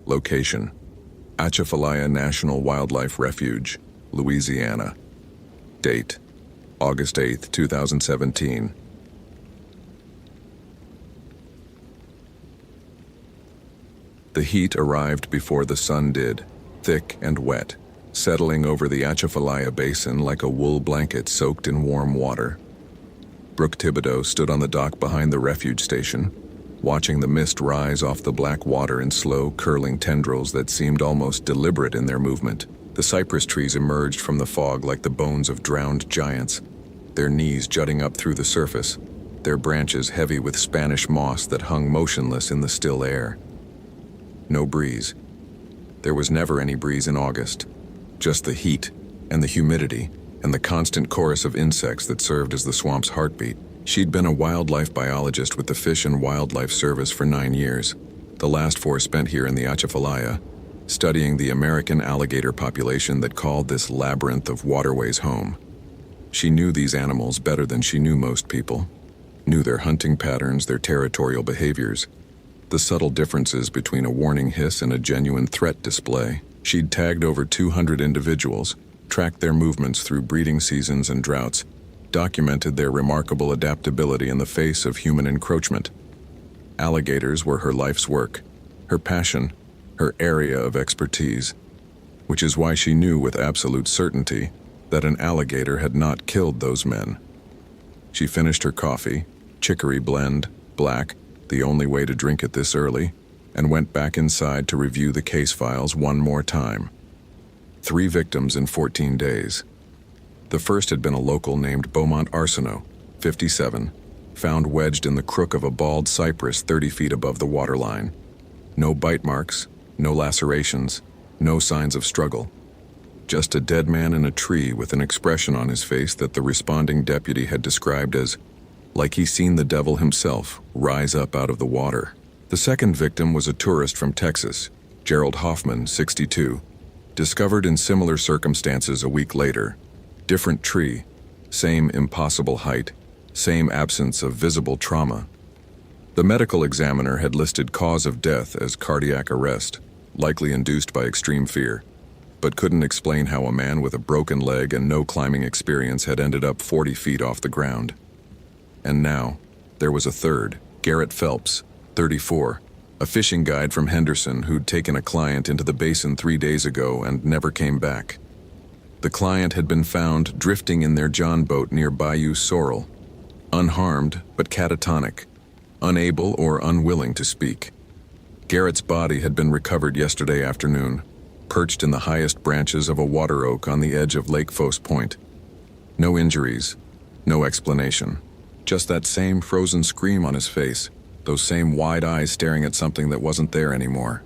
Location: Atchafalaya National Wildlife Refuge, Louisiana. Date: August 8, 2017. The heat arrived before the sun did, thick and wet, settling over the Atchafalaya Basin like a wool blanket soaked in warm water. Brooke Thibodeau stood on the dock behind the refuge station, watching the mist rise off the black water in slow, curling tendrils that seemed almost deliberate in their movement. The cypress trees emerged from the fog like the bones of drowned giants, their knees jutting up through the surface, their branches heavy with Spanish moss that hung motionless in the still air. No breeze. There was never any breeze in August, just the heat and the humidity and the constant chorus of insects that served as the swamp's heartbeat. She'd been a wildlife biologist with the Fish and Wildlife Service for 9 years, the last 4 spent here in the Atchafalaya, studying the American alligator population that called this labyrinth of waterways home. She knew these animals better than she knew most people, knew their hunting patterns, their territorial behaviors, the subtle differences between a warning hiss and a genuine threat display. She'd tagged over 200 individuals, tracked their movements through breeding seasons and droughts, documented their remarkable adaptability in the face of human encroachment. Alligators were her life's work, her passion, her area of expertise, which is why she knew with absolute certainty that an alligator had not killed those men. She finished her coffee, chicory blend, black, the only way to drink it this early, and went back inside to review the case files one more time. 3 victims in 14 days. The first had been a local named Beaumont Arsenault, 57, found wedged in the crook of a bald cypress 30 feet above the waterline. No bite marks, no lacerations, no signs of struggle. Just a dead man in a tree with an expression on his face that the responding deputy had described as like he's seen the devil himself rise up out of the water. The second victim was a tourist from Texas, Gerald Hoffman, 62, discovered in similar circumstances a week later. Different tree, same impossible height, same absence of visible trauma. The medical examiner had listed cause of death as cardiac arrest, likely induced by extreme fear, but couldn't explain how a man with a broken leg and no climbing experience had ended up 40 feet off the ground. And now, there was a third, Garrett Phelps, 34, a fishing guide from Henderson who'd taken a client into the basin 3 days ago and never came back. The client had been found drifting in their John boat near Bayou Sorrel, unharmed but catatonic, unable or unwilling to speak. Garrett's body had been recovered yesterday afternoon, perched in the highest branches of a water oak on the edge of Lake Fosse Point. No injuries, no explanation. Just that same frozen scream on his face, those same wide eyes staring at something that wasn't there anymore.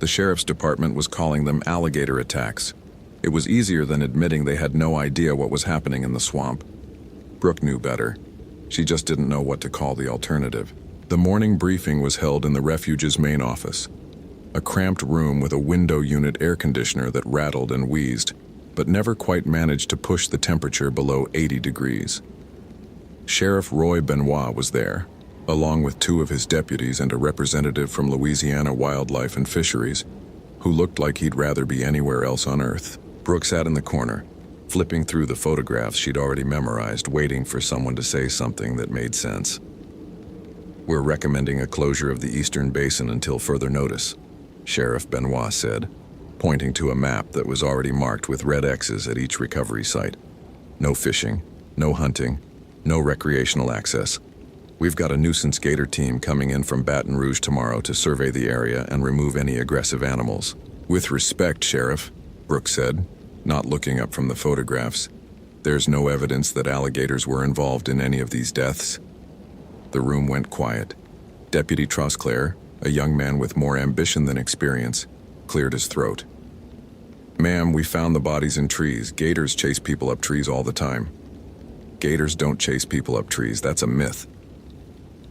The sheriff's department was calling them alligator attacks. It was easier than admitting they had no idea what was happening in the swamp. Brooke knew better. She just didn't know what to call the alternative. The morning briefing was held in the refuge's main office, a cramped room with a window unit air conditioner that rattled and wheezed, but never quite managed to push the temperature below 80 degrees. Sheriff Roy Benoit was there, along with 2 of his deputies and a representative from Louisiana Wildlife and Fisheries, who looked like he'd rather be anywhere else on Earth. Brooke sat in the corner, flipping through the photographs she'd already memorized, waiting for someone to say something that made sense. "We're recommending a closure of the Eastern Basin until further notice," Sheriff Benoit said, pointing to a map that was already marked with red X's at each recovery site. "No fishing, no hunting, no recreational access. We've got a nuisance gator team coming in from Baton Rouge tomorrow to survey the area and remove any aggressive animals." "With respect, Sheriff," Brooke said, not looking up from the photographs, "there's no evidence that alligators were involved in any of these deaths." The room went quiet. Deputy Trosclair, a young man with more ambition than experience, cleared his throat. "Ma'am, we found the bodies in trees. Gators chase people up trees all the time." "Gators don't chase people up trees. That's a myth."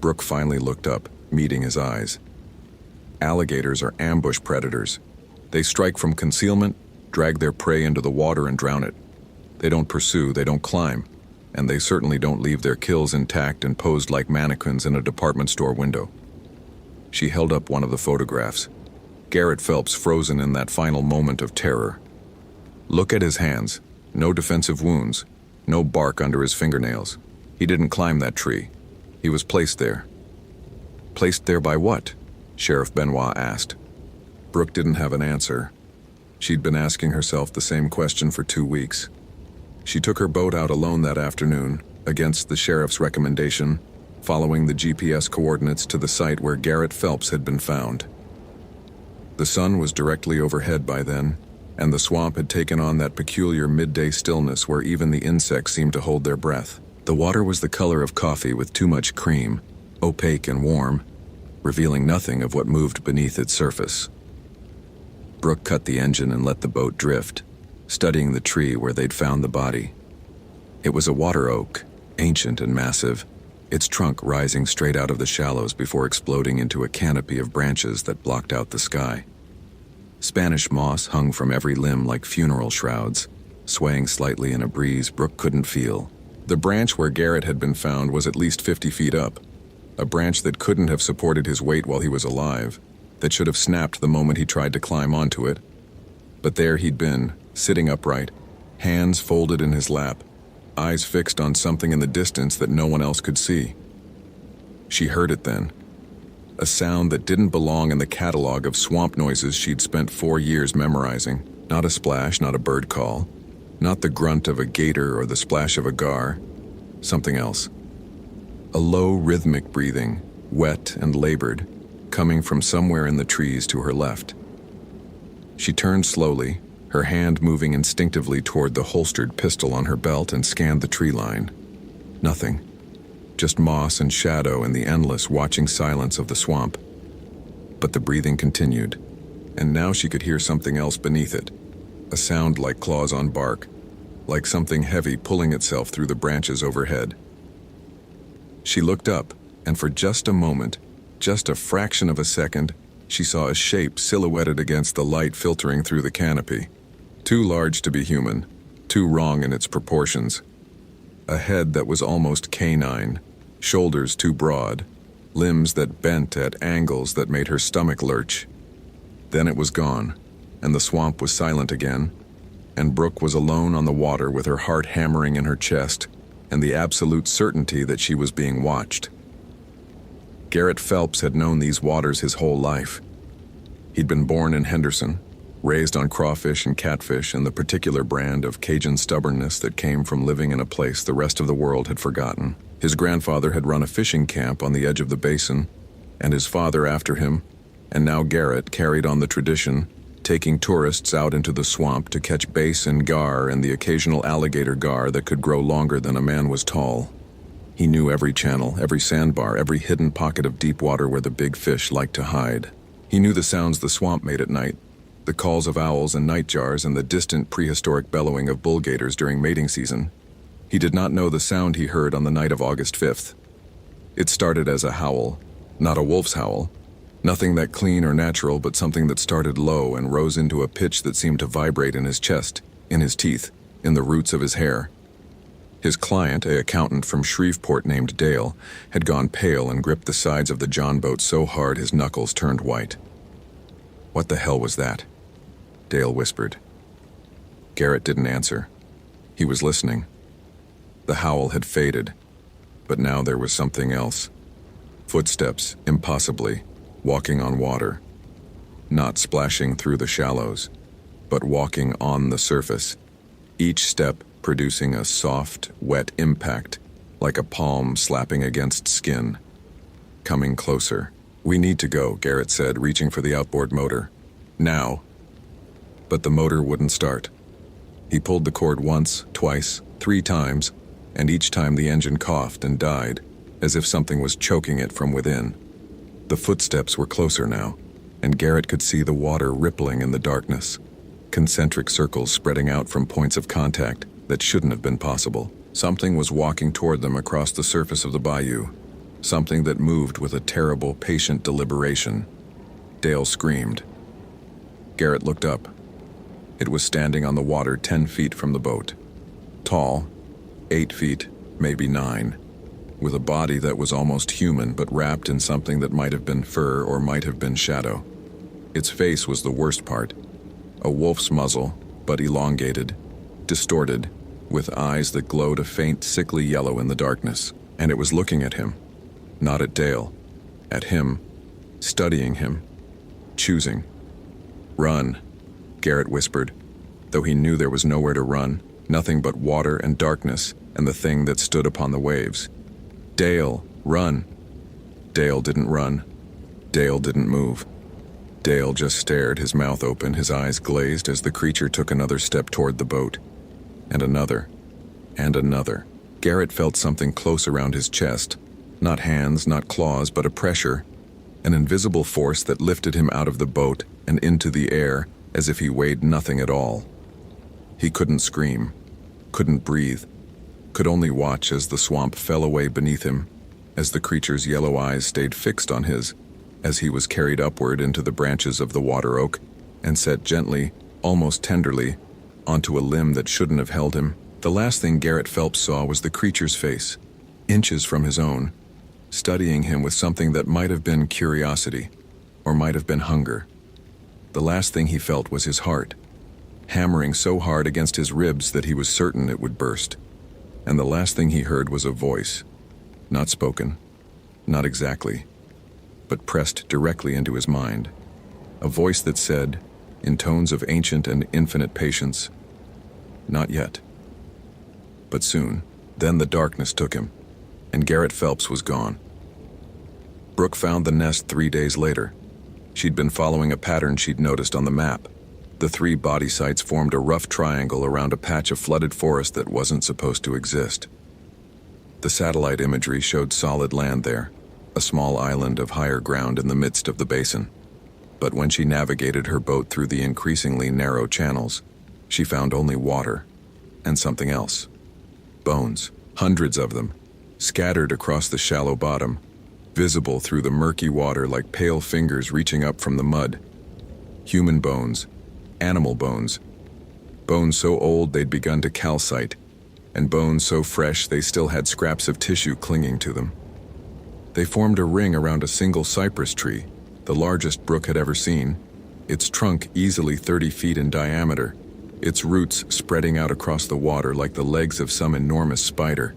Brooke finally looked up, meeting his eyes. "Alligators are ambush predators. They strike from concealment, drag their prey into the water and drown it. They don't pursue, they don't climb, and they certainly don't leave their kills intact and posed like mannequins in a department store window." She held up one of the photographs. Garrett Phelps frozen in that final moment of terror. Look at his hands. No defensive wounds. No bark under his fingernails. He didn't climb that tree. He was placed there. Placed there by what? Sheriff Benoit asked. Brooke didn't have an answer. She'd been asking herself the same question for 2 weeks. She took her boat out alone that afternoon, against the sheriff's recommendation, following the GPS coordinates to the site where Garrett Phelps had been found. The sun was directly overhead by then, and the swamp had taken on that peculiar midday stillness where even the insects seemed to hold their breath. The water was the color of coffee with too much cream, opaque and warm, revealing nothing of what moved beneath its surface. Brooke cut the engine and let the boat drift, studying the tree where they'd found the body. It was a water oak, ancient and massive, its trunk rising straight out of the shallows before exploding into a canopy of branches that blocked out the sky. Spanish moss hung from every limb like funeral shrouds, swaying slightly in a breeze Brooke couldn't feel. The branch where Garrett had been found was at least 50 feet up, a branch that couldn't have supported his weight while he was alive, that should have snapped the moment he tried to climb onto it. But there he'd been, sitting upright, hands folded in his lap, eyes fixed on something in the distance that no one else could see. She heard it then. A sound that didn't belong in the catalog of swamp noises she'd spent 4 years memorizing. Not a splash, not a bird call, not the grunt of a gator or the splash of a gar. Something else. A low, rhythmic breathing, wet and labored, coming from somewhere in the trees to her left. She turned slowly, her hand moving instinctively toward the holstered pistol on her belt, and scanned the tree line. Nothing. Just moss and shadow in the endless watching silence of the swamp. But the breathing continued, and now she could hear something else beneath it. A sound like claws on bark, like something heavy pulling itself through the branches overhead. She looked up, and for just a moment, just a fraction of a second, she saw a shape silhouetted against the light filtering through the canopy. Too large to be human, too wrong in its proportions. A head that was almost canine, shoulders too broad, limbs that bent at angles that made her stomach lurch. Then it was gone, and the swamp was silent again, and Brooke was alone on the water with her heart hammering in her chest, and the absolute certainty that she was being watched. Garrett Phelps had known these waters his whole life. He'd been born in Henderson, raised on crawfish and catfish and the particular brand of Cajun stubbornness that came from living in a place the rest of the world had forgotten. His grandfather had run a fishing camp on the edge of the basin, and his father after him, and now Garrett carried on the tradition, taking tourists out into the swamp to catch bass and gar and the occasional alligator gar that could grow longer than a man was tall. He knew every channel, every sandbar, every hidden pocket of deep water where the big fish liked to hide. He knew the sounds the swamp made at night, the calls of owls and nightjars and the distant prehistoric bellowing of bull gators during mating season. He did not know the sound he heard on the night of August 5th. It started as a howl, not a wolf's howl, nothing that clean or natural, but something that started low and rose into a pitch that seemed to vibrate in his chest, in his teeth, in the roots of his hair. His client, an accountant from Shreveport named Dale, had gone pale and gripped the sides of the John boat so hard his knuckles turned white. "What the hell was that?" Dale whispered. Garrett didn't answer. He was listening. The howl had faded, but now there was something else. Footsteps, impossibly, walking on water. Not splashing through the shallows, but walking on the surface. Each step producing a soft, wet impact, like a palm slapping against skin. Coming closer. "We need to go," Garrett said, reaching for the outboard motor. "Now." But the motor wouldn't start. He pulled the cord once, twice, 3 times, and each time the engine coughed and died, as if something was choking it from within. The footsteps were closer now, and Garrett could see the water rippling in the darkness, concentric circles spreading out from points of contact that shouldn't have been possible. Something was walking toward them across the surface of the bayou, something that moved with a terrible, patient deliberation. Dale screamed. Garrett looked up. It was standing on the water 10 feet from the boat. Tall, 8 feet, maybe 9, with a body that was almost human but wrapped in something that might have been fur or might have been shadow. Its face was the worst part. A wolf's muzzle, but elongated, distorted, with eyes that glowed a faint, sickly yellow in the darkness. And it was looking at him. Not at Dale. At him. Studying him. Choosing. "Run," Garrett whispered, though he knew there was nowhere to run, nothing but water and darkness and the thing that stood upon the waves. "Dale, run." Dale didn't run. Dale didn't move. Dale just stared, his mouth open, his eyes glazed as the creature took another step toward the boat. And another. And another. Garrett felt something close around his chest. Not hands, not claws, but a pressure. An invisible force that lifted him out of the boat and into the air as if he weighed nothing at all. He couldn't scream, couldn't breathe, could only watch as the swamp fell away beneath him, as the creature's yellow eyes stayed fixed on his, as he was carried upward into the branches of the water oak and set gently, almost tenderly, onto a limb that shouldn't have held him. The last thing Garrett Phelps saw was the creature's face, inches from his own, studying him with something that might have been curiosity, or might have been hunger. The last thing he felt was his heart, hammering so hard against his ribs that he was certain it would burst. And the last thing he heard was a voice, not spoken, not exactly, but pressed directly into his mind. A voice that said, in tones of ancient and infinite patience, "Not yet." But soon, then the darkness took him, and Garrett Phelps was gone. Brooke found the nest 3 days later. She'd been following a pattern she'd noticed on the map. The 3 body sites formed a rough triangle around a patch of flooded forest that wasn't supposed to exist. The satellite imagery showed solid land there, a small island of higher ground in the midst of the basin. But when she navigated her boat through the increasingly narrow channels, she found only water and something else. Bones, hundreds of them, scattered across the shallow bottom, visible through the murky water like pale fingers reaching up from the mud. Human bones, animal bones, bones so old they'd begun to calcite, and bones so fresh they still had scraps of tissue clinging to them. They formed a ring around a single cypress tree, the largest Brooke had ever seen, its trunk easily 30 feet in diameter, its roots spreading out across the water like the legs of some enormous spider.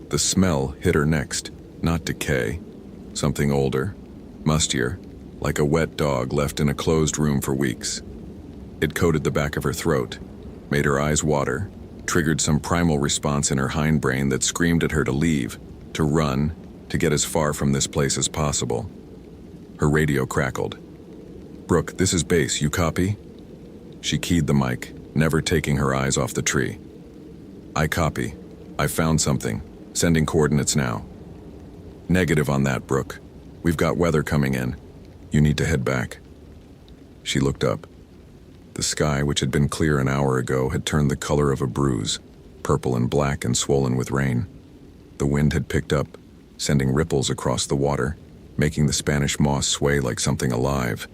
The smell hit her next, not decay, something older, mustier, like a wet dog left in a closed room for weeks. It coated the back of her throat, made her eyes water, triggered some primal response in her hindbrain that screamed at her to leave, to run, to get as far from this place as possible. Her radio crackled. "Brooke, this is base, you copy?" She keyed the mic, never taking her eyes off the tree. "I copy. I found something. Sending coordinates now." "Negative on that, Brooke. We've got weather coming in. You need to head back." She looked up. The sky, which had been clear an hour ago, had turned the color of a bruise, purple and black and swollen with rain. The wind had picked up, sending ripples across the water, making the Spanish moss sway like something alive.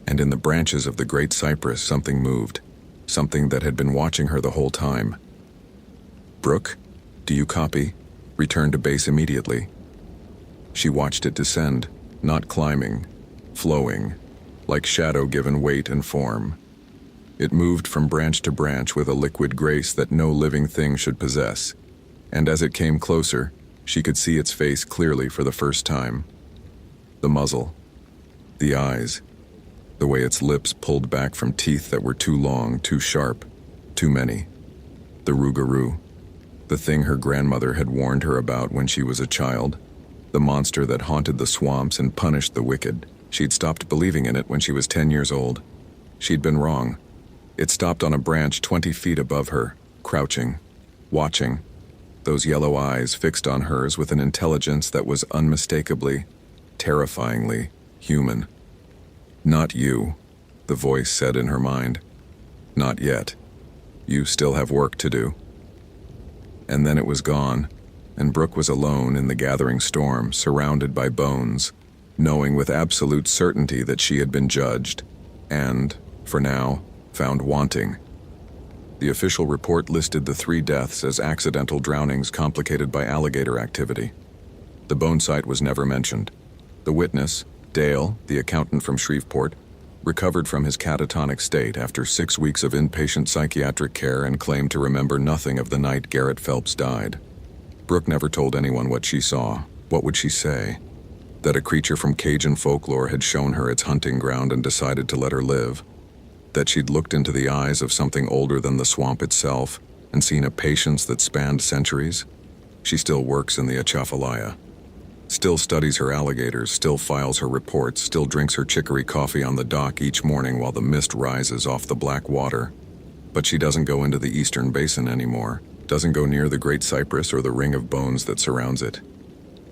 And in the branches of the great cypress something moved, something that had been watching her the whole time. "Brooke, do you copy? Return to base immediately." She watched it descend, not climbing, flowing, like shadow given weight and form. It moved from branch to branch with a liquid grace that no living thing should possess, and as it came closer, she could see its face clearly for the first time. The muzzle, the eyes, the way its lips pulled back from teeth that were too long, too sharp, too many. The rougarou, the thing her grandmother had warned her about when she was a child, the monster that haunted the swamps and punished the wicked. She'd stopped believing in it when she was 10 years old. She'd been wrong. It stopped on a branch 20 feet above her, crouching, watching, those yellow eyes fixed on hers with an intelligence that was unmistakably, terrifyingly human. "Not you," the voice said in her mind. "Not yet. You still have work to do." And then it was gone, and Brooke was alone in the gathering storm, surrounded by bones, knowing with absolute certainty that she had been judged, and, for now, found wanting. The official report listed the 3 deaths as accidental drownings complicated by alligator activity. The bone site was never mentioned. The witness, Dale, the accountant from Shreveport, recovered from his catatonic state after 6 weeks of inpatient psychiatric care and claimed to remember nothing of the night Garrett Phelps died. Brooke never told anyone what she saw. What would she say? That a creature from Cajun folklore had shown her its hunting ground and decided to let her live. That she'd looked into the eyes of something older than the swamp itself and seen a patience that spanned centuries. She still works in the Atchafalaya. Still studies her alligators, still files her reports, still drinks her chicory coffee on the dock each morning while the mist rises off the black water. But she doesn't go into the eastern basin anymore, doesn't go near the Great Cypress or the ring of bones that surrounds it.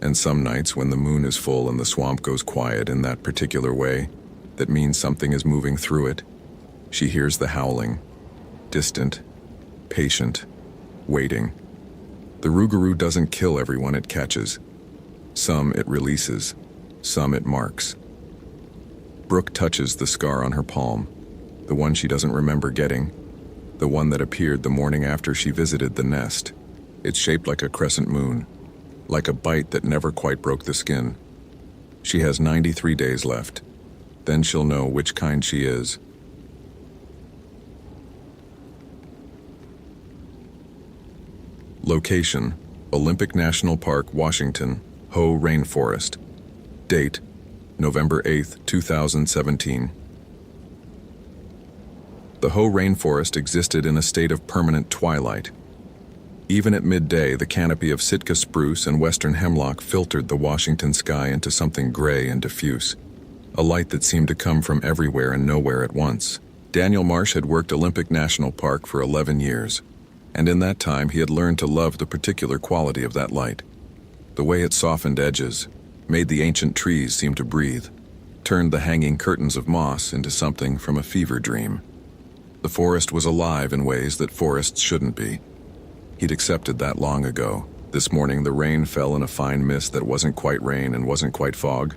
And some nights when the moon is full and the swamp goes quiet in that particular way, that means something is moving through it, she hears the howling, distant, patient, waiting. The rougarou doesn't kill everyone it catches. Some it releases, some it marks. Brooke touches the scar on her palm, the one she doesn't remember getting, the one that appeared the morning after she visited the nest. It's shaped like a crescent moon, like a bite that never quite broke the skin. She has 93 days left. Then she'll know which kind she is. Location: Olympic National Park, Washington, Hoh Rainforest. Date: November 8, 2017. The Hoh Rainforest existed in a state of permanent twilight. Even at midday, the canopy of Sitka spruce and western hemlock filtered the Washington sky into something gray and diffuse, a light that seemed to come from everywhere and nowhere at once. Daniel Marsh had worked Olympic National Park for 11 years, and in that time he had learned to love the particular quality of that light. The way it softened edges, made the ancient trees seem to breathe, turned the hanging curtains of moss into something from a fever dream. The forest was alive in ways that forests shouldn't be. He'd accepted that long ago. This morning the rain fell in a fine mist that wasn't quite rain and wasn't quite fog.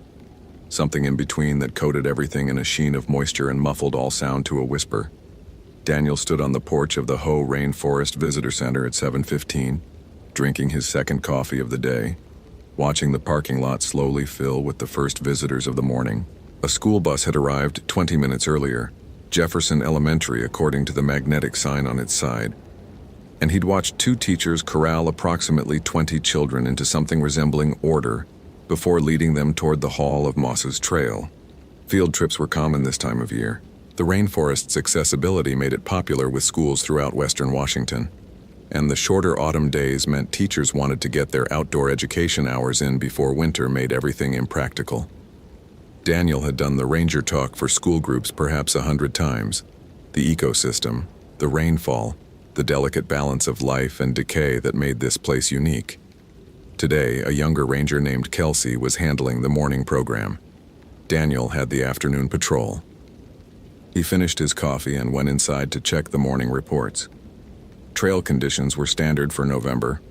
Something in between that coated everything in a sheen of moisture and muffled all sound to a whisper. Daniel stood on the porch of the Hoh Rainforest Visitor Center at 7:15, drinking his second coffee of the day, watching the parking lot slowly fill with the first visitors of the morning. A school bus had arrived 20 minutes earlier, Jefferson Elementary according to the magnetic sign on its side, and he'd watched 2 teachers corral approximately 20 children into something resembling order before leading them toward the Hall of Mosses Trail. Field trips were common this time of year. The rainforest's accessibility made it popular with schools throughout western Washington, and the shorter autumn days meant teachers wanted to get their outdoor education hours in before winter made everything impractical. Daniel had done the ranger talk for school groups perhaps 100 times. The ecosystem, the rainfall, the delicate balance of life and decay that made this place unique. Today, a younger ranger named Kelsey was handling the morning program. Daniel had the afternoon patrol. He finished his coffee and went inside to check the morning reports. Trail conditions were standard for November.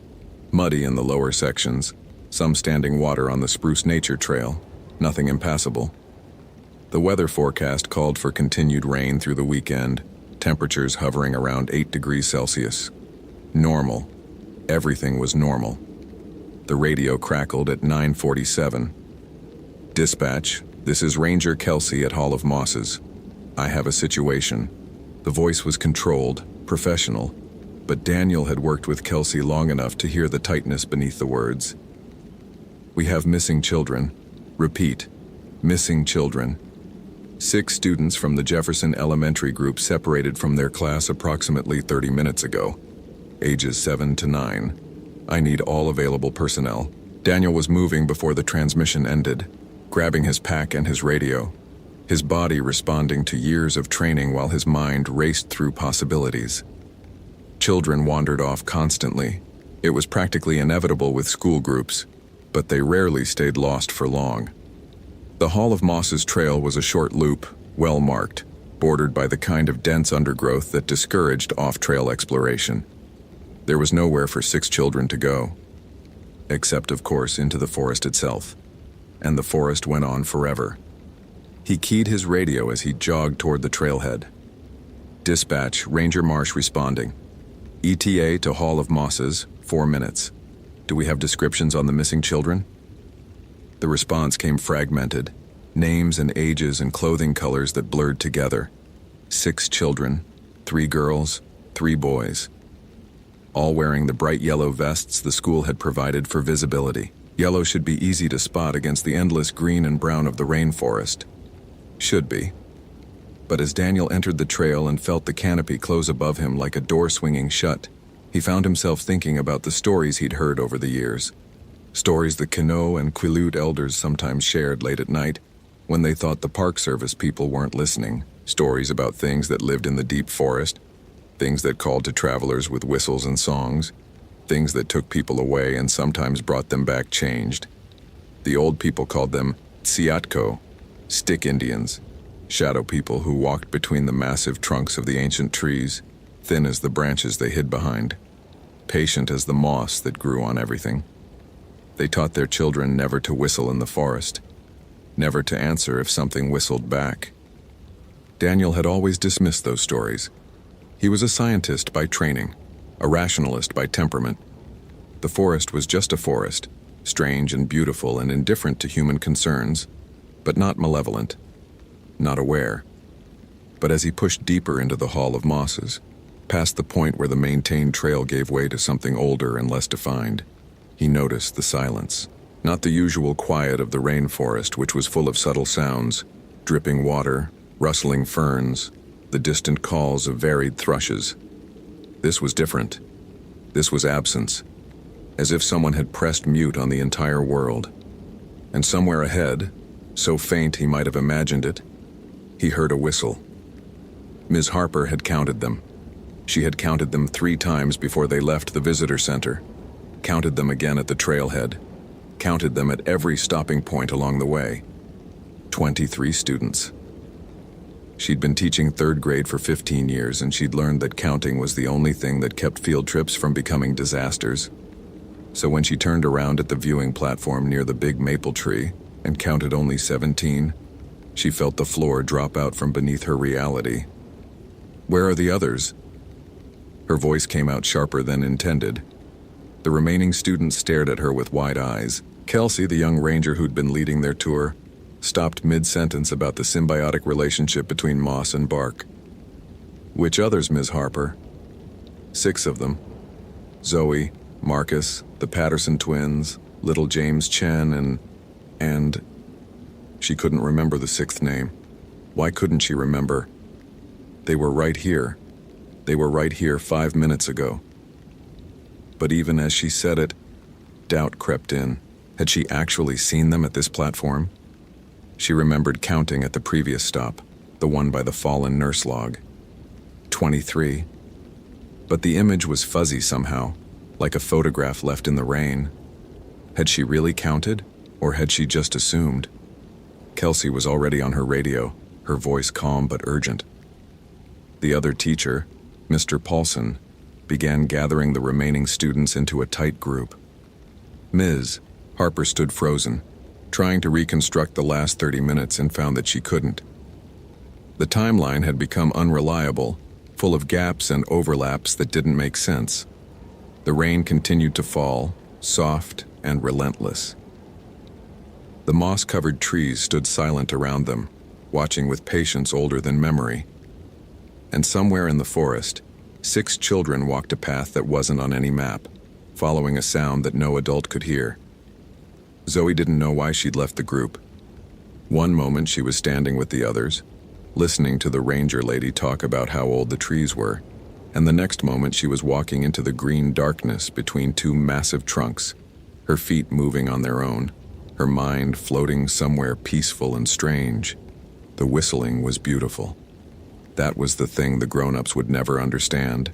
Muddy in the lower sections, some standing water on the Spruce Nature Trail, nothing impassable. The weather forecast called for continued rain through the weekend, temperatures hovering around 8 degrees Celsius. Normal. Everything was normal. The radio crackled at 9:47. Dispatch, this is Ranger Kelsey at Hall of Mosses. I have a situation. The voice was controlled, professional, but Daniel had worked with Kelsey long enough to hear the tightness beneath the words. We have missing children. Repeat, missing children. 6 students from the Jefferson Elementary group separated from their class approximately 30 minutes ago, ages 7 to 9. I need all available personnel. Daniel was moving before the transmission ended, grabbing his pack and his radio, his body responding to years of training while his mind raced through possibilities. Children wandered off constantly. It was practically inevitable with school groups, but they rarely stayed lost for long. The Hall of Mosses Trail was a short loop, well marked, bordered by the kind of dense undergrowth that discouraged off-trail exploration. There was nowhere for 6 children to go, except, of course, into the forest itself. And the forest went on forever. He keyed his radio as he jogged toward the trailhead. Dispatch, Ranger Marsh responding. ETA to Hall of Mosses, 4 minutes. Do we have descriptions on the missing children? The response came fragmented. Names and ages and clothing colors that blurred together. 6 children, 3 girls, 3 boys. All wearing the bright yellow vests the school had provided for visibility. Yellow should be easy to spot against the endless green and brown of the rainforest. Should be. But as Daniel entered the trail and felt the canopy close above him like a door swinging shut, he found himself thinking about the stories he'd heard over the years. Stories the Quinault and Quileute elders sometimes shared late at night when they thought the Park Service people weren't listening. Stories about things that lived in the deep forest, things that called to travelers with whistles and songs, things that took people away and sometimes brought them back changed. The old people called them Tsiatko, stick Indians, shadow people who walked between the massive trunks of the ancient trees, thin as the branches they hid behind, patient as the moss that grew on everything. They taught their children never to whistle in the forest, never to answer if something whistled back. Daniel had always dismissed those stories. He was a scientist by training, a rationalist by temperament. The forest was just a forest, strange and beautiful and indifferent to human concerns, but not malevolent, not aware. But as he pushed deeper into the Hall of Mosses, past the point where the maintained trail gave way to something older and less defined, he noticed the silence. Not the usual quiet of the rainforest, which was full of subtle sounds, dripping water, rustling ferns, the distant calls of varied thrushes. This was different. This was absence, as if someone had pressed mute on the entire world. And somewhere ahead, so faint he might have imagined it, he heard a whistle. Ms. Harper had counted them. She had counted them 3 times before they left the visitor center, counted them again at the trailhead, counted them at every stopping point along the way. 23 students. She'd been teaching 3rd grade for 15 years, and she'd learned that counting was the only thing that kept field trips from becoming disasters. So when she turned around at the viewing platform near the big maple tree and counted only 17, she felt the floor drop out from beneath her reality. "Where are the others?" Her voice came out sharper than intended. The remaining students stared at her with wide eyes. Kelsey, the young ranger who'd been leading their tour, stopped mid-sentence about the symbiotic relationship between moss and bark. "Which others, Ms. Harper?" "6 of them. Zoe, Marcus, the Patterson twins, little James Chen, and... She couldn't remember the 6th name. Why couldn't she remember? They were right here. They were right here 5 minutes ago. But even as she said it, doubt crept in. Had she actually seen them at this platform? She remembered counting at the previous stop, the one by the fallen nurse log. 23. But the image was fuzzy somehow, like a photograph left in the rain. Had she really counted, or had she just assumed? Kelsey was already on her radio, her voice calm but urgent. The other teacher, Mr. Paulson, began gathering the remaining students into a tight group. Ms. Harper stood frozen, trying to reconstruct the last 30 minutes, and found that she couldn't. The timeline had become unreliable, full of gaps and overlaps that didn't make sense. The rain continued to fall, soft and relentless. The moss-covered trees stood silent around them, watching with patience older than memory. And somewhere in the forest, 6 children walked a path that wasn't on any map, following a sound that no adult could hear. Zoe didn't know why she'd left the group. One moment she was standing with the others, listening to the ranger lady talk about how old the trees were, and the next moment she was walking into the green darkness between 2 massive trunks, her feet moving on their own, her mind floating somewhere peaceful and strange. The whistling was beautiful. That was the thing the grown-ups would never understand,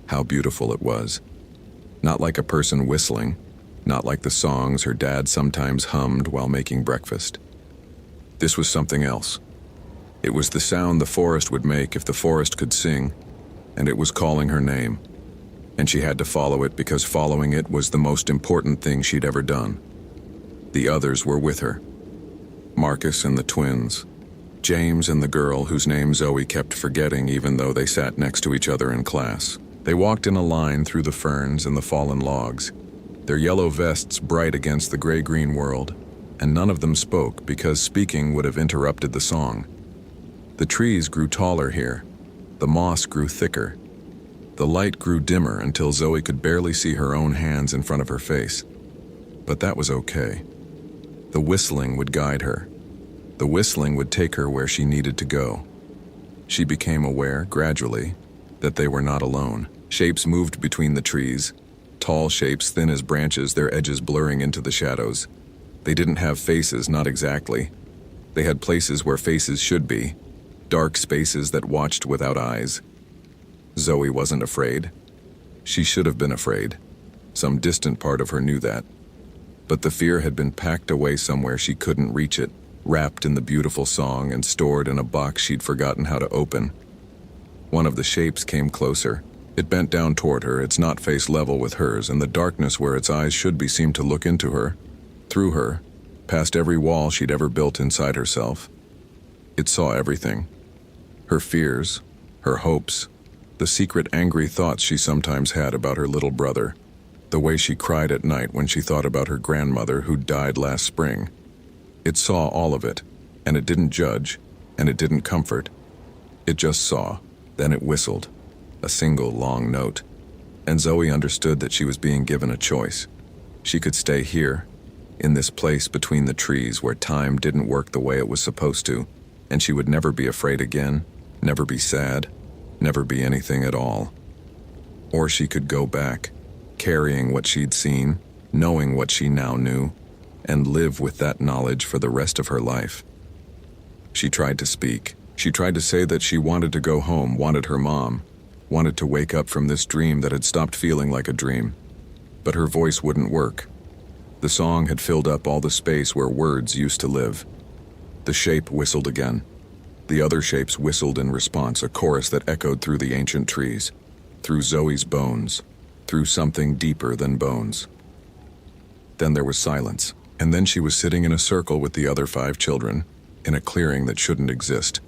how beautiful it was. Not like a person whistling, not like the songs her dad sometimes hummed while making breakfast. This was something else. It was the sound the forest would make if the forest could sing, and it was calling her name. And she had to follow it because following it was the most important thing she'd ever done. The others were with her. Marcus and the twins, James and the girl whose name Zoe kept forgetting even though they sat next to each other in class. They walked in a line through the ferns and the fallen logs, their yellow vests bright against the gray-green world. and none of them spoke because speaking would have interrupted the song. The trees grew taller here. The moss grew thicker. The light grew dimmer until Zoe could barely see her own hands in front of her face. But that was okay. The whistling would guide her. The whistling would take her where she needed to go. She became aware, gradually, that they were not alone. Shapes moved between the trees, tall shapes thin as branches, their edges blurring into the shadows. They didn't have faces, not exactly. They had places where faces should be, dark spaces that watched without eyes. Zoe wasn't afraid. She should have been afraid. Some distant part of her knew that. But the fear had been packed away somewhere she couldn't reach it, wrapped in the beautiful song and stored in a box she'd forgotten how to open. One of the shapes came closer. It bent down toward her, its not face level with hers, and the darkness where its eyes should be seemed to look into her, through her, past every wall she'd ever built inside herself. It saw everything. Her fears, her hopes, the secret angry thoughts she sometimes had about her little brother, the way she cried at night when she thought about her grandmother who died last spring. It saw all of it, and it didn't judge, and it didn't comfort. It just saw. Then it whistled, a single long note, and Zoe understood that she was being given a choice. She could stay here, in this place between the trees where time didn't work the way it was supposed to, and she would never be afraid again, never be sad, never be anything at all. Or she could go back, carrying what she'd seen, knowing what she now knew, and live with that knowledge for the rest of her life. She tried to speak. She tried to say that she wanted to go home, wanted her mom, wanted to wake up from this dream that had stopped feeling like a dream. But her voice wouldn't work. The song had filled up all the space where words used to live. The shape whistled again. The other shapes whistled in response, a chorus that echoed through the ancient trees, through Zoe's bones, through something deeper than bones. Then there was silence, and then she was sitting in a circle with the other 5 children, in a clearing that shouldn't exist,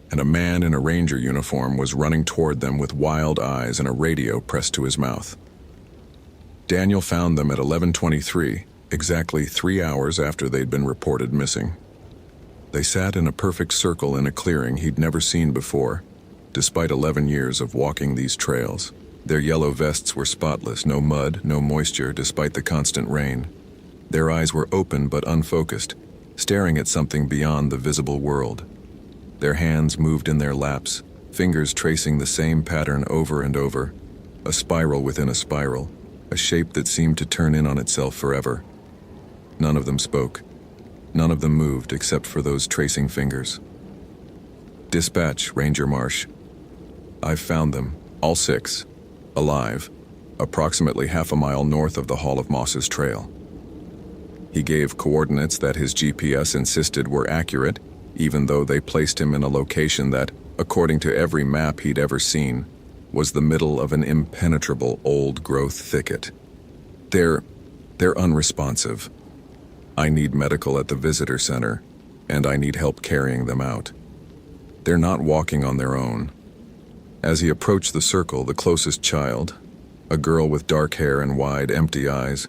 and a man in a ranger uniform was running toward them with wild eyes and a radio pressed to his mouth. Daniel found them at 11:23, exactly 3 hours after they'd been reported missing. They sat in a perfect circle in a clearing he'd never seen before, despite 11 years of walking these trails. Their yellow vests were spotless, no mud, no moisture, despite the constant rain. Their eyes were open but unfocused, staring at something beyond the visible world. Their hands moved in their laps, fingers tracing the same pattern over and over, a spiral within a spiral, a shape that seemed to turn in on itself forever. None of them spoke. None of them moved except for those tracing fingers. "Dispatch, Ranger Marsh. I've found them, all 6, alive, approximately half a mile north of the Hall of Mosses trail." He gave coordinates that his GPS insisted were accurate, even though they placed him in a location that, according to every map he'd ever seen, was the middle of an impenetrable old-growth thicket. They're unresponsive. I need medical at the visitor center, and I need help carrying them out. They're not walking on their own. As he approached the circle, the closest child, a girl with dark hair and wide, empty eyes,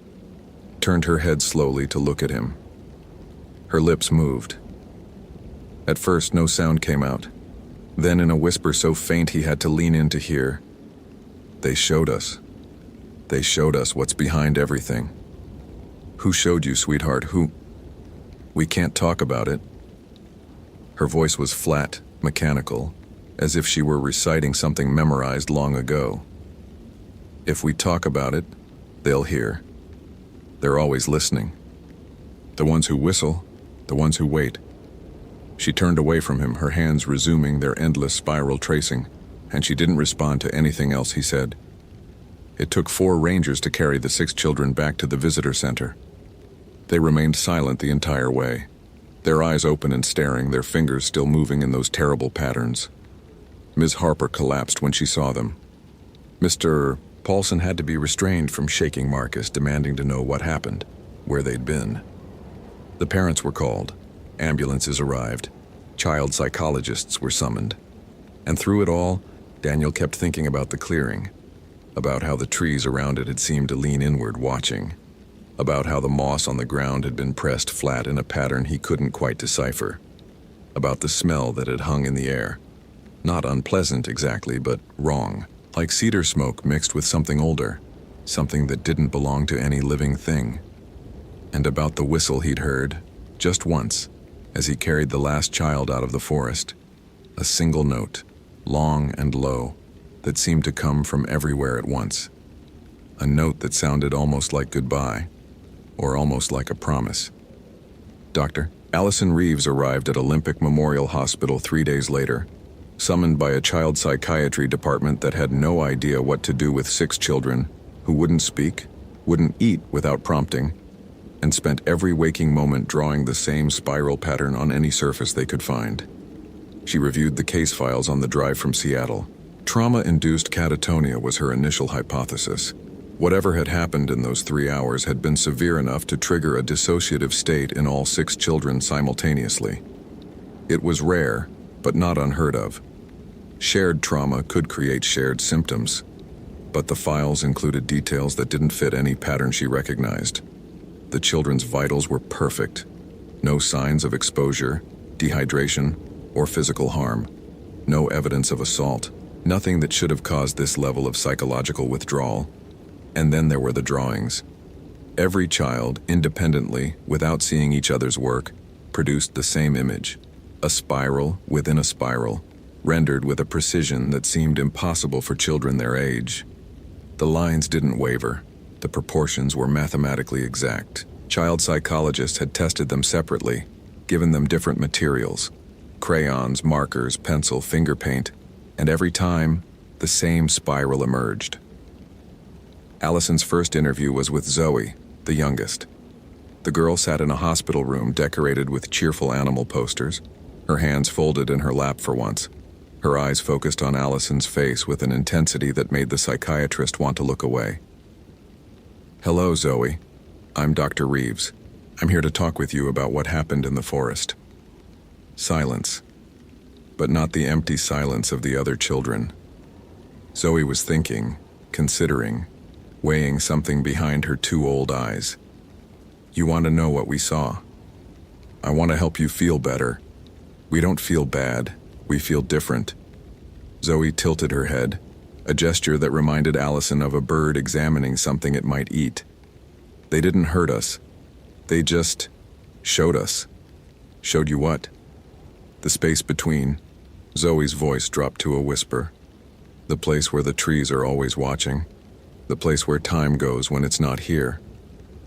turned her head slowly to look at him. Her lips moved. At first, no sound came out. Then, in a whisper so faint he had to lean in to hear, "They showed us. They showed us what's behind everything." "Who showed you, sweetheart? Who?" "We can't talk about it." Her voice was flat, mechanical, as if she were reciting something memorized long ago. "If we talk about it, they'll hear. They're always listening. The ones who whistle, the ones who wait." She turned away from him, her hands resuming their endless spiral tracing, and she didn't respond to anything else he said. It took 4 rangers to carry the 6 children back to the visitor center. They remained silent the entire way, their eyes open and staring, their fingers still moving in those terrible patterns. Ms. Harper collapsed when she saw them. Mr. Paulson had to be restrained from shaking Marcus, demanding to know what happened, where they'd been. The parents were called, ambulances arrived, child psychologists were summoned. And through it all, Daniel kept thinking about the clearing, about how the trees around it had seemed to lean inward, watching. about how the moss on the ground had been pressed flat in a pattern he couldn't quite decipher, about the smell that had hung in the air. Not unpleasant exactly, but wrong, like cedar smoke mixed with something older, something that didn't belong to any living thing. And about the whistle he'd heard, just once, as he carried the last child out of the forest. A single note, long and low, that seemed to come from everywhere at once. A note that sounded almost like goodbye, or almost like a promise. Doctor, Allison Reeves arrived at Olympic Memorial Hospital 3 days later, summoned by a child psychiatry department that had no idea what to do with 6 children who wouldn't speak, wouldn't eat without prompting, and spent every waking moment drawing the same spiral pattern on any surface they could find. She reviewed the case files on the drive from Seattle. Trauma-induced catatonia was her initial hypothesis. Whatever had happened in those 3 hours had been severe enough to trigger a dissociative state in all 6 children simultaneously. It was rare, but not unheard of. Shared trauma could create shared symptoms, but the files included details that didn't fit any pattern she recognized. The children's vitals were perfect. No signs of exposure, dehydration, or physical harm. No evidence of assault. Nothing that should have caused this level of psychological withdrawal. And then there were the drawings. Every child, independently, without seeing each other's work, produced the same image. A spiral within a spiral, rendered with a precision that seemed impossible for children their age. The lines didn't waver. The proportions were mathematically exact. Child psychologists had tested them separately, given them different materials, crayons, markers, pencil, finger paint, and every time, the same spiral emerged. Allison's first interview was with Zoe, the youngest. The girl sat in a hospital room decorated with cheerful animal posters, her hands folded in her lap for once, her eyes focused on Allison's face with an intensity that made the psychiatrist want to look away. "Hello, Zoe. I'm Dr. Reeves. I'm here to talk with you about what happened in the forest." Silence, but not the empty silence of the other children. Zoe was thinking, considering, weighing something behind her 2 old eyes. "You want to know what we saw? I want to help you feel better. We don't feel bad, we feel different." Zoe tilted her head, a gesture that reminded Allison of a bird examining something it might eat. "They didn't hurt us. They just showed us." "Showed you what?" "The space between." Zoe's voice dropped to a whisper. "The place where the trees are always watching. The place where time goes when it's not here.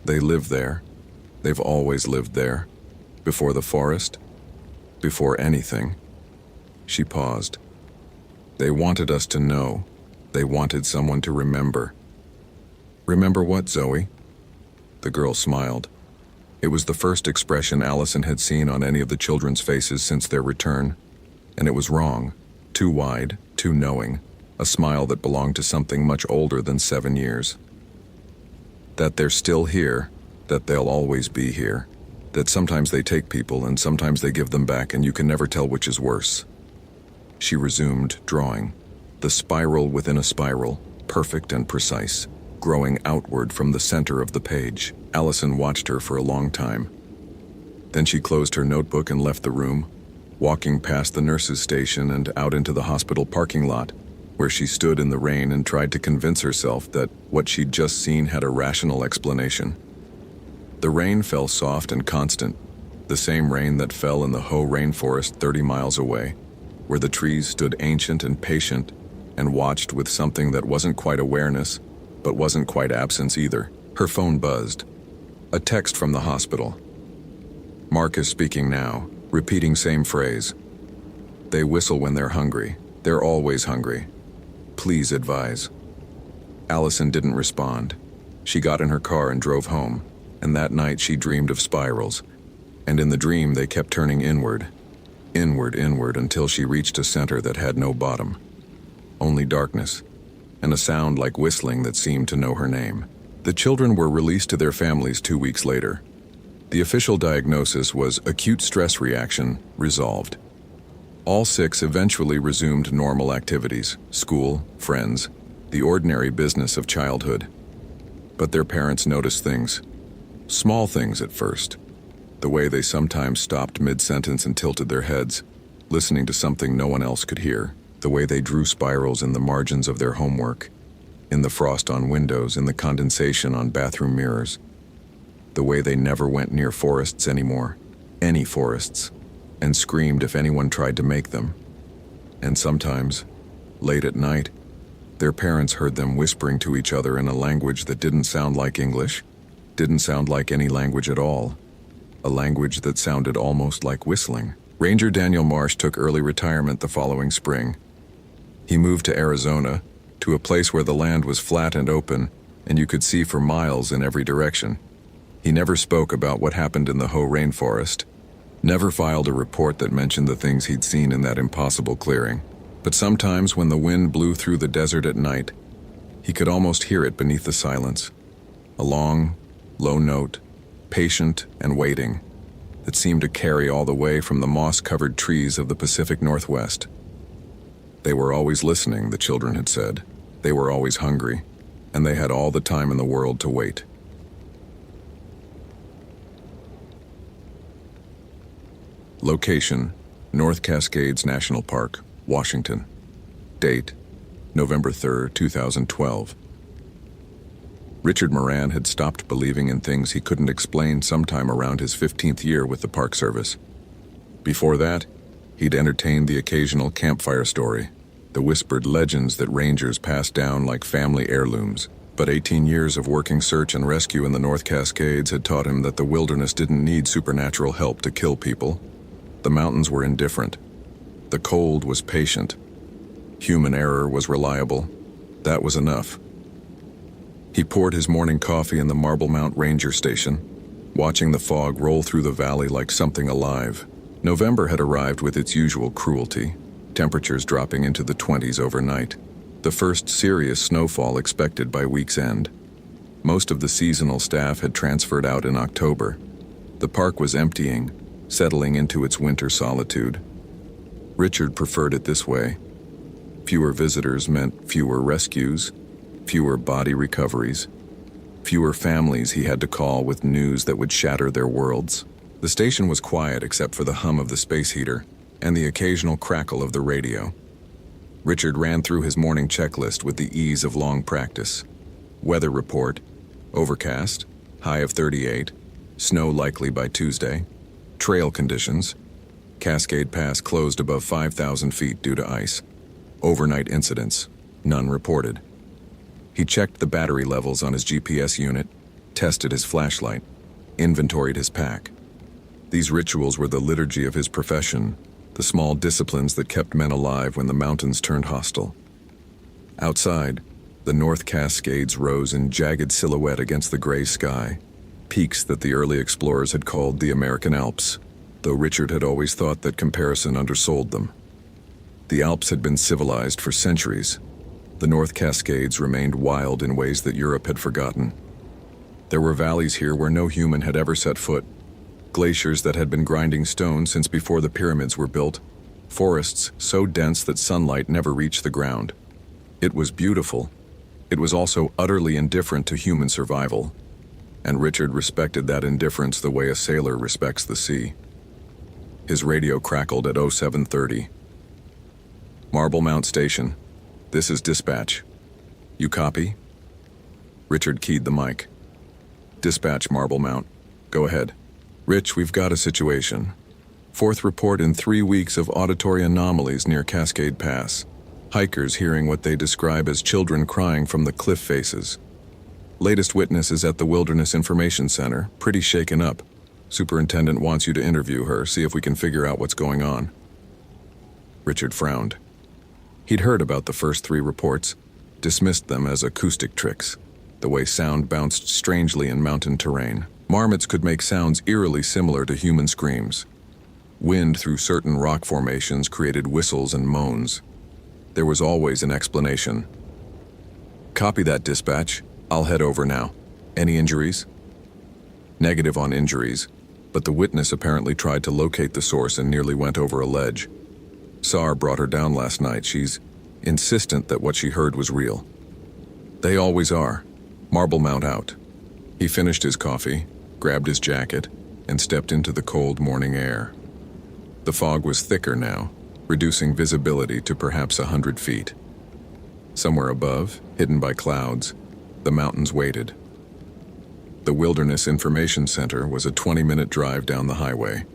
They live there. They've always lived there. Before the forest. Before anything." She paused. "They wanted us to know. They wanted someone to remember." "Remember what, Zoe?" The girl smiled. It was the first expression Allison had seen on any of the children's faces since their return, and it was wrong, too wide, too knowing, a smile that belonged to something much older than 7 years. "That they're still here, that they'll always be here, that sometimes they take people and sometimes they give them back and you can never tell which is worse." She resumed drawing, the spiral within a spiral, perfect and precise, growing outward from the center of the page. Allison watched her for a long time. Then she closed her notebook and left the room, walking past the nurse's station and out into the hospital parking lot, where she stood in the rain and tried to convince herself that what she'd just seen had a rational explanation. The rain fell soft and constant, the same rain that fell in the Hoh rainforest 30 miles away, where the trees stood ancient and patient and watched with something that wasn't quite awareness, but wasn't quite absence either. Her phone buzzed. A text from the hospital. "Mark is speaking now, repeating same phrase. They whistle when they're hungry. They're always hungry. Please advise." Allison didn't respond. She got in her car and drove home, and that night she dreamed of spirals, and in the dream they kept turning inward, inward until she reached a center that had no bottom. Only darkness, and a sound like whistling that seemed to know her name. The children were released to their families 2 weeks later. The official diagnosis was acute stress reaction, resolved. All 6 eventually resumed normal activities, school, friends, the ordinary business of childhood. But their parents noticed things. Small things at first. The way they sometimes stopped mid-sentence and tilted their heads, listening to something no one else could hear. The way they drew spirals in the margins of their homework, in the frost on windows, in the condensation on bathroom mirrors. The way they never went near forests anymore, any forests, and screamed if anyone tried to make them. And sometimes, late at night, their parents heard them whispering to each other in a language that didn't sound like English, didn't sound like any language at all, a language that sounded almost like whistling. Ranger Daniel Marsh took early retirement the following spring. He moved to Arizona, to a place where the land was flat and open, and you could see for miles in every direction. He never spoke about what happened in the Hoh rainforest, never filed a report that mentioned the things he'd seen in that impossible clearing. But sometimes when the wind blew through the desert at night, he could almost hear it beneath the silence. A long, low note, patient and waiting, that seemed to carry all the way from the moss-covered trees of the Pacific Northwest. They were always listening, the children had said. They were always hungry, and they had all the time in the world to wait. Location: North Cascades National Park, Washington. Date: November 3, 2012. Richard Moran had stopped believing in things he couldn't explain sometime around his 15th year with the Park Service. Before that, he'd entertained the occasional campfire story, the whispered legends that rangers passed down like family heirlooms. But 18 years of working search and rescue in the North Cascades had taught him that the wilderness didn't need supernatural help to kill people. The mountains were indifferent. The cold was patient. Human error was reliable. That was enough. He poured his morning coffee in the Marble Mount Ranger Station, watching the fog roll through the valley like something alive. November had arrived with its usual cruelty, temperatures dropping into the 20s overnight. The first serious snowfall expected by week's end. Most of the seasonal staff had transferred out in October. The park was emptying, settling into its winter solitude. Richard preferred it this way. Fewer visitors meant fewer rescues, fewer body recoveries, fewer families he had to call with news that would shatter their worlds. The station was quiet except for the hum of the space heater and the occasional crackle of the radio. Richard ran through his morning checklist with the ease of long practice. Weather report: overcast, high of 38, snow likely by Tuesday. Trail conditions: Cascade Pass closed above 5,000 feet due to ice. Overnight incidents: none reported. He checked the battery levels on his GPS unit, tested his flashlight, inventoried his pack. These rituals were the liturgy of his profession, the small disciplines that kept men alive when the mountains turned hostile. Outside, the North Cascades rose in jagged silhouette against the gray sky, peaks that the early explorers had called the American Alps, though Richard had always thought that comparison undersold them. The Alps had been civilized for centuries. The North Cascades remained wild in ways that Europe had forgotten. There were valleys here where no human had ever set foot, glaciers that had been grinding stone since before the pyramids were built, forests so dense that sunlight never reached the ground. It was beautiful. It was also utterly indifferent to human survival, and Richard respected that indifference the way a sailor respects the sea. His radio crackled at 0730. Marble Mount Station. This is dispatch. You copy? Richard keyed the mic. Dispatch, Marble Mount. Go ahead. Rich, we've got a situation. Fourth report in 3 weeks of auditory anomalies near Cascade Pass. Hikers hearing what they describe as children crying from the cliff faces. Latest witness is at the Wilderness Information Center, pretty shaken up. Superintendent wants you to interview her, see if we can figure out what's going on. Richard frowned. He'd heard about the first 3 reports, dismissed them as acoustic tricks, the way sound bounced strangely in mountain terrain. Marmots could make sounds eerily similar to human screams. Wind through certain rock formations created whistles and moans. There was always an explanation. Copy that, dispatch. I'll head over now. Any injuries? Negative on injuries, but the witness apparently tried to locate the source and nearly went over a ledge. SAR brought her down last night. She's insistent that what she heard was real. They always are. Marble Mount out. He finished his coffee, grabbed his jacket, and stepped into the cold morning air. The fog was thicker now, reducing visibility to perhaps 100 feet. Somewhere above, hidden by clouds, the mountains waited. The Wilderness Information Center was a 20-minute drive down the highway.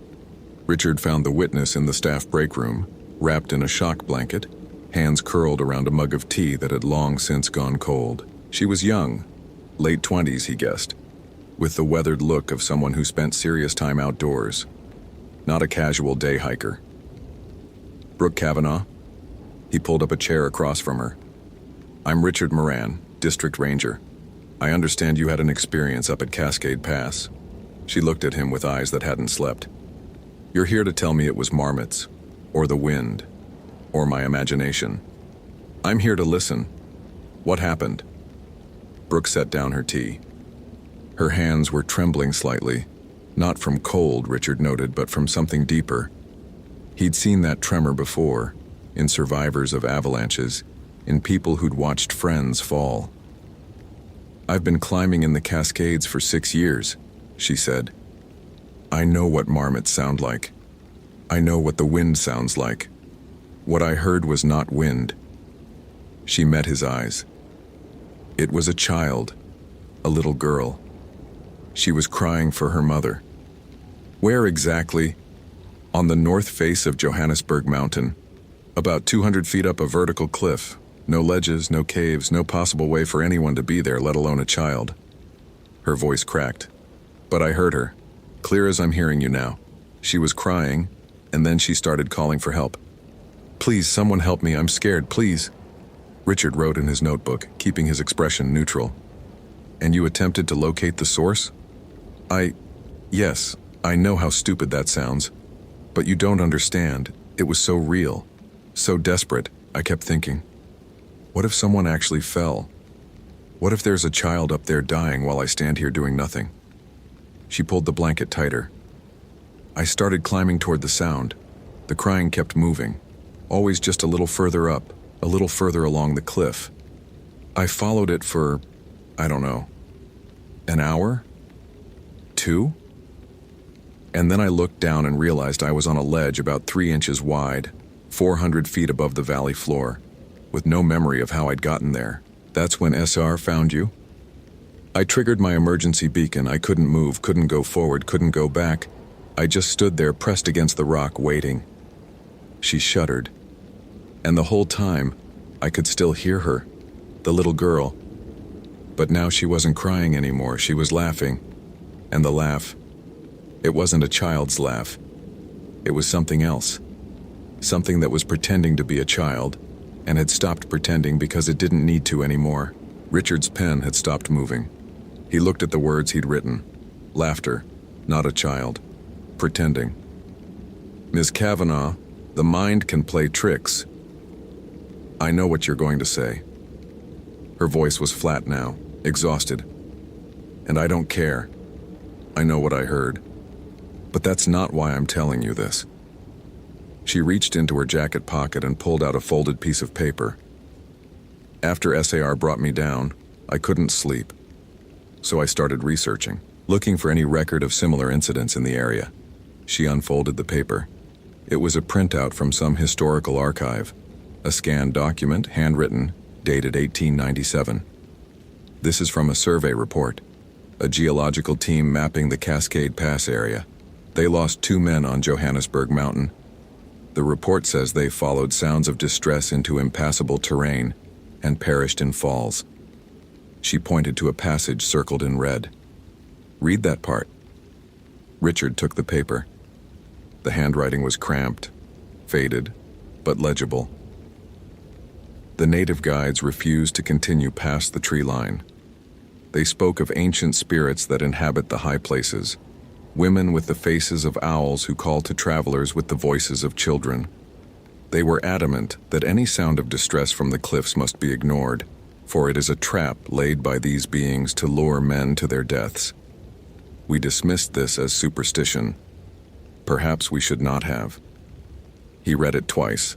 Richard found the witness in the staff break room, wrapped in a shock blanket, hands curled around a mug of tea that had long since gone cold. She was young, late 20s, he guessed, with the weathered look of someone who spent serious time outdoors, not a casual day hiker. "Brooke Kavanaugh?" He pulled up a chair across from her. "I'm Richard Moran, District Ranger. I understand you had an experience up at Cascade Pass." She looked at him with eyes that hadn't slept. "You're here to tell me it was marmots, or the wind, or my imagination." "I'm here to listen. What happened?" Brooke set down her tea. Her hands were trembling slightly, not from cold, Richard noted, but from something deeper. He'd seen that tremor before, in survivors of avalanches, in people who'd watched friends fall. "I've been climbing in the Cascades for 6 years," she said. "I know what marmots sound like. I know what the wind sounds like. What I heard was not wind." She met his eyes. It was a child, a little girl. She was crying for her mother. "Where exactly?" "On the north face of Johannesburg Mountain, about 200 feet up a vertical cliff. No ledges, no caves, no possible way for anyone to be there, let alone a child." Her voice cracked. "But I heard her, clear as I'm hearing you now. She was crying, and then she started calling for help. 'Please, someone help me, I'm scared, please.'" Richard wrote in his notebook, keeping his expression neutral. "And you attempted to locate the source?" Yes, I know how stupid that sounds. But you don't understand. It was so real, so desperate, I kept thinking. What if someone actually fell? What if there's a child up there dying while I stand here doing nothing?" She pulled the blanket tighter. "I started climbing toward the sound. The crying kept moving, always just a little further up, a little further along the cliff. I followed it for, I don't know, an hour? 2? And then I looked down and realized I was on a ledge about 3 inches wide, 400 feet above the valley floor, with no memory of how I'd gotten there. That's when SR found you?" "I triggered my emergency beacon. I couldn't move, couldn't go forward, couldn't go back. I just stood there pressed against the rock, waiting." She shuddered. And the whole time, I could still hear her, the little girl. But now she wasn't crying anymore, she was laughing. And the laugh, it wasn't a child's laugh. It was something else. Something that was pretending to be a child, and had stopped pretending because it didn't need to anymore. Richard's pen had stopped moving. He looked at the words he'd written. Laughter, not a child. Pretending. "Ms. Kavanaugh, the mind can play tricks. I know what you're going to say." Her voice was flat now, exhausted. "And I don't care. I know what I heard. But that's not why I'm telling you this." She reached into her jacket pocket and pulled out a folded piece of paper. "After SAR brought me down, I couldn't sleep. So I started researching, looking for any record of similar incidents in the area." She unfolded the paper. It was a printout from some historical archive, a scanned document, handwritten, dated 1897. "This is from a survey report, a geological team mapping the Cascade Pass area. They lost 2 men on Johannesburg Mountain. The report says they followed sounds of distress into impassable terrain and perished in falls." She pointed to a passage circled in red. "Read that part." Richard took the paper. The handwriting was cramped, faded, but legible. The native guides refused to continue past the tree line. They spoke of ancient spirits that inhabit the high places, women with the faces of owls who call to travelers with the voices of children. They were adamant that any sound of distress from the cliffs must be ignored, for it is a trap laid by these beings to lure men to their deaths. We dismissed this as superstition. Perhaps we should not have. He read it twice,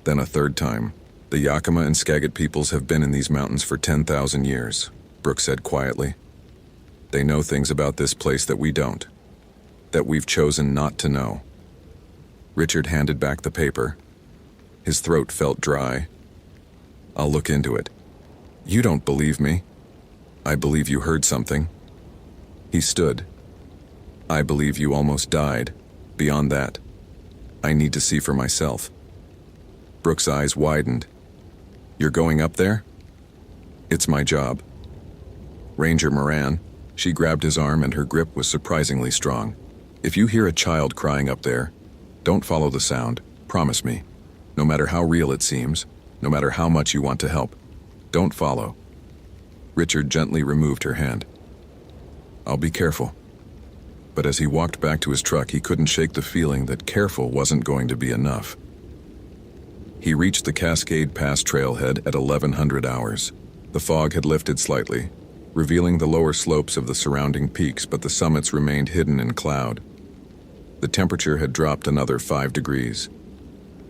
then a third time. "The Yakima and Skagit peoples have been in these mountains for 10,000 years, Brooke said quietly. They know things about this place that we don't, that we've chosen not to know. Richard handed back the paper. His throat felt dry. I'll look into it. You don't believe me? I believe you heard something. He stood. I believe you almost died. Beyond that, I need to see for myself. Brooke's eyes widened. You're going up there? It's my job. Ranger Moran, she grabbed his arm and her grip was surprisingly strong. If you hear a child crying up there, don't follow the sound, promise me. No matter how real it seems, no matter how much you want to help, don't follow. Richard gently removed her hand. I'll be careful. But as he walked back to his truck, he couldn't shake the feeling that careful wasn't going to be enough. He reached the Cascade Pass trailhead at 1100 hours. The fog had lifted slightly, revealing the lower slopes of the surrounding peaks, but the summits remained hidden in cloud. The temperature had dropped another 5 degrees.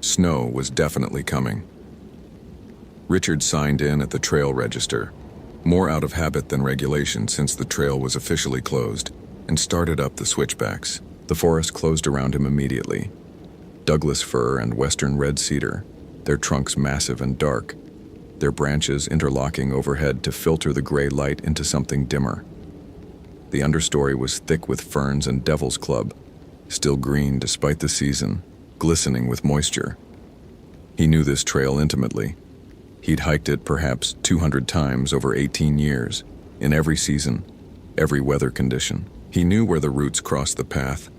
Snow was definitely coming. Richard signed in at the trail register, more out of habit than regulation since the trail was officially closed, and started up the switchbacks. The forest closed around him immediately. Douglas fir and western red cedar, their trunks massive and dark, their branches interlocking overhead to filter the gray light into something dimmer. The understory was thick with ferns and devil's club, still green despite the season, glistening with moisture. He knew this trail intimately. He'd hiked it perhaps 200 times over 18 years, in every season, every weather condition. He knew where the roots crossed the path,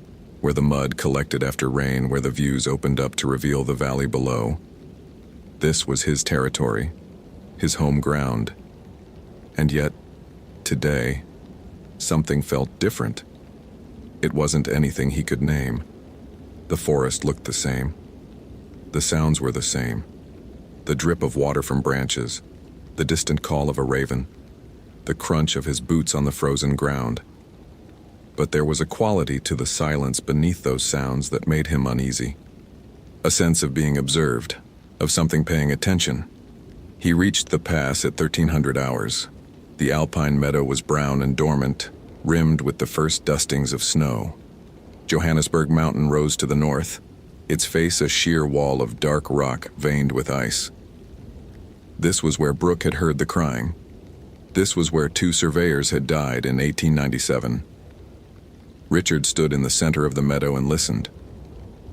where the mud collected after rain, where the views opened up to reveal the valley below. This was his territory, his home ground. And yet, today, something felt different. It wasn't anything he could name. The forest looked the same. The sounds were the same. The drip of water from branches, the distant call of a raven, the crunch of his boots on the frozen ground. But there was a quality to the silence beneath those sounds that made him uneasy. A sense of being observed, of something paying attention. He reached the pass at 1300 hours. The alpine meadow was brown and dormant, rimmed with the first dustings of snow. Johannesburg Mountain rose to the north, its face a sheer wall of dark rock veined with ice. This was where Brooke had heard the crying. This was where 2 surveyors had died in 1897. Richard stood in the center of the meadow and listened.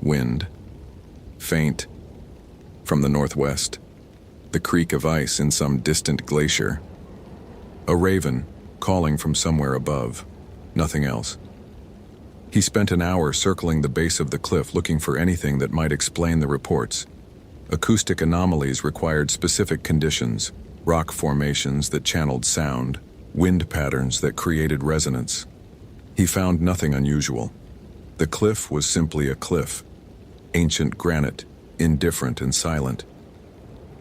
Wind. Faint. From the northwest. The creak of ice in some distant glacier. A raven calling from somewhere above. Nothing else. He spent an hour circling the base of the cliff looking for anything that might explain the reports. Acoustic anomalies required specific conditions, rock formations that channeled sound, wind patterns that created resonance. He found nothing unusual. The cliff was simply a cliff. Ancient granite, indifferent and silent.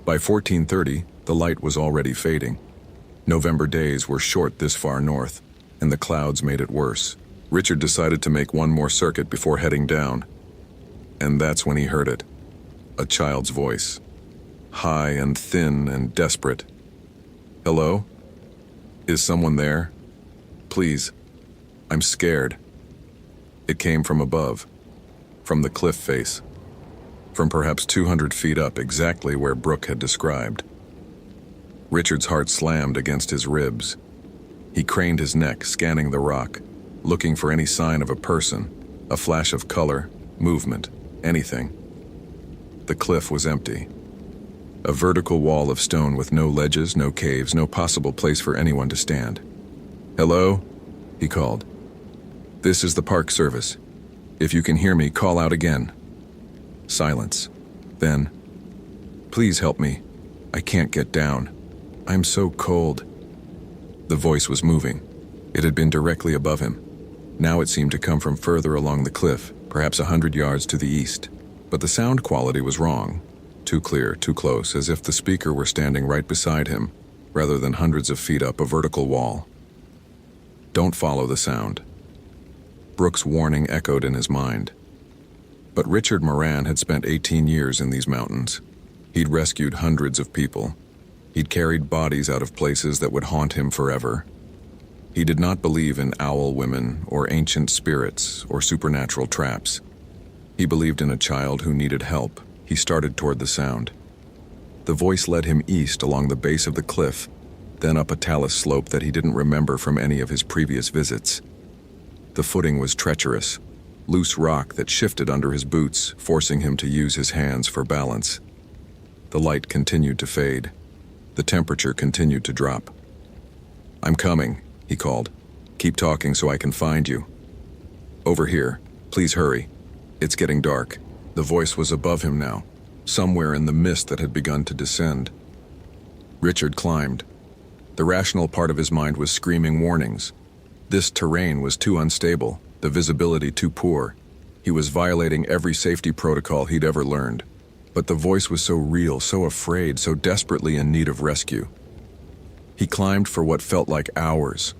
By 1430, the light was already fading. November days were short this far north, and the clouds made it worse. Richard decided to make one more circuit before heading down. And that's when he heard it. A child's voice. High and thin and desperate. Hello? Is someone there? Please. I'm scared. It came from above. From the cliff face. From perhaps 200 feet up, exactly where Brooke had described. Richard's heart slammed against his ribs. He craned his neck, scanning the rock, looking for any sign of a person, a flash of color, movement, anything. The cliff was empty. A vertical wall of stone with no ledges, no caves, no possible place for anyone to stand. Hello? He called. This is the Park Service. If you can hear me, call out again. Silence. Then, please help me. I can't get down. I'm so cold. The voice was moving. It had been directly above him. Now it seemed to come from further along the cliff, perhaps 100 yards to the east. But the sound quality was wrong. Too clear, too close, as if the speaker were standing right beside him, rather than hundreds of feet up a vertical wall. Don't follow the sound. Brooke's warning echoed in his mind. But Richard Moran had spent 18 years in these mountains. He'd rescued hundreds of people. He'd carried bodies out of places that would haunt him forever. He did not believe in owl women or ancient spirits or supernatural traps. He believed in a child who needed help. He started toward the sound. The voice led him east along the base of the cliff, then up a talus slope that he didn't remember from any of his previous visits. The footing was treacherous, loose rock that shifted under his boots, forcing him to use his hands for balance. The light continued to fade. The temperature continued to drop. "I'm coming," he called. "Keep talking so I can find you." "Over here. Please hurry. It's getting dark." The voice was above him now, somewhere in the mist that had begun to descend. Richard climbed. The rational part of his mind was screaming warnings. This terrain was too unstable, the visibility too poor. He was violating every safety protocol he'd ever learned. But the voice was so real, so afraid, so desperately in need of rescue. He climbed for what felt like hours.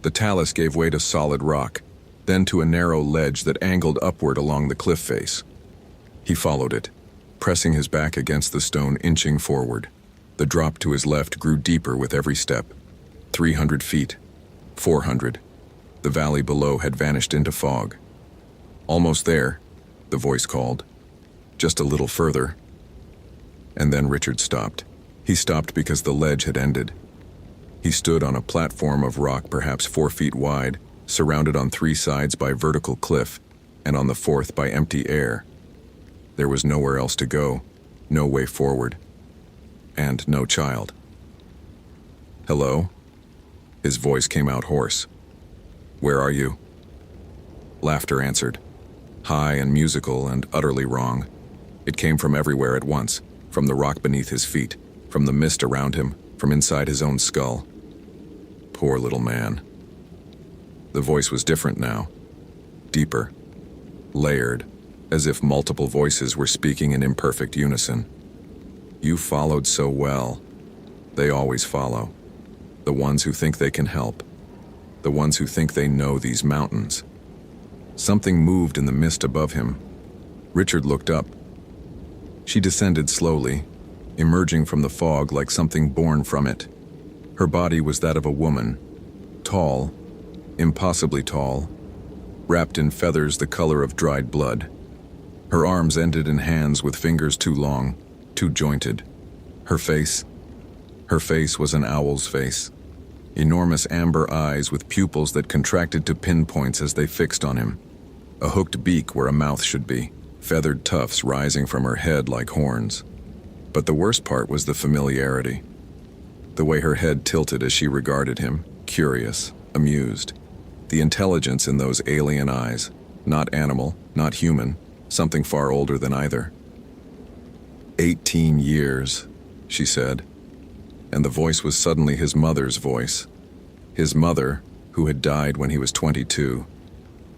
The talus gave way to solid rock, then to a narrow ledge that angled upward along the cliff face. He followed it, pressing his back against the stone, inching forward. The drop to his left grew deeper with every step. 300 feet. 400. The valley below had vanished into fog. "Almost there," the voice called. "Just a little further." And then Richard stopped. He stopped because the ledge had ended. He stood on a platform of rock perhaps 4 feet wide, surrounded on 3 sides by vertical cliff, and on the 4th by empty air. There was nowhere else to go, no way forward, and no child. "Hello?" His voice came out hoarse. "Where are you?" Laughter answered, high and musical and utterly wrong. It came from everywhere at once, from the rock beneath his feet, from the mist around him, from inside his own skull. Poor little man. The voice was different now, deeper, layered, as if multiple voices were speaking in imperfect unison. "You followed so well. They always follow. The ones who think they can help. The ones who think they know these mountains." Something moved in the mist above him. Richard looked up. She descended slowly, emerging from the fog like something born from it. Her body was that of a woman, tall, impossibly tall, wrapped in feathers the color of dried blood. Her arms ended in hands with fingers too long, too jointed. Her face was an owl's face. Enormous amber eyes with pupils that contracted to pinpoints as they fixed on him. A hooked beak where a mouth should be, feathered tufts rising from her head like horns. But the worst part was the familiarity. The way her head tilted as she regarded him, curious, amused. The intelligence in those alien eyes, not animal, not human, something far older than either. 18 years, she said, and the voice was suddenly his mother's voice. His mother, who had died when he was 22.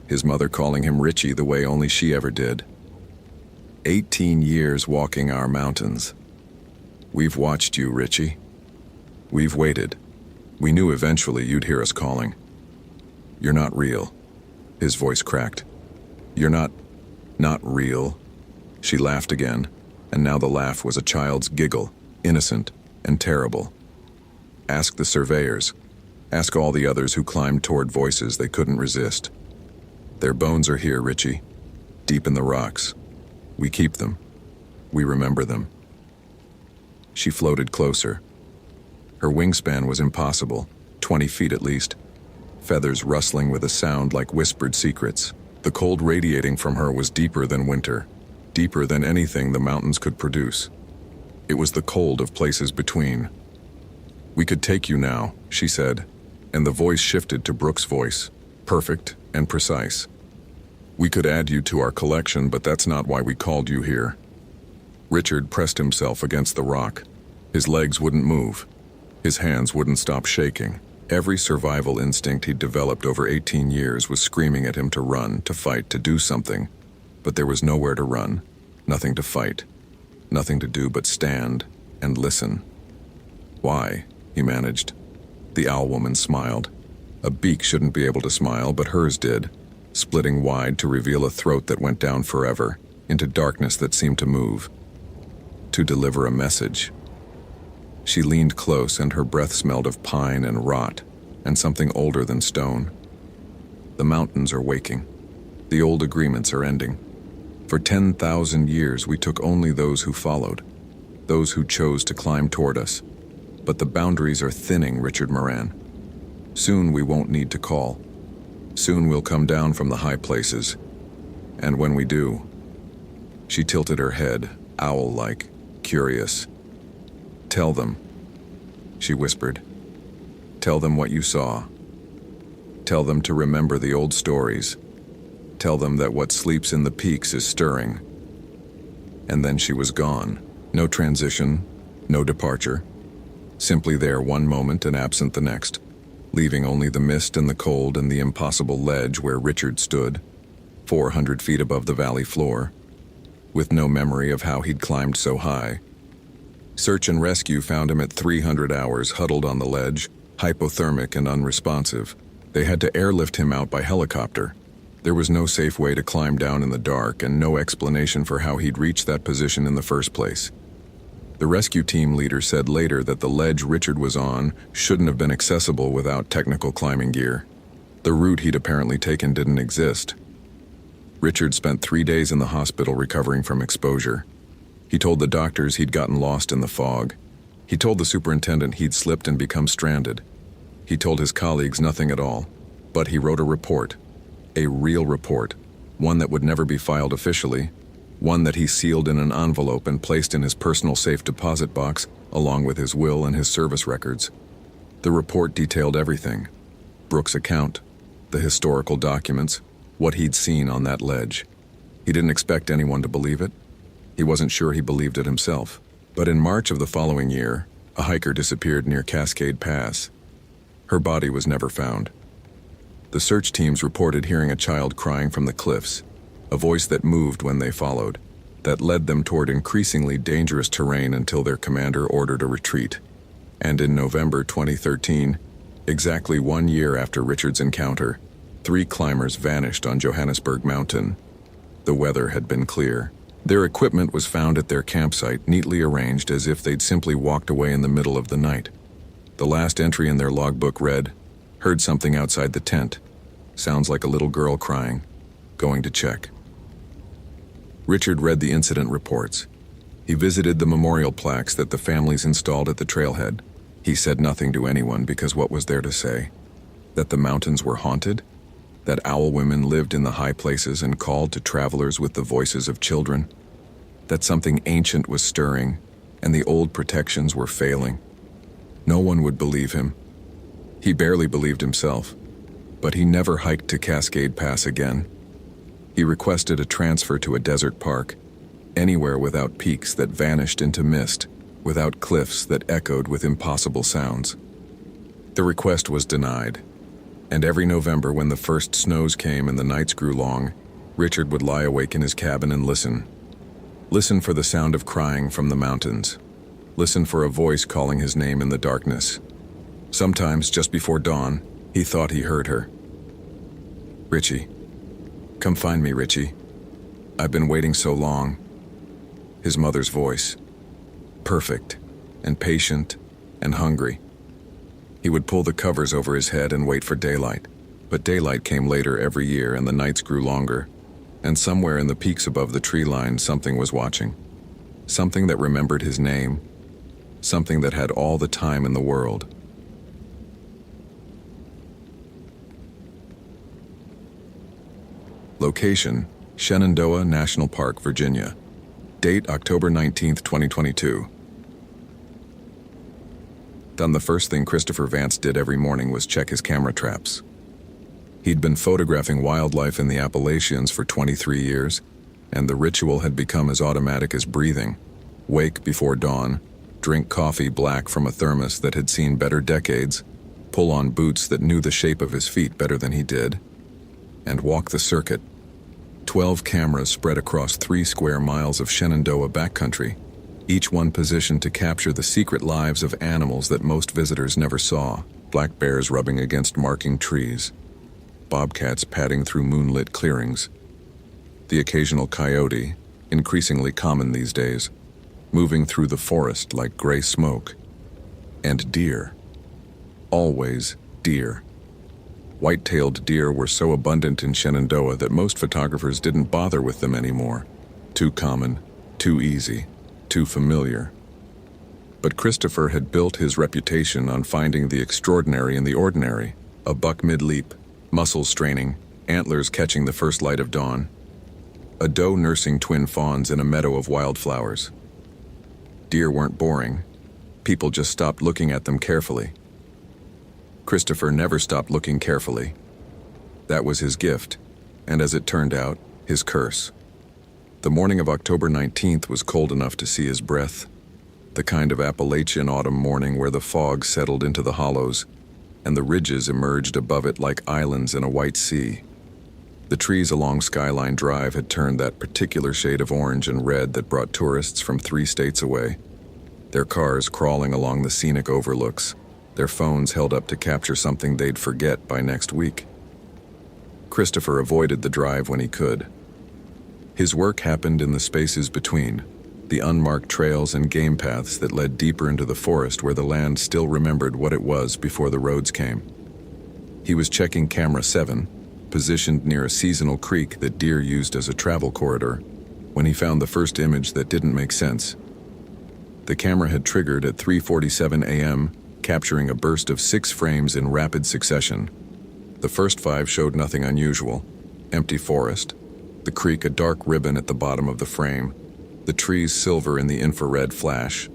His mother calling him Richie the way only she ever did. 18 years walking our mountains. We've watched you, Richie. We've waited. We knew eventually you'd hear us calling. You're not real. His voice cracked. You're not real. She laughed again, and now the laugh was a child's giggle, innocent and terrible. Ask the surveyors. Ask all the others who climbed toward voices they couldn't resist. Their bones are here, Richie, deep in the rocks. We keep them. We remember them. She floated closer. Her wingspan was impossible, 20 feet at least. Feathers rustling with a sound like whispered secrets. The cold radiating from her was deeper than winter, deeper than anything the mountains could produce. It was the cold of places between. We could take you now, she said, and the voice shifted to Brooke's voice, perfect and precise. We could add you to our collection, but that's not why we called you here. Richard pressed himself against the rock. His legs wouldn't move. His hands wouldn't stop shaking. Every survival instinct he'd developed over 18 years was screaming at him to run, to fight, to do something. But there was nowhere to run, nothing to fight, nothing to do but stand and listen. Why? He managed. The owl woman smiled. A beak shouldn't be able to smile, but hers did, splitting wide to reveal a throat that went down forever, into darkness that seemed to move. To deliver a message. She leaned close, and her breath smelled of pine and rot, and something older than stone. The mountains are waking. The old agreements are ending. For 10,000 years we took only those who followed, those who chose to climb toward us. But the boundaries are thinning, Richard Moran. Soon we won't need to call. Soon we'll come down from the high places. And when we do... She tilted her head, owl-like, curious. Tell them, she whispered. Tell them what you saw. Tell them to remember the old stories. Tell them that what sleeps in the peaks is stirring. And then she was gone. No transition, no departure. Simply there one moment and absent the next, leaving only the mist and the cold and the impossible ledge where Richard stood, 400 feet above the valley floor, with no memory of how he'd climbed so high. Search and rescue found him at 300 hours, huddled on the ledge, hypothermic and unresponsive. They had to airlift him out by helicopter. There was no safe way to climb down in the dark and no explanation for how he'd reached that position in the first place. The rescue team leader said later that the ledge Richard was on shouldn't have been accessible without technical climbing gear. The route he'd apparently taken didn't exist. Richard spent 3 days in the hospital recovering from exposure. He told the doctors he'd gotten lost in the fog. He told the superintendent he'd slipped and become stranded. He told his colleagues nothing at all. But he wrote a report. A real report. One that would never be filed officially. One that he sealed in an envelope and placed in his personal safe deposit box, along with his will and his service records. The report detailed everything. Brooks' account, the historical documents, what he'd seen on that ledge. He didn't expect anyone to believe it. He wasn't sure he believed it himself. But in March of the following year, a hiker disappeared near Cascade Pass. Her body was never found. The search teams reported hearing a child crying from the cliffs, a voice that moved when they followed, that led them toward increasingly dangerous terrain until their commander ordered a retreat. And in November 2013, exactly 1 year after Richard's encounter, 3 climbers vanished on Johannesburg Mountain. The weather had been clear. Their equipment was found at their campsite, neatly arranged as if they'd simply walked away in the middle of the night. The last entry in their logbook read, "Heard something outside the tent. Sounds like a little girl crying. Going to check." Richard read the incident reports. He visited the memorial plaques that the families installed at the trailhead. He said nothing to anyone because what was there to say? That the mountains were haunted? That owl women lived in the high places and called to travelers with the voices of children? That something ancient was stirring and the old protections were failing? No one would believe him. He barely believed himself, but he never hiked to Cascade Pass again. He requested a transfer to a desert park, anywhere without peaks that vanished into mist, without cliffs that echoed with impossible sounds. The request was denied, and every November when the first snows came and the nights grew long, Richard would lie awake in his cabin and listen. Listen for the sound of crying from the mountains. Listen for a voice calling his name in the darkness. Sometimes, just before dawn, he thought he heard her. "Richie. Come find me, Richie. I've been waiting so long." His mother's voice. Perfect, and patient, and hungry. He would pull the covers over his head and wait for daylight. But daylight came later every year and the nights grew longer. And somewhere in the peaks above the tree line something was watching. Something that remembered his name. Something that had all the time in the world. Location, Shenandoah National Park, Virginia. Date, October 19th, 2022. Done. The first thing Christopher Vance did every morning was check his camera traps. He'd been photographing wildlife in the Appalachians for 23 years, and the ritual had become as automatic as breathing. Wake before dawn, drink coffee black from a thermos that had seen better decades, pull on boots that knew the shape of his feet better than he did, and walk the circuit. 12 cameras spread across 3 square miles of Shenandoah backcountry, each one positioned to capture the secret lives of animals that most visitors never saw. Black bears rubbing against marking trees, bobcats padding through moonlit clearings, the occasional coyote, increasingly common these days, moving through the forest like gray smoke, and deer, always Deer. White-tailed deer were so abundant in Shenandoah that most photographers didn't bother with them anymore. Too common, too easy, too familiar. But Christopher had built his reputation on finding the extraordinary in the ordinary. A buck mid-leap, muscles straining, antlers catching the first light of dawn. A doe nursing twin fawns in a meadow of wildflowers. Deer weren't boring. People just stopped looking at them carefully. Christopher never stopped looking carefully. That was his gift, and as it turned out, his curse. The morning of October 19th was cold enough to see his breath. The kind of Appalachian autumn morning where the fog settled into the hollows, and the ridges emerged above it like islands in a white sea. The trees along Skyline Drive had turned that particular shade of orange and red that brought tourists from 3 states away. Their cars crawling along the scenic overlooks, their phones held up to capture something they'd forget by next week. Christopher avoided the drive when he could. His work happened in the spaces between, the unmarked trails and game paths that led deeper into the forest where the land still remembered what it was before the roads came. He was checking camera 7, positioned near a seasonal creek that deer used as a travel corridor, when he found the first image that didn't make sense. The camera had triggered at 3:47 a.m., capturing a burst of 6 frames in rapid succession. The first 5 showed nothing unusual. Empty forest, the creek a dark ribbon at the bottom of the frame, the trees silver in the infrared flash.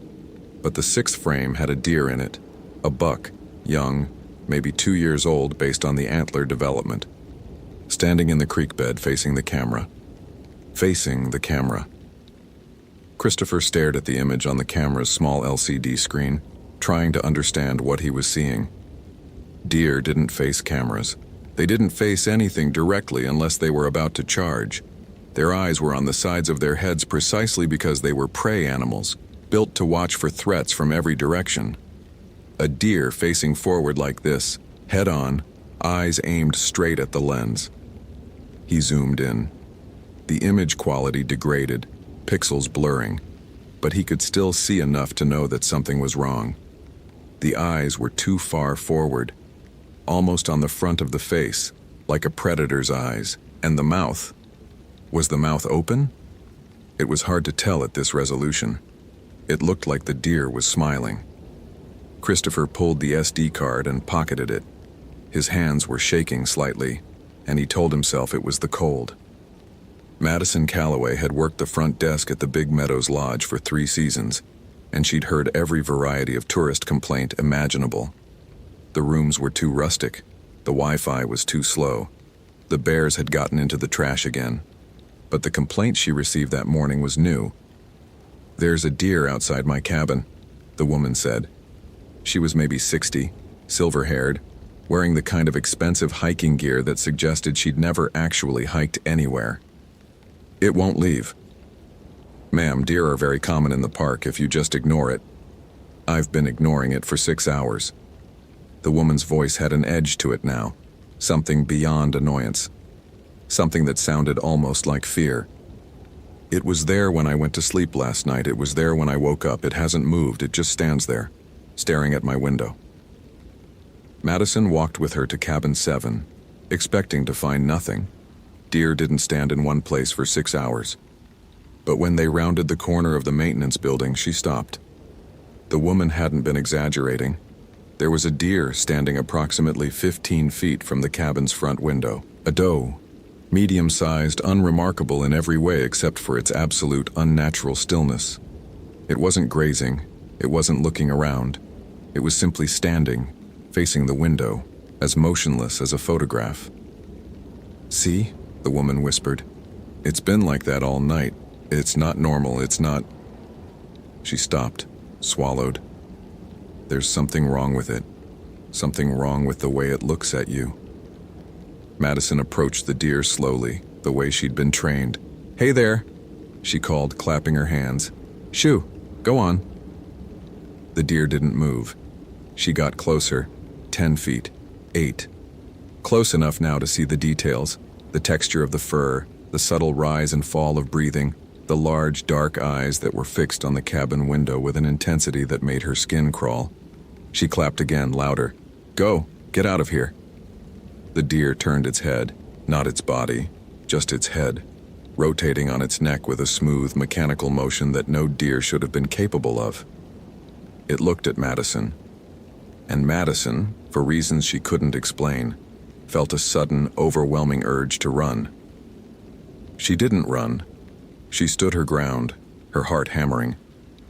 But the 6th frame had a deer in it, a buck, young, maybe 2 years old based on the antler development, standing in the creek bed facing the camera. Facing the camera. Christopher stared at the image on the camera's small LCD screen, trying to understand what he was seeing. Deer didn't face cameras. They didn't face anything directly unless they were about to charge. Their eyes were on the sides of their heads precisely because they were prey animals, built to watch for threats from every direction. A deer facing forward like this, head on, eyes aimed straight at the lens. He zoomed in. The image quality degraded, pixels blurring, but he could still see enough to know that something was wrong. The eyes were too far forward, almost on the front of the face, like a predator's eyes, and the mouth. Was the mouth open? It was hard to tell at this resolution. It looked like the deer was smiling. Christopher pulled the SD card and pocketed it. His hands were shaking slightly, and he told himself it was the cold. Madison Calloway had worked the front desk at the Big Meadows Lodge for 3 seasons, and she'd heard every variety of tourist complaint imaginable. The rooms were too rustic, the Wi-Fi was too slow, the bears had gotten into the trash again. But the complaint she received that morning was new. "There's a deer outside my cabin," the woman said. She was maybe 60, silver-haired, wearing the kind of expensive hiking gear that suggested she'd never actually hiked anywhere. "It won't leave." "Ma'am, deer are very common in the park if you just ignore it." "I've been ignoring it for 6 hours." The woman's voice had an edge to it now, something beyond annoyance, something that sounded almost like fear. "It was there when I went to sleep last night. It was there when I woke up. It hasn't moved. It just stands there, staring at my window." Madison walked with her to cabin 7, expecting to find nothing. Deer didn't stand in one place for 6 hours. But when they rounded the corner of the maintenance building, she stopped. The woman hadn't been exaggerating. There was a deer standing approximately 15 feet from the cabin's front window. A doe, medium-sized, unremarkable in every way except for its absolute unnatural stillness. It wasn't grazing. It wasn't looking around. It was simply standing, facing the window, as motionless as a photograph. "See?" the woman whispered. "It's been like that all night. It's not normal, it's not..." She stopped, swallowed. "There's something wrong with it. Something wrong with the way it looks at you." Madison approached the deer slowly, the way she'd been trained. "Hey there," she called, clapping her hands. "Shoo, go on." The deer didn't move. She got closer, 10 feet, 8. Close enough now to see the details, the texture of the fur, the subtle rise and fall of breathing, the large, dark eyes that were fixed on the cabin window with an intensity that made her skin crawl. She clapped again, louder. "Go, Get out of here." The deer turned its head, not its body, just its head, rotating on its neck with a smooth, mechanical motion that no deer should have been capable of. It looked at Madison, and Madison, for reasons she couldn't explain, felt a sudden, overwhelming urge to run. She didn't run. She stood her ground, her heart hammering,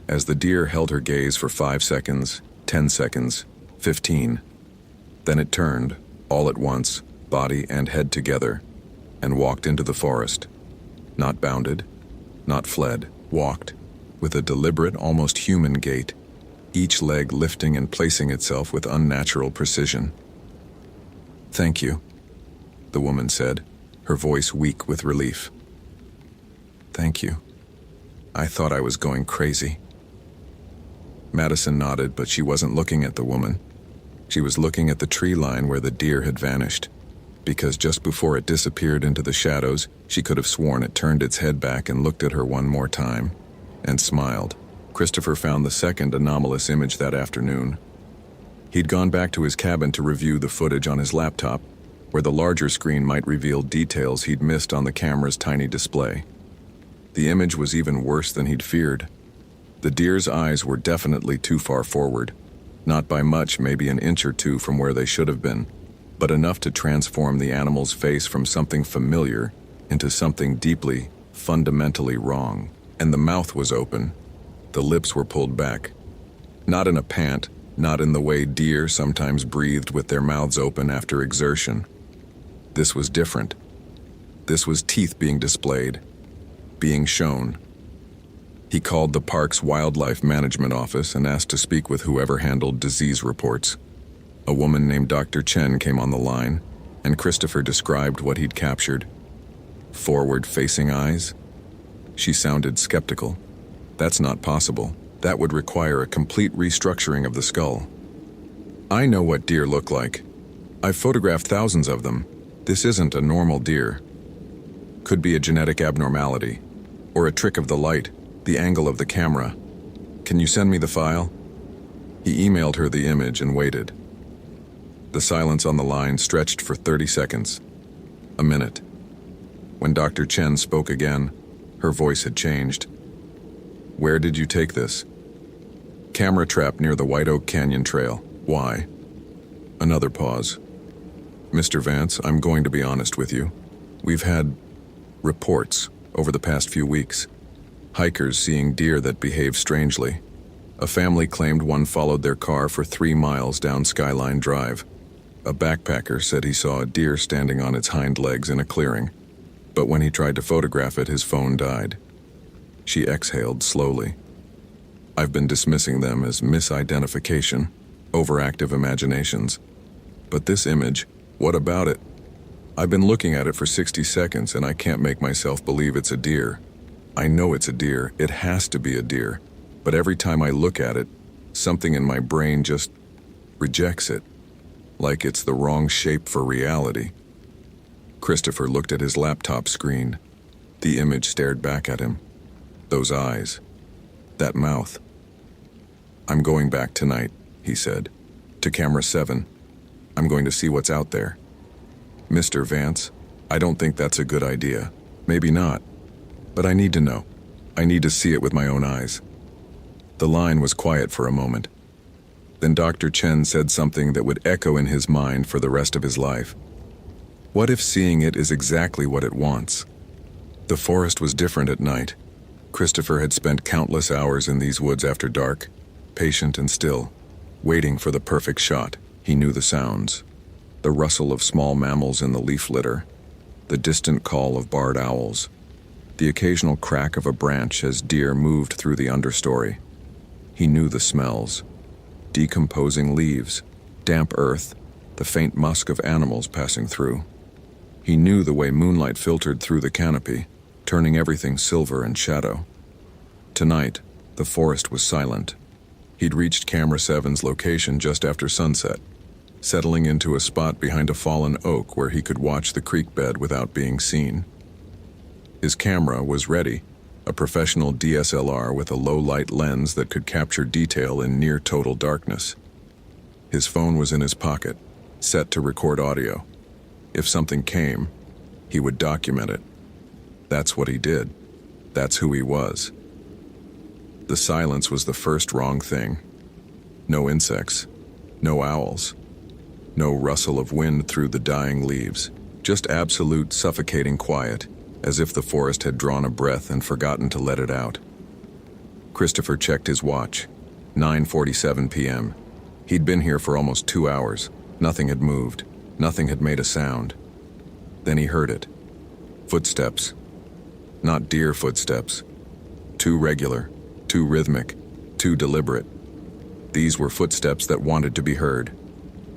as the deer held her gaze for 5 seconds, 10 seconds, 15. Then it turned, all at once, body and head together, and walked into the forest. Not bounded, not fled, walked, with a deliberate, almost human gait, each leg lifting and placing itself with unnatural precision. "Thank you," the woman said, her voice weak with relief. "Thank you. I thought I was going crazy." Madison nodded, but she wasn't looking at the woman. She was looking at the tree line where the deer had vanished, because just before it disappeared into the shadows, she could have sworn it turned its head back and looked at her one more time, and smiled. Christopher found the second anomalous image that afternoon. He'd gone back to his cabin to review the footage on his laptop, where the larger screen might reveal details he'd missed on the camera's tiny display. The image was even worse than he'd feared. The deer's eyes were definitely too far forward, not by much, maybe an inch or two from where they should have been, but enough to transform the animal's face from something familiar into something deeply, fundamentally wrong. And the mouth was open. The lips were pulled back. Not in a pant, not in the way deer sometimes breathed with their mouths open after exertion. This was different. This was teeth being displayed, being shown. He called the park's wildlife management office and asked to speak with whoever handled disease reports. A woman named Dr. Chen came on the line, and Christopher described what he'd captured. Forward-facing eyes? She sounded skeptical. That's not possible. That would require a complete restructuring of the skull. "I know what deer look like. I've photographed thousands of them. This isn't a normal deer. Could be a genetic abnormality, or a trick of the light, the angle of the camera. Can you send me the file?" He emailed her the image and waited. The silence on the line stretched for 30 seconds. A minute. When Dr. Chen spoke again, her voice had changed. "Where did you take this?" "Camera trap near the White Oak Canyon Trail. Why?" Another pause. "Mr. Vance, I'm going to be honest with you. We've had reports over the past few weeks. Hikers seeing deer that behave strangely. A family claimed one followed their car for 3 miles down Skyline Drive. A backpacker said he saw a deer standing on its hind legs in a clearing, but when he tried to photograph it, his phone died." She exhaled slowly. "I've been dismissing them as misidentification, overactive imaginations. But this image, what about it? I've been looking at it for 60 seconds and I can't make myself believe it's a deer. I know it's a deer, it has to be a deer, but every time I look at it, something in my brain just rejects it, like it's the wrong shape for reality." Christopher looked at his laptop screen. The image stared back at him. Those eyes. That mouth. "I'm going back tonight," he said, "to camera 7. I'm going to see what's out there." "Mr. Vance, I don't think that's a good idea. Maybe not. But I need to know. I need to see it with my own eyes." The line was quiet for a moment. Then Dr. Chen said something that would echo in his mind for the rest of his life. What if seeing it is exactly what it wants? The forest was different at night. Christopher had spent countless hours in these woods after dark, patient and still, waiting for the perfect shot. He knew the sounds. The rustle of small mammals in the leaf litter, the distant call of barred owls, the occasional crack of a branch as deer moved through the understory. He knew the smells. Decomposing leaves, damp earth, the faint musk of animals passing through. He knew the way moonlight filtered through the canopy, turning everything silver and shadow. Tonight, the forest was silent. He'd reached Camera 7's location just after sunset, settling into a spot behind a fallen oak where he could watch the creek bed without being seen. His camera was ready, a professional DSLR with a low-light lens that could capture detail in near-total darkness. His phone was in his pocket, set to record audio. If something came, he would document it. That's what he did. That's who he was. The silence was the first wrong thing. No insects, no owls, no rustle of wind through the dying leaves, just absolute suffocating quiet, as if the forest had drawn a breath and forgotten to let it out. Christopher checked his watch. 9:47 p.m. He'd been here for almost 2 hours. Nothing had moved. Nothing had made a sound. Then he heard it. Footsteps. Not deer footsteps. Too regular, too rhythmic, too deliberate. These were footsteps that wanted to be heard.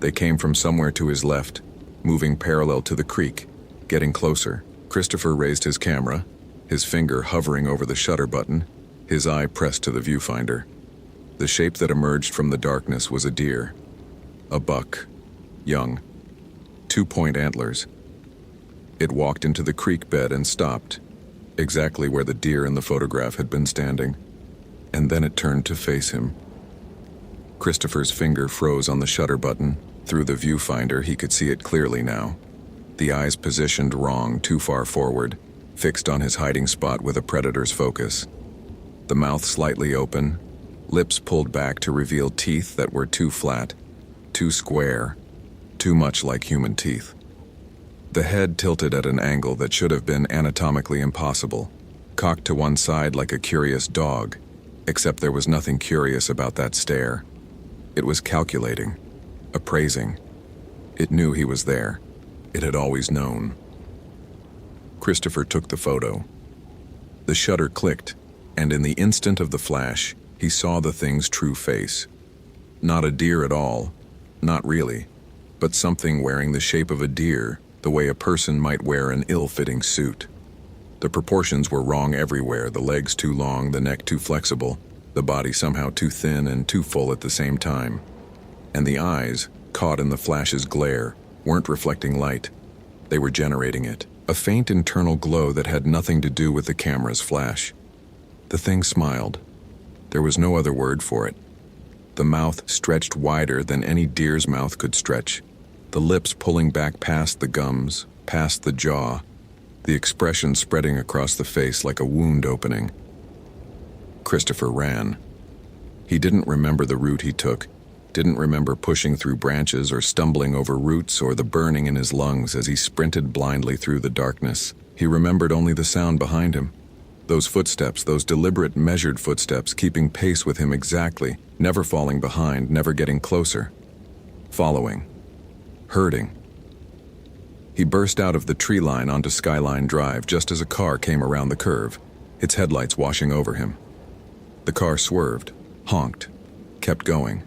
They came from somewhere to his left, moving parallel to the creek, getting closer. Christopher raised his camera, his finger hovering over the shutter button, his eye pressed to the viewfinder. The shape that emerged from the darkness was a deer. A buck. Young. 2-point antlers. It walked into the creek bed and stopped, exactly where the deer in the photograph had been standing, and then it turned to face him. Christopher's finger froze on the shutter button. Through the viewfinder, he could see it clearly now. The eyes positioned wrong, too far forward, fixed on his hiding spot with a predator's focus. The mouth slightly open, lips pulled back to reveal teeth that were too flat, too square, too much like human teeth. The head tilted at an angle that should have been anatomically impossible, cocked to one side like a curious dog, except there was nothing curious about that stare. It was calculating, appraising. It knew he was there. It had always known. Christopher took the photo. The shutter clicked, and in the instant of the flash, he saw the thing's true face. Not a deer at all, not really, but something wearing the shape of a deer, the way a person might wear an ill-fitting suit. The proportions were wrong everywhere, the legs too long, the neck too flexible, the body somehow too thin and too full at the same time. And the eyes, caught in the flash's glare, weren't reflecting light. They were generating it, a faint internal glow that had nothing to do with the camera's flash. The thing smiled. There was no other word for it. The mouth stretched wider than any deer's mouth could stretch, the lips pulling back past the gums, past the jaw, the expression spreading across the face like a wound opening. Christopher ran. He didn't remember the route he took, didn't remember pushing through branches or stumbling over roots or the burning in his lungs as he sprinted blindly through the darkness. He remembered only the sound behind him. Those footsteps, those deliberate, measured footsteps, keeping pace with him exactly, never falling behind, never getting closer. Following. Herding. He burst out of the tree line onto Skyline Drive just as a car came around the curve, its headlights washing over him. The car swerved, honked, kept going.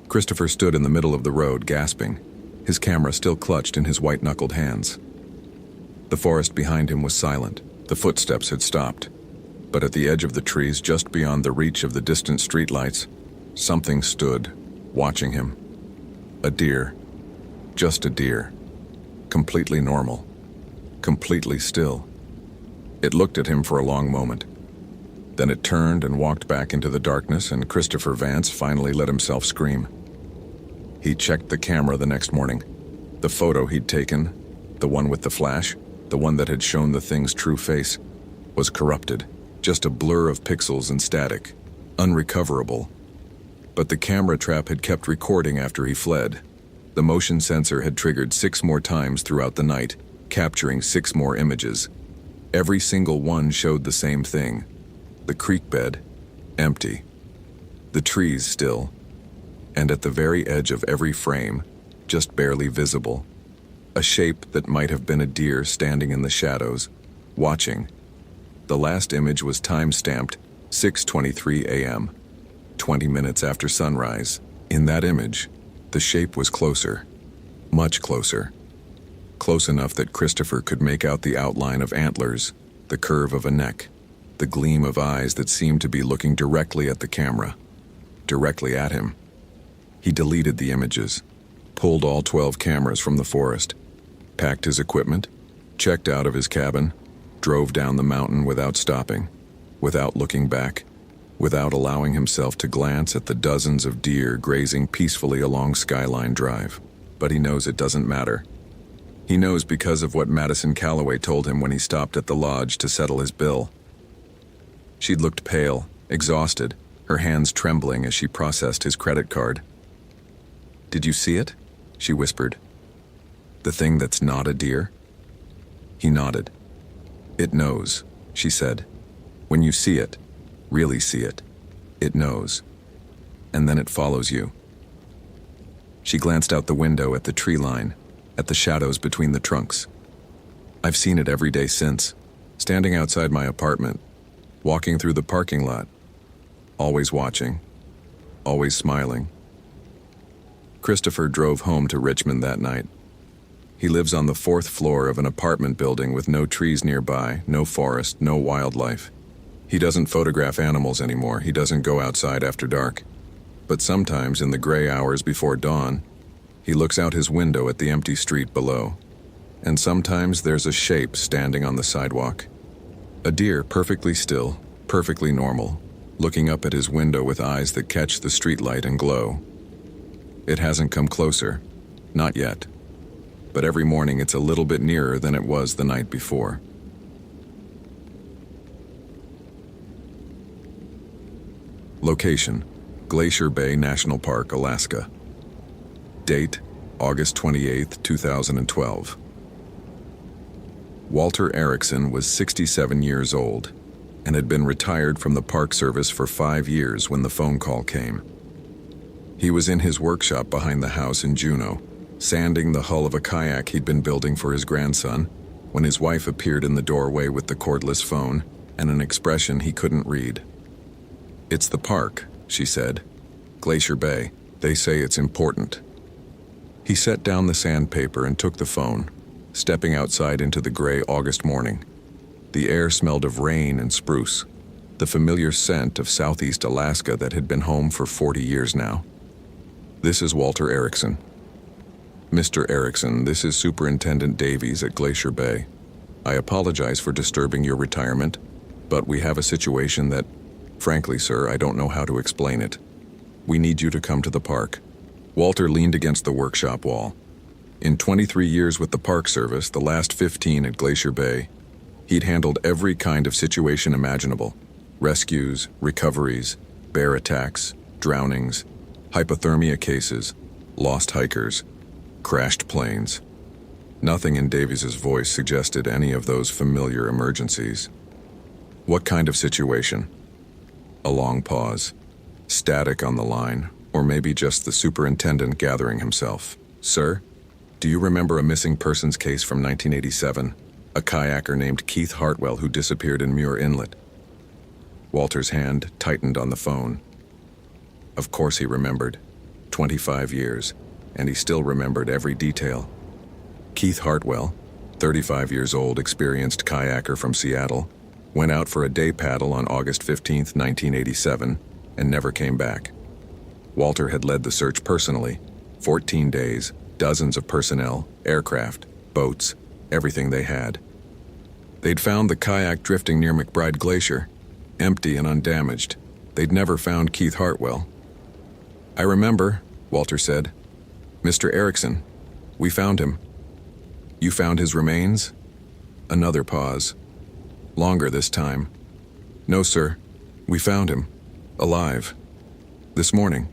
Christopher stood in the middle of the road, gasping, his camera still clutched in his white-knuckled hands. The forest behind him was silent. The footsteps had stopped. But at the edge of the trees, just beyond the reach of the distant streetlights, something stood, watching him. A deer. Just a deer. Completely normal. Completely still. It looked at him for a long moment. Then it turned and walked back into the darkness, and Christopher Vance finally let himself scream. He checked the camera the next morning. The photo he'd taken, the one with the flash, the one that had shown the thing's true face, was corrupted, just a blur of pixels and static, unrecoverable. But the camera trap had kept recording after he fled. The motion sensor had triggered 6 more times throughout the night, capturing 6 more images. Every single one showed the same thing. The creek bed, empty. The trees still. And at the very edge of every frame, just barely visible, a shape that might have been a deer standing in the shadows, watching. The last image was time-stamped 6:23 a.m., 20 minutes after sunrise. In that image, the shape was closer, much closer. Close enough that Christopher could make out the outline of antlers, the curve of a neck, the gleam of eyes that seemed to be looking directly at the camera, directly at him. He deleted the images, pulled all 12 cameras from the forest, packed his equipment, checked out of his cabin, drove down the mountain without stopping, without looking back, without allowing himself to glance at the dozens of deer grazing peacefully along Skyline Drive. but he knows it doesn't matter. He knows because of what Madison Calloway told him when he stopped at the lodge to settle his bill. She'd looked pale, exhausted, her hands trembling as she processed his credit card. "Did you see it?" she whispered. "The thing that's not a deer?" He nodded. "It knows," she said. "When you see it, really see it, it knows. And then it follows you." She glanced out the window at the tree line, at the shadows between the trunks. "I've seen it every day since, standing outside my apartment, walking through the parking lot, always watching, always smiling." Christopher drove home to Richmond that night. He lives on the 4th floor of an apartment building with no trees nearby, no forest, no wildlife. He doesn't photograph animals anymore. He doesn't go outside after dark. But sometimes in the gray hours before dawn, he looks out his window at the empty street below. And sometimes there's a shape standing on the sidewalk. A deer, perfectly still, perfectly normal, looking up at his window with eyes that catch the streetlight and glow. It hasn't come closer, not yet. But every morning it's a little bit nearer than it was the night before. Location: Glacier Bay National Park, Alaska. Date: August 28, 2012. Walter Erickson was 67 years old and had been retired from the Park Service for 5 years when the phone call came. He was in his workshop behind the house in Juneau, sanding the hull of a kayak he'd been building for his grandson, when his wife appeared in the doorway with the cordless phone and an expression he couldn't read. "It's the park," she said. "Glacier Bay. They say it's important." He set down the sandpaper and took the phone, stepping outside into the gray August morning. The air smelled of rain and spruce, the familiar scent of southeast Alaska that had been home for 40 years now. "This is Walter Erickson." "Mr. Erickson, this is Superintendent Davies at Glacier Bay. I apologize for disturbing your retirement, but we have a situation that, frankly, sir, I don't know how to explain it. We need you to come to the park." Walter leaned against the workshop wall. In 23 years with the Park Service, the last 15 at Glacier Bay, he'd handled every kind of situation imaginable: rescues, recoveries, bear attacks, drownings, hypothermia cases, lost hikers, crashed planes. Nothing in Davies's voice suggested any of those familiar emergencies. "What kind of situation?" A long pause. Static on the line, or maybe just the superintendent gathering himself. "Sir, do you remember a missing persons case from 1987? A kayaker named Keith Hartwell who disappeared in Muir Inlet?" Walter's hand tightened on the phone. Of course he remembered. 25 years, and he still remembered every detail. Keith Hartwell, 35 years old, experienced kayaker from Seattle, went out for a day paddle on August 15, 1987, and never came back. Walter had led the search personally. 14 days, dozens of personnel, aircraft, boats, everything they had. They'd found the kayak drifting near McBride Glacier, empty and undamaged. They'd never found Keith Hartwell. "I remember," Walter said. "Mr. Erickson, we found him." "You found his remains?" Another pause. Longer this time. "No, sir. We found him. Alive. This morning.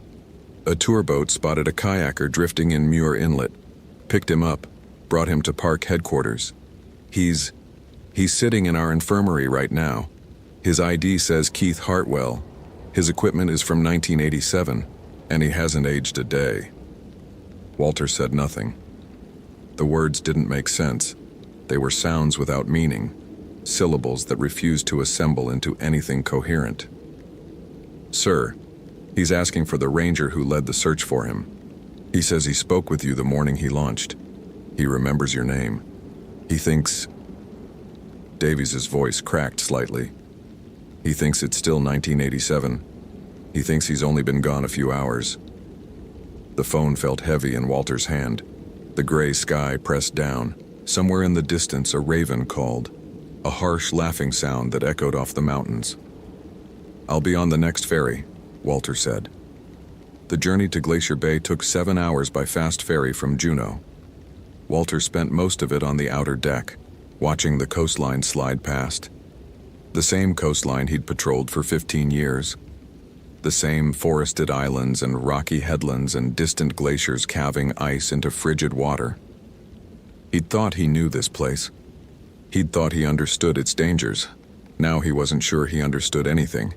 A tour boat spotted a kayaker drifting in Muir Inlet, picked him up, brought him to park headquarters. He's sitting in our infirmary right now. His ID says Keith Hartwell. His equipment is from 1987, and he hasn't aged a day." Walter said nothing. The words didn't make sense. They were sounds without meaning, syllables that refused to assemble into anything coherent. "Sir, he's asking for the ranger who led the search for him. He says he spoke with you the morning he launched. He remembers your name. He thinks..." Davies's voice cracked slightly. "He thinks it's still 1987. He thinks he's only been gone a few hours." The phone felt heavy in Walter's hand. The gray sky pressed down. Somewhere in the distance, a raven called, a harsh laughing sound that echoed off the mountains. "I'll be on the next ferry," Walter said. The journey to Glacier Bay took 7 hours by fast ferry from Juneau. Walter spent most of it on the outer deck, watching the coastline slide past. The same coastline he'd patrolled for 15 years. The same forested islands and rocky headlands and distant glaciers calving ice into frigid water. He'd thought he knew this place. He'd thought he understood its dangers. Now he wasn't sure he understood anything.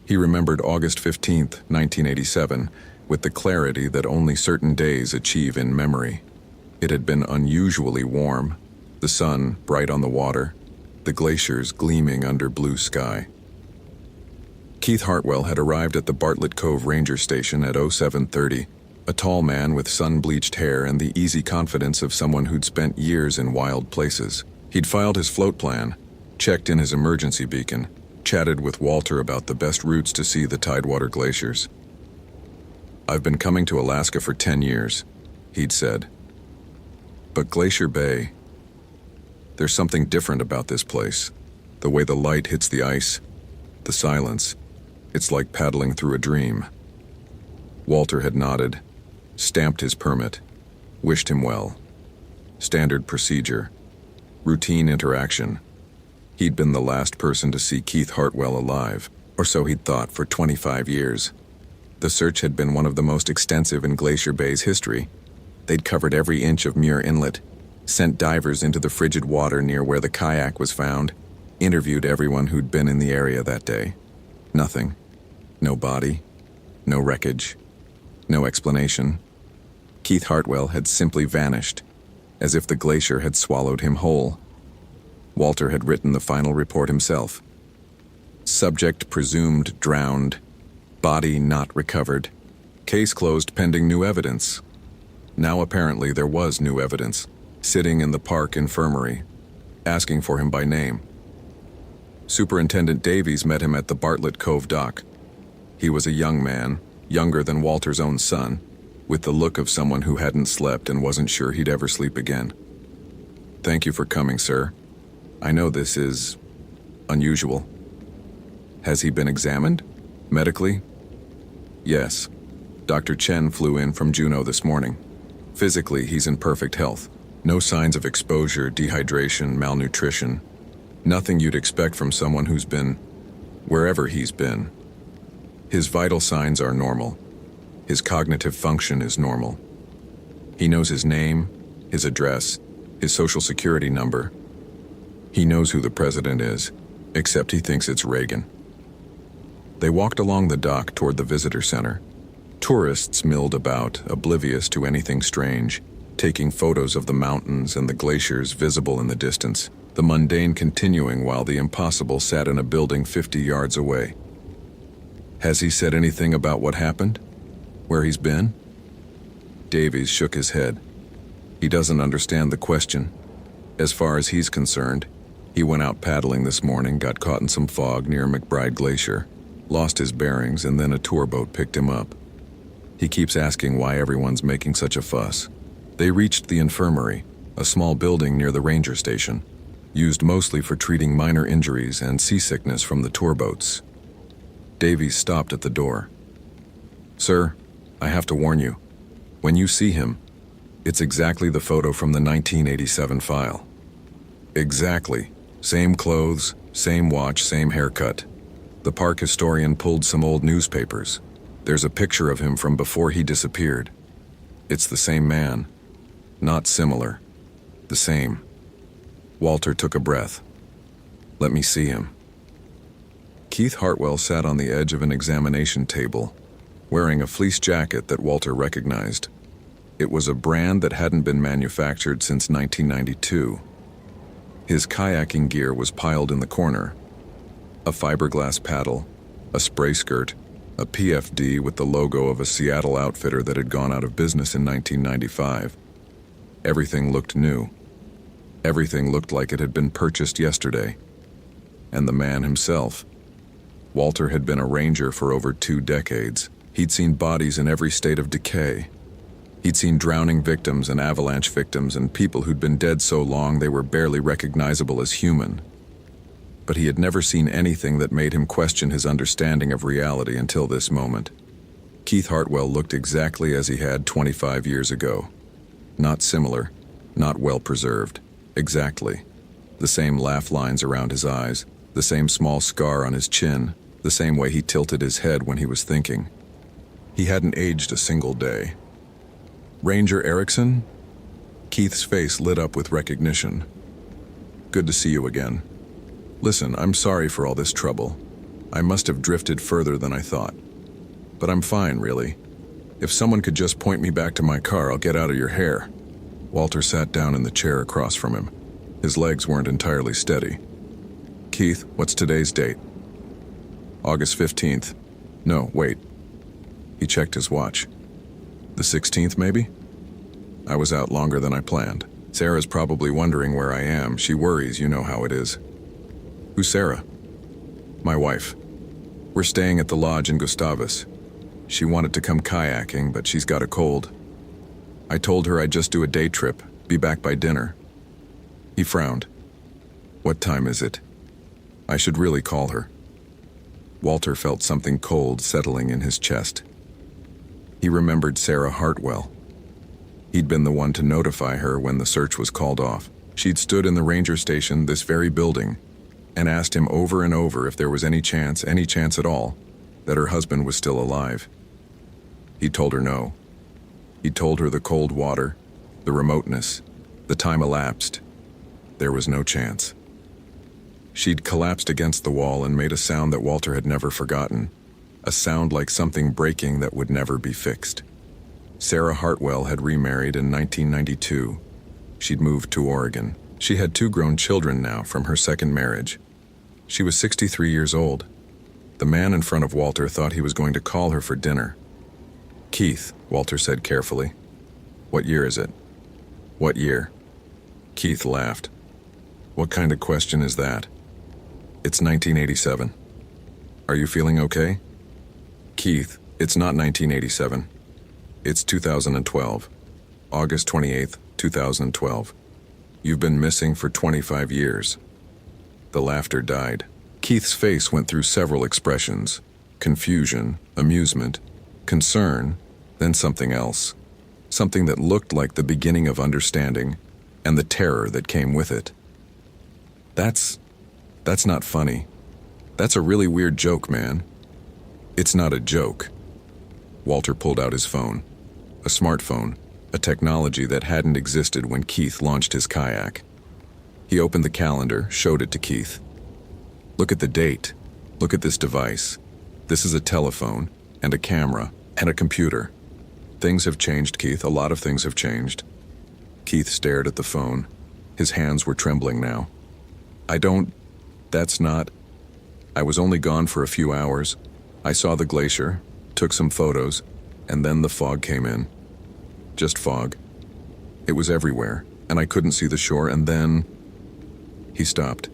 He remembered August 15th, 1987, with the clarity that only certain days achieve in memory. It had been unusually warm, the sun bright on the water, the glaciers gleaming under blue sky. Keith Hartwell had arrived at the Bartlett Cove Ranger Station at 07:30, a tall man with sun-bleached hair and the easy confidence of someone who'd spent years in wild places. He'd filed his float plan, checked in his emergency beacon, chatted with Walter about the best routes to see the Tidewater glaciers. "I've been coming to Alaska for 10 years, he'd said. "But Glacier Bay, there's something different about this place. The way the light hits the ice, the silence, it's like paddling through a dream." Walter had nodded, stamped his permit, wished him well. Standard procedure, routine interaction. He'd been the last person to see Keith Hartwell alive, or so he'd thought, for 25 years. The search had been one of the most extensive in Glacier Bay's history. They'd covered every inch of Muir Inlet, sent divers into the frigid water near where the kayak was found, interviewed everyone who'd been in the area that day. Nothing. No body. No wreckage. No explanation. Keith Hartwell had simply vanished, as if the glacier had swallowed him whole. Walter had written the final report himself. Subject presumed drowned. Body not recovered. Case closed pending new evidence. Now apparently there was new evidence, sitting in the park infirmary, asking for him by name. Superintendent Davies met him at the Bartlett Cove dock. He was a young man, younger than Walter's own son, with the look of someone who hadn't slept and wasn't sure he'd ever sleep again. "Thank you for coming, sir. I know this is unusual." "Has he been examined? Medically?" "Yes. Dr. Chen flew in from Juneau this morning. Physically, he's in perfect health. No signs of exposure, dehydration, malnutrition. Nothing you'd expect from someone who's been wherever he's been. His vital signs are normal. His cognitive function is normal. He knows his name, his address, his social security number. He knows who the president is, except he thinks it's Reagan." They walked along the dock toward the visitor center. Tourists milled about, oblivious to anything strange, taking photos of the mountains and the glaciers visible in the distance, the mundane continuing while the impossible sat in a building 50 yards away. "Has he said anything about what happened? Where he's been?" Davies shook his head. He doesn't understand the question. As far as he's concerned, he went out paddling this morning, got caught in some fog near McBride Glacier, lost his bearings, and then a tour boat picked him up. He keeps asking why everyone's making such a fuss. They reached the infirmary, a small building near the ranger station, used mostly for treating minor injuries and seasickness from the tour boats. Davies stopped at the door. "Sir, I have to warn you. When you see him, it's exactly the photo from the 1987 file. Exactly. Same clothes, same watch, same haircut. The park historian pulled some old newspapers. There's a picture of him from before he disappeared. It's the same man. Not similar. The same." Walter took a breath. "Let me see him." Keith Hartwell sat on the edge of an examination table, wearing a fleece jacket that Walter recognized. It was a brand that hadn't been manufactured since 1992. His kayaking gear was piled in the corner. A fiberglass paddle, a spray skirt, a PFD with the logo of a Seattle outfitter that had gone out of business in 1995. Everything looked new. Everything looked like it had been purchased yesterday. And the man himself. Walter had been a ranger for over 2 decades. He'd seen bodies in every state of decay. He'd seen drowning victims and avalanche victims and people who'd been dead so long they were barely recognizable as human. But he had never seen anything that made him question his understanding of reality until this moment. Keith Hartwell looked exactly as he had 25 years ago. Not similar, not well preserved. Exactly. The same laugh lines around his eyes, the same small scar on his chin, the same way he tilted his head when he was thinking. He hadn't aged a single day. Ranger Erickson? Keith's face lit up with recognition. Good to see you again. Listen, I'm sorry for all this trouble. I must have drifted further than I thought. But I'm fine, really. If someone could just point me back to my car, I'll get out of your hair. Walter sat down in the chair across from him. His legs weren't entirely steady. Keith, what's today's date? August 15th. No, wait. He checked his watch. The 16th, maybe? I was out longer than I planned. Sarah's probably wondering where I am. She worries, you know how it is. Who's Sarah? My wife. We're staying at the lodge in Gustavus. She wanted to come kayaking, but she's got a cold. I told her I'd just do a day trip, be back by dinner. He frowned. What time is it? I should really call her. Walter felt something cold settling in his chest. He remembered Sarah Hartwell. He'd been the one to notify her when the search was called off. She'd stood in the ranger station, this very building, and asked him over and over if there was any chance at all, that her husband was still alive. He told her no. He told her the cold water, the remoteness, the time elapsed. There was no chance. She'd collapsed against the wall and made a sound that Walter had never forgotten, a sound like something breaking that would never be fixed. Sarah Hartwell had remarried in 1992. She'd moved to Oregon. She had 2 grown children now from her second marriage. She was 63 years old. The man in front of Walter thought he was going to call her for dinner. Keith, Walter said carefully. What year is it? What year? Keith laughed. What kind of question is that? It's 1987. Are you feeling okay? Keith, it's not 1987. It's 2012. August 28th, 2012. You've been missing for 25 years. The laughter died. Keith's face went through several expressions. Confusion, amusement, concern, then something else. Something that looked like the beginning of understanding, and the terror that came with it. That's not funny. That's a really weird joke, man. It's not a joke. Walter pulled out his phone. A smartphone, a technology that hadn't existed when Keith launched his kayak. He opened the calendar, showed it to Keith. Look at the date. Look at this device. This is a telephone, and a camera, and a computer. Things have changed, Keith. A lot of things have changed. Keith stared at the phone. His hands were trembling now. I was only gone for a few hours. I saw the glacier, took some photos, and then the fog came in. Just fog. It was everywhere, and I couldn't see the shore, and then... He stopped.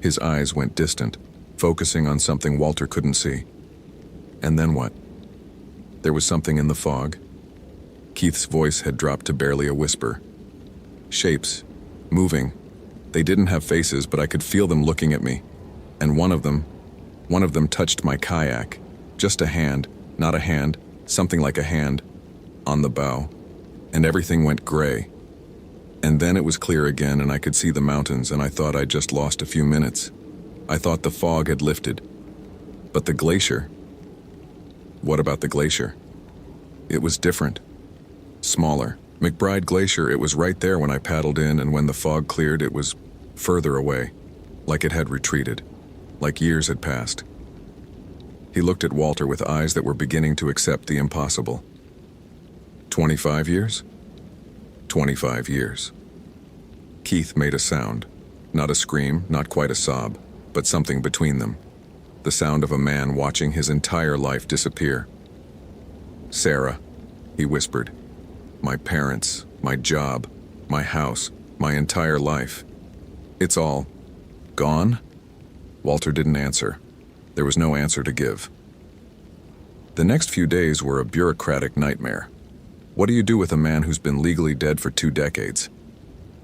His eyes went distant, focusing on something Walter couldn't see. And then what? There was something in the fog. Keith's voice had dropped to barely a whisper. Shapes. Moving. They didn't have faces, but I could feel them looking at me. And one of them touched my kayak. Just a hand, not a hand, something like a hand, on the bow. And everything went gray. And then it was clear again, and I could see the mountains, and I thought I'd just lost a few minutes. I thought the fog had lifted. But the glacier... What about the glacier? It was different. Smaller. McBride Glacier, it was right there when I paddled in, and when the fog cleared, it was further away. Like it had retreated. Like years had passed. He looked at Walter with eyes that were beginning to accept the impossible. 25 years? 25 years. Keith made a sound. Not a scream, not quite a sob, but something between them. The sound of a man watching his entire life disappear. Sarah, he whispered. My parents, my job, my house, my entire life. It's all gone? Walter didn't answer. There was no answer to give. The next few days were a bureaucratic nightmare. What do you do with a man who's been legally dead for 2 decades?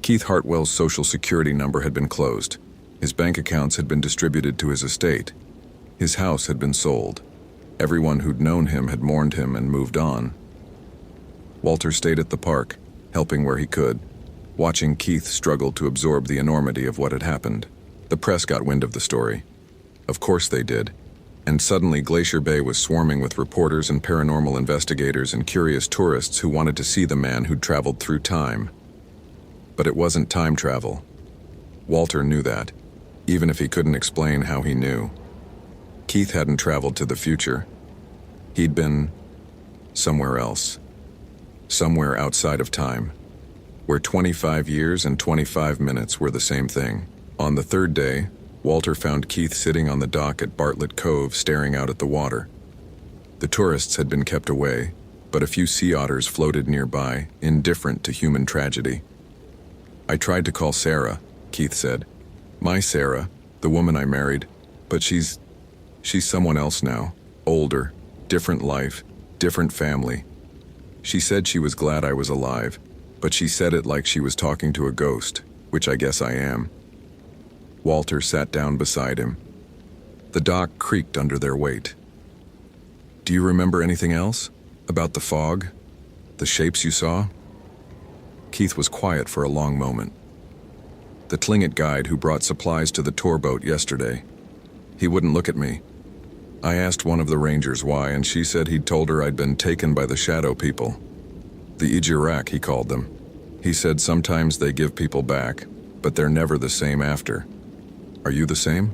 Keith Hartwell's social security number had been closed. His bank accounts had been distributed to his estate. His house had been sold. Everyone who'd known him had mourned him and moved on. Walter stayed at the park, helping where he could, watching Keith struggle to absorb the enormity of what had happened. The press got wind of the story. Of course they did. And suddenly Glacier Bay was swarming with reporters and paranormal investigators and curious tourists who wanted to see the man who'd traveled through time. But it wasn't time travel. Walter knew that, even if he couldn't explain how he knew. Keith hadn't traveled to the future. He'd been somewhere else. Somewhere outside of time, where 25 years and 25 minutes were the same thing. On the third day, Walter found Keith sitting on the dock at Bartlett Cove staring out at the water. The tourists had been kept away, but a few sea otters floated nearby, indifferent to human tragedy. "I tried to call Sarah," Keith said. "My Sarah, the woman I married, but she's someone else now, older, different life, different family. She said she was glad I was alive, but she said it like she was talking to a ghost, which I guess I am." Walter sat down beside him. The dock creaked under their weight. "Do you remember anything else? About the fog? The shapes you saw?" Keith was quiet for a long moment. "The Tlingit guide who brought supplies to the tour boat yesterday. He wouldn't look at me. I asked one of the rangers why, and she said he'd told her I'd been taken by the shadow people. The Ijirak, he called them. He said sometimes they give people back, but they're never the same after. Are you the same?"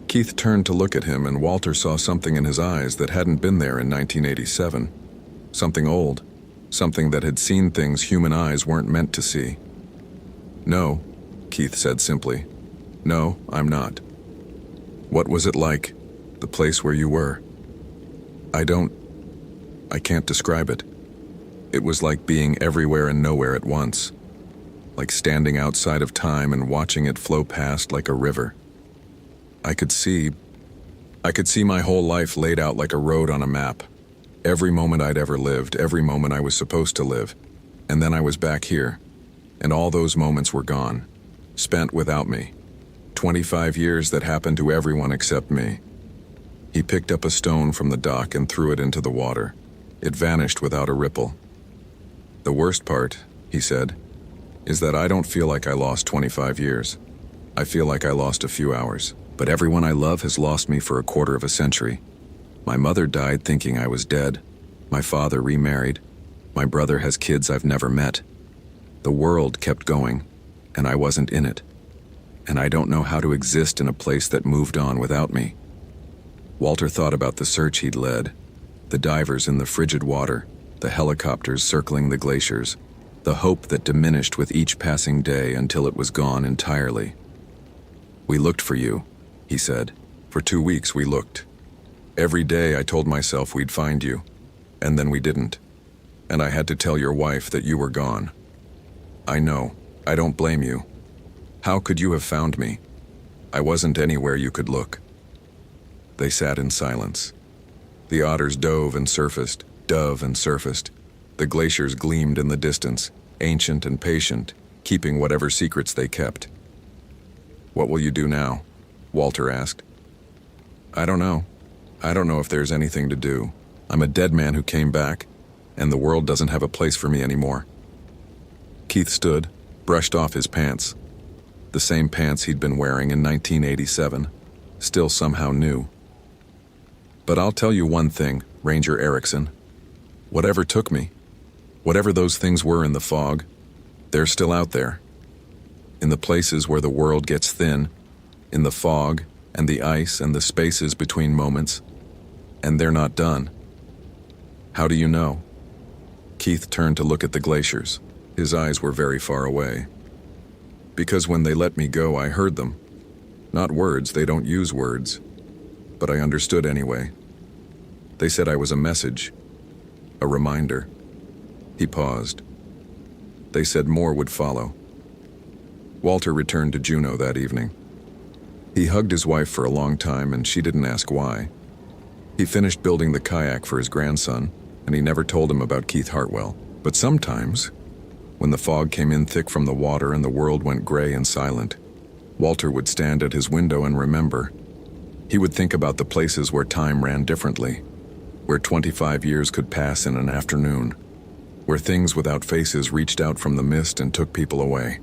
Keith turned to look at him, and Walter saw something in his eyes that hadn't been there in 1987. Something old. Something that had seen things human eyes weren't meant to see. "No," Keith said simply. "No, I'm not." "What was it like? The place where you were?" I can't describe it. It was like being everywhere and nowhere at once. Like standing outside of time and watching it flow past like a river. I could see my whole life laid out like a road on a map. Every moment I'd ever lived, every moment I was supposed to live. And then I was back here. And all those moments were gone. Spent without me. 25 years that happened to everyone except me." He picked up a stone from the dock and threw it into the water. It vanished without a ripple. "The worst part," he said, "is that I don't feel like I lost 25 years. I feel like I lost a few hours. But everyone I love has lost me for a quarter of a century. My mother died thinking I was dead. My father remarried. My brother has kids I've never met. The world kept going, and I wasn't in it. And I don't know how to exist in a place that moved on without me." Walter thought about the search he'd led, the divers in the frigid water, the helicopters circling the glaciers, the hope that diminished with each passing day until it was gone entirely. "We looked for you," he said. "For 2 weeks we looked. Every day I told myself we'd find you, and then we didn't. And I had to tell your wife that you were gone. I know, I don't blame you. How could you have found me? I wasn't anywhere you could look." They sat in silence. The otters dove and surfaced. The glaciers gleamed in the distance, ancient and patient, keeping whatever secrets they kept. "What will you do now?" Walter asked. "I don't know. I don't know if there's anything to do. I'm a dead man who came back, and the world doesn't have a place for me anymore." Keith stood, brushed off his pants. The same pants he'd been wearing in 1987, still somehow new. "But I'll tell you one thing, Ranger Erickson. Whatever took me, whatever those things were in the fog, they're still out there. In the places where the world gets thin, in the fog and the ice and the spaces between moments, and they're not done." "How do you know?" Keith turned to look at the glaciers. His eyes were very far away. "Because when they let me go, I heard them. Not words, they don't use words. But I understood anyway. They said I was a message, a reminder." He paused. They said more would follow. Walter returned to Juneau that evening. He hugged his wife for a long time, and she didn't ask why. He finished building the kayak for his grandson, and he never told him about Keith Hartwell. But sometimes, when the fog came in thick from the water and the world went gray and silent, Walter would stand at his window and remember. He would think about the places where time ran differently, where 25 years could pass in an afternoon, where things without faces reached out from the mist and took people away.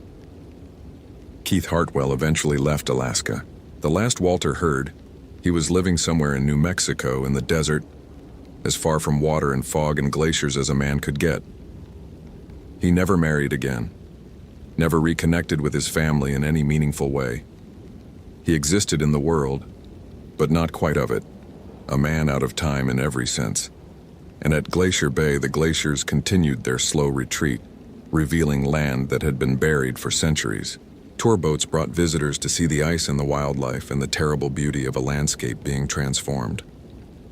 Keith Hartwell eventually left Alaska. The last Walter heard, he was living somewhere in New Mexico in the desert, as far from water and fog and glaciers as a man could get. He never married again, never reconnected with his family in any meaningful way. He existed in the world, but not quite of it, a man out of time in every sense. And at Glacier Bay, the glaciers continued their slow retreat, revealing land that had been buried for centuries. Tour boats brought visitors to see the ice and the wildlife and the terrible beauty of a landscape being transformed.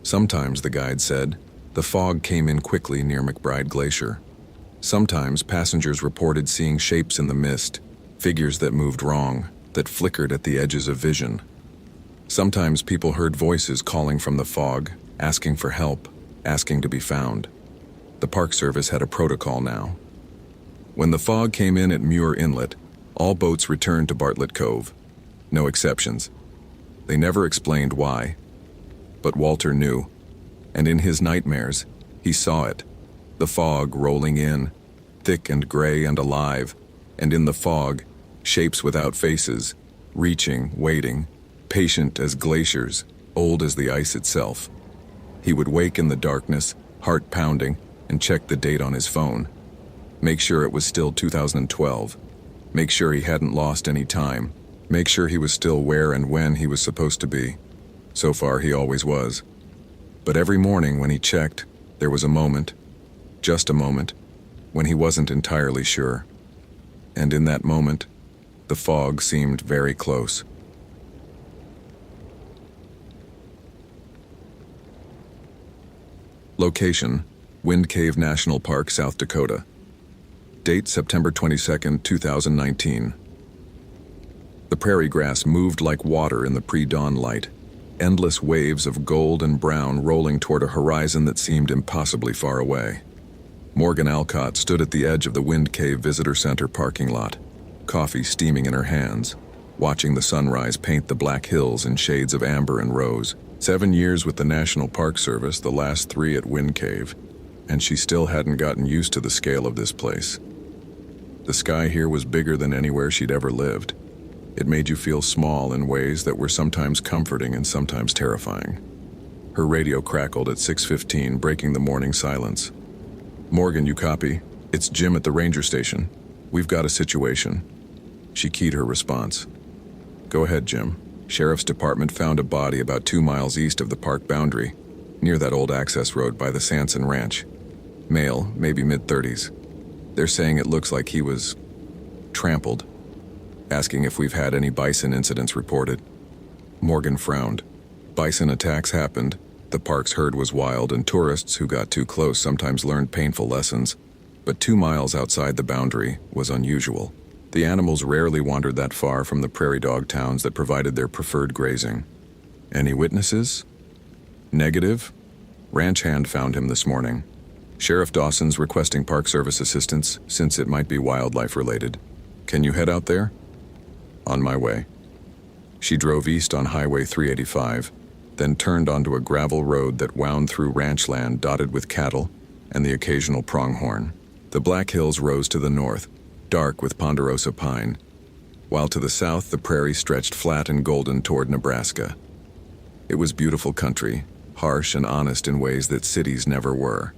Sometimes, the guide said, the fog came in quickly near McBride Glacier. Sometimes passengers reported seeing shapes in the mist, figures that moved wrong, that flickered at the edges of vision. Sometimes people heard voices calling from the fog, asking for help, asking to be found. The Park Service had a protocol now. When the fog came in at Muir Inlet, all boats returned to Bartlett Cove. No exceptions. They never explained why. But Walter knew, and in his nightmares, he saw it. The fog rolling in, thick and gray and alive, and in the fog, shapes without faces, reaching, waiting, patient as glaciers, old as the ice itself. He would wake in the darkness, heart pounding, and check the date on his phone. Make sure it was still 2012. Make sure he hadn't lost any time. Make sure he was still where and when he was supposed to be. So far, he always was. But every morning when he checked, there was a moment, just a moment, when he wasn't entirely sure. And in that moment, the fog seemed very close. Location: Wind Cave National Park, South Dakota. Date: September 22, 2019. The prairie grass moved like water in the pre-dawn light, endless waves of gold and brown rolling toward a horizon that seemed impossibly far away. Morgan Alcott stood at the edge of the Wind Cave Visitor Center parking lot, coffee steaming in her hands, watching the sunrise paint the black hills in shades of amber and rose. 7 years with the National Park Service, the last 3 at Wind Cave, and she still hadn't gotten used to the scale of this place. The sky here was bigger than anywhere she'd ever lived. It made you feel small in ways that were sometimes comforting and sometimes terrifying. Her radio crackled at 6:15, breaking the morning silence. "Morgan, you copy? It's Jim at the ranger station. We've got a situation." She keyed her response. "Go ahead, Jim." Sheriff's Department found a body about 2 miles east of the park boundary, near that old access road by the Sanson Ranch. Male, maybe mid-30s. They're saying it looks like he was trampled. Asking if we've had any bison incidents reported. Morgan frowned. Bison attacks happened. The park's herd was wild, and tourists who got too close sometimes learned painful lessons. But 2 miles outside the boundary was unusual. The animals rarely wandered that far from the prairie dog towns that provided their preferred grazing. Any witnesses? Negative. Ranch hand found him this morning. Sheriff Dawson's requesting Park Service assistance since it might be wildlife related. Can you head out there? On my way. She drove east on Highway 385, then turned onto a gravel road that wound through ranch land dotted with cattle and the occasional pronghorn. The Black Hills rose to the north, dark with ponderosa pine, while to the south the prairie stretched flat and golden toward Nebraska. It was beautiful country, harsh and honest in ways that cities never were.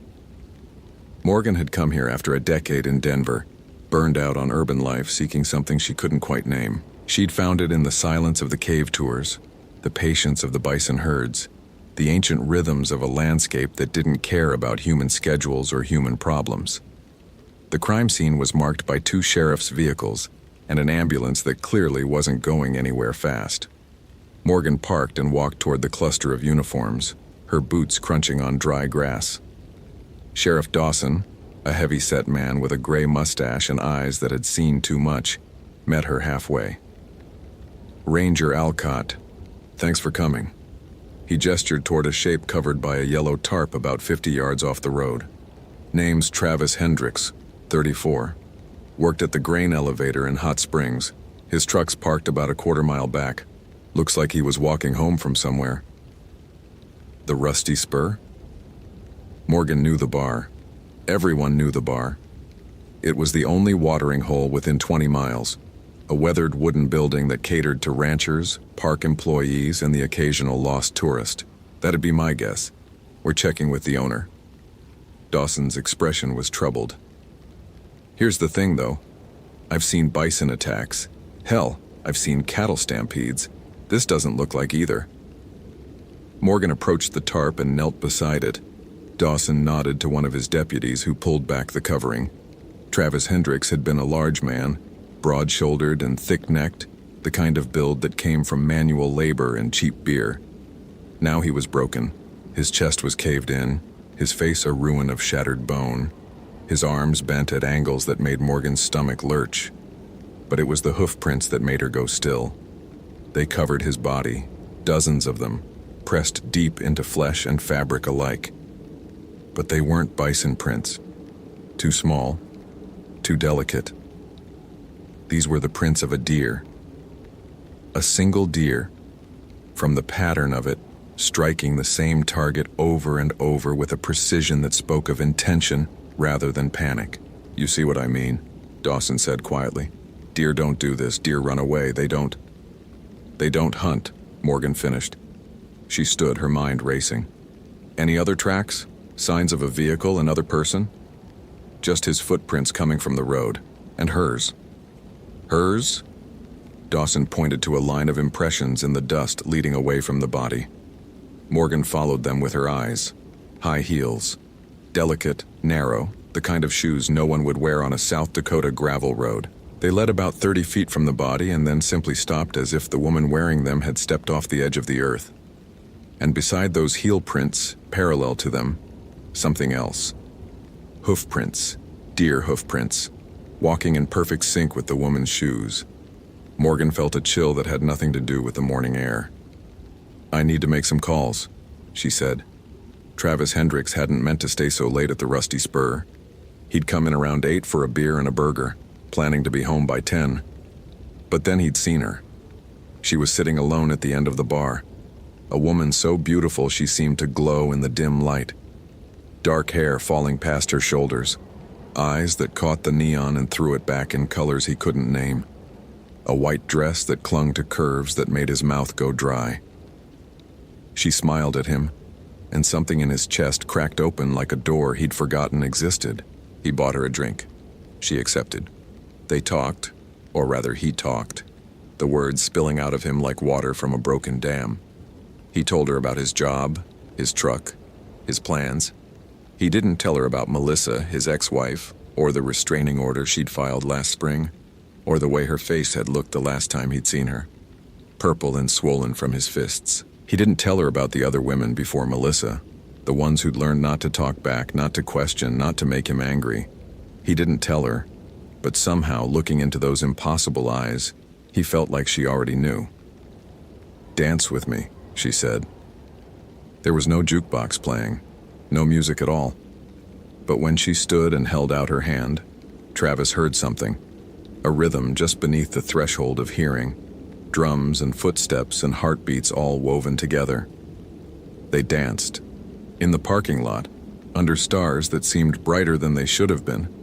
Morgan had come here after a decade in Denver, burned out on urban life seeking something she couldn't quite name. She'd found it in the silence of the cave tours, the patience of the bison herds, the ancient rhythms of a landscape that didn't care about human schedules or human problems. The crime scene was marked by 2 sheriff's vehicles and an ambulance that clearly wasn't going anywhere fast. Morgan parked and walked toward the cluster of uniforms, her boots crunching on dry grass. Sheriff Dawson, a heavy-set man with a gray mustache and eyes that had seen too much, met her halfway. "Ranger Alcott, thanks for coming." He gestured toward a shape covered by a yellow tarp about 50 yards off the road. "Name's Travis Hendricks, 34. Worked at the grain elevator in Hot Springs. His truck's parked about a quarter mile back. Looks like he was walking home from somewhere. The Rusty Spur? Morgan knew the bar. Everyone knew the bar. It was the only watering hole within 20 miles, a weathered wooden building that catered to ranchers, park employees, and the occasional lost tourist. That'd be my guess. We're checking with the owner. Dawson's expression was troubled. Here's the thing, though. I've seen bison attacks. Hell, I've seen cattle stampedes. This doesn't look like either. Morgan approached the tarp and knelt beside it. Dawson nodded to one of his deputies who pulled back the covering. Travis Hendricks had been a large man, broad-shouldered and thick-necked, the kind of build that came from manual labor and cheap beer. Now he was broken. His chest was caved in, his face a ruin of shattered bone, his arms bent at angles that made Morgan's stomach lurch. But it was the hoof prints that made her go still. They covered his body, dozens of them, pressed deep into flesh and fabric alike. But they weren't bison prints. Too small, too delicate. These were the prints of a deer. A single deer, from the pattern of it, striking the same target over and over with a precision that spoke of intention rather than panic. You see what I mean? Dawson said quietly. Deer don't do this. Deer run away. They don't hunt, Morgan finished. She stood, her mind racing. Any other tracks? Signs of a vehicle, another person? Just his footprints coming from the road. And hers. Hers? Dawson pointed to a line of impressions in the dust leading away from the body. Morgan followed them with her eyes. High heels. Delicate, narrow, the kind of shoes no one would wear on a South Dakota gravel road. They led about 30 feet from the body and then simply stopped as if the woman wearing them had stepped off the edge of the earth. And beside those heel prints, parallel to them, something else. Hoof prints, deer hoof prints, walking in perfect sync with the woman's shoes. Morgan felt a chill that had nothing to do with the morning air. I need to make some calls, she said. Travis Hendricks hadn't meant to stay so late at the Rusty Spur. He'd come in around 8 for a beer and a burger, planning to be home by 10. But then he'd seen her. She was sitting alone at the end of the bar. A woman so beautiful she seemed to glow in the dim light. Dark hair falling past her shoulders. Eyes that caught the neon and threw it back in colors he couldn't name. A white dress that clung to curves that made his mouth go dry. She smiled at him, and something in his chest cracked open like a door he'd forgotten existed. He bought her a drink. She accepted. They talked, or rather he talked, the words spilling out of him like water from a broken dam. He told her about his job, his truck, his plans. He didn't tell her about Melissa, his ex-wife, or the restraining order she'd filed last spring, or the way her face had looked the last time he'd seen her, purple and swollen from his fists. He didn't tell her about the other women before Melissa, the ones who'd learned not to talk back, not to question, not to make him angry. He didn't tell her, but somehow, looking into those impossible eyes, he felt like she already knew. Dance with me, she said. There was no jukebox playing, no music at all. But when she stood and held out her hand, Travis heard something, a rhythm just beneath the threshold of hearing, drums and footsteps and heartbeats all woven together. They danced, in the parking lot, under stars that seemed brighter than they should have been.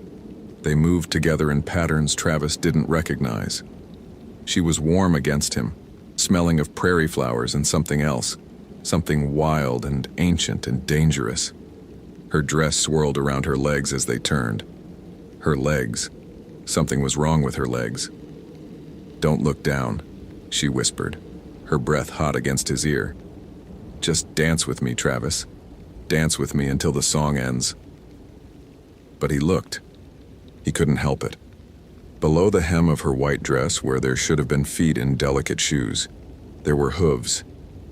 They moved together in patterns Travis didn't recognize. She was warm against him, smelling of prairie flowers and something else, something wild and ancient and dangerous. Her dress swirled around her legs as they turned. Her legs. Something was wrong with her legs. Don't look down, she whispered, her breath hot against his ear. Just dance with me, Travis. Dance with me until the song ends. But he looked. He couldn't help it. Below the hem of her white dress, where there should have been feet in delicate shoes, there were hooves,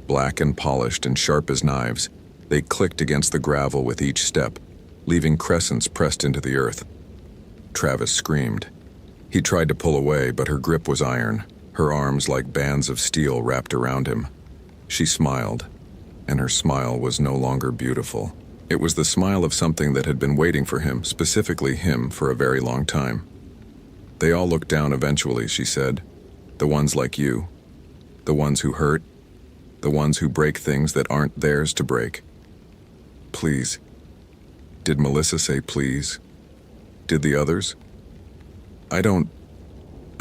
black and polished and sharp as knives. They clicked against the gravel with each step, leaving crescents pressed into the earth. Travis screamed. He tried to pull away, but her grip was iron, her arms like bands of steel wrapped around him. She smiled, and her smile was no longer beautiful. It was the smile of something that had been waiting for him, specifically him, for a very long time. They all look down eventually, she said. The ones like you. The ones who hurt, the ones who break things that aren't theirs to break. Please. Did Melissa say please? Did the others? I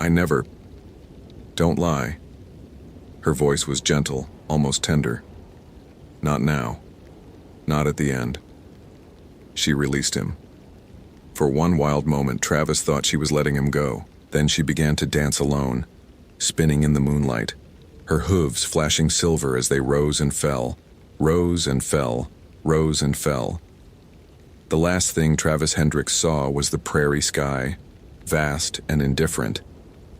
never. Don't lie. Her voice was gentle, almost tender. Not now. Not at the end. She released him. For one wild moment, Travis thought she was letting him go. Then she began to dance alone, spinning in the moonlight, her hooves flashing silver as they rose and fell, rose and fell, rose and fell. The last thing Travis Hendricks saw was the prairie sky, vast and indifferent,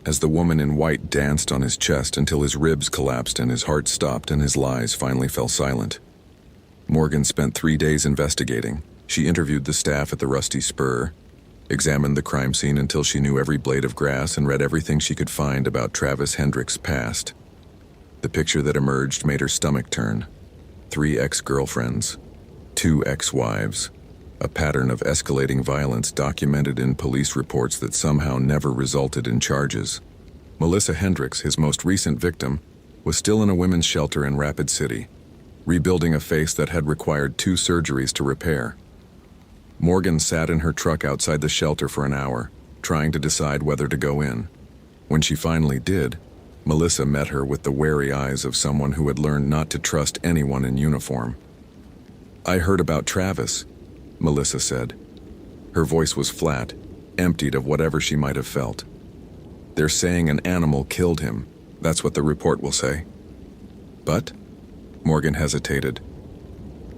as the woman in white danced on his chest until his ribs collapsed and his heart stopped and his lies finally fell silent. Morgan spent 3 days investigating. She interviewed the staff at the Rusty Spur, examined the crime scene until she knew every blade of grass and read everything she could find about Travis Hendricks' past. The picture that emerged made her stomach turn. 3 ex-girlfriends, 2 ex-wives, a pattern of escalating violence documented in police reports that somehow never resulted in charges. Melissa Hendricks, his most recent victim, was still in a women's shelter in Rapid City, rebuilding a face that had required 2 surgeries to repair. Morgan sat in her truck outside the shelter for an hour, trying to decide whether to go in. When she finally did, Melissa met her with the wary eyes of someone who had learned not to trust anyone in uniform. "I heard about Travis," Melissa said. Her voice was flat, emptied of whatever she might have felt. "They're saying an animal killed him. That's what the report will say." "But?" Morgan hesitated.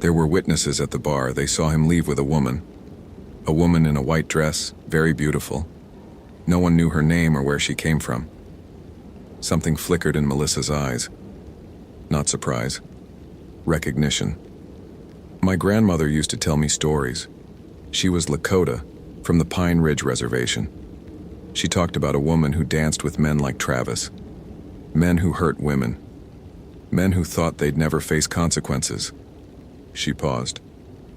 "There were witnesses at the bar. They saw him leave with a woman. A woman in a white dress, very beautiful. No one knew her name or where she came from." Something flickered in Melissa's eyes. Not surprise. Recognition. "My grandmother used to tell me stories. She was Lakota, from the Pine Ridge Reservation. She talked about a woman who danced with men like Travis. Men who hurt women. Men who thought they'd never face consequences." She paused.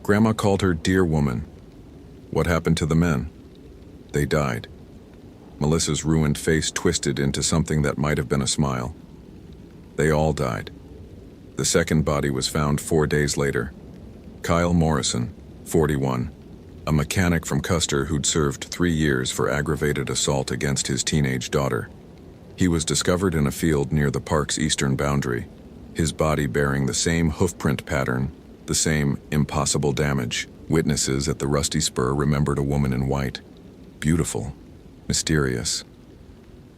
"Grandma called her dear woman. What happened to the men?" "They died." Melissa's ruined face twisted into something that might have been a smile. "They all died. The second body was found 4 days later. Kyle Morrison, 41, a mechanic from Custer who'd served 3 years for aggravated assault against his teenage daughter. He was discovered in a field near the park's eastern boundary, his body bearing the same hoofprint pattern, the same impossible damage. Witnesses at the Rusty Spur remembered a woman in white. Beautiful. Mysterious.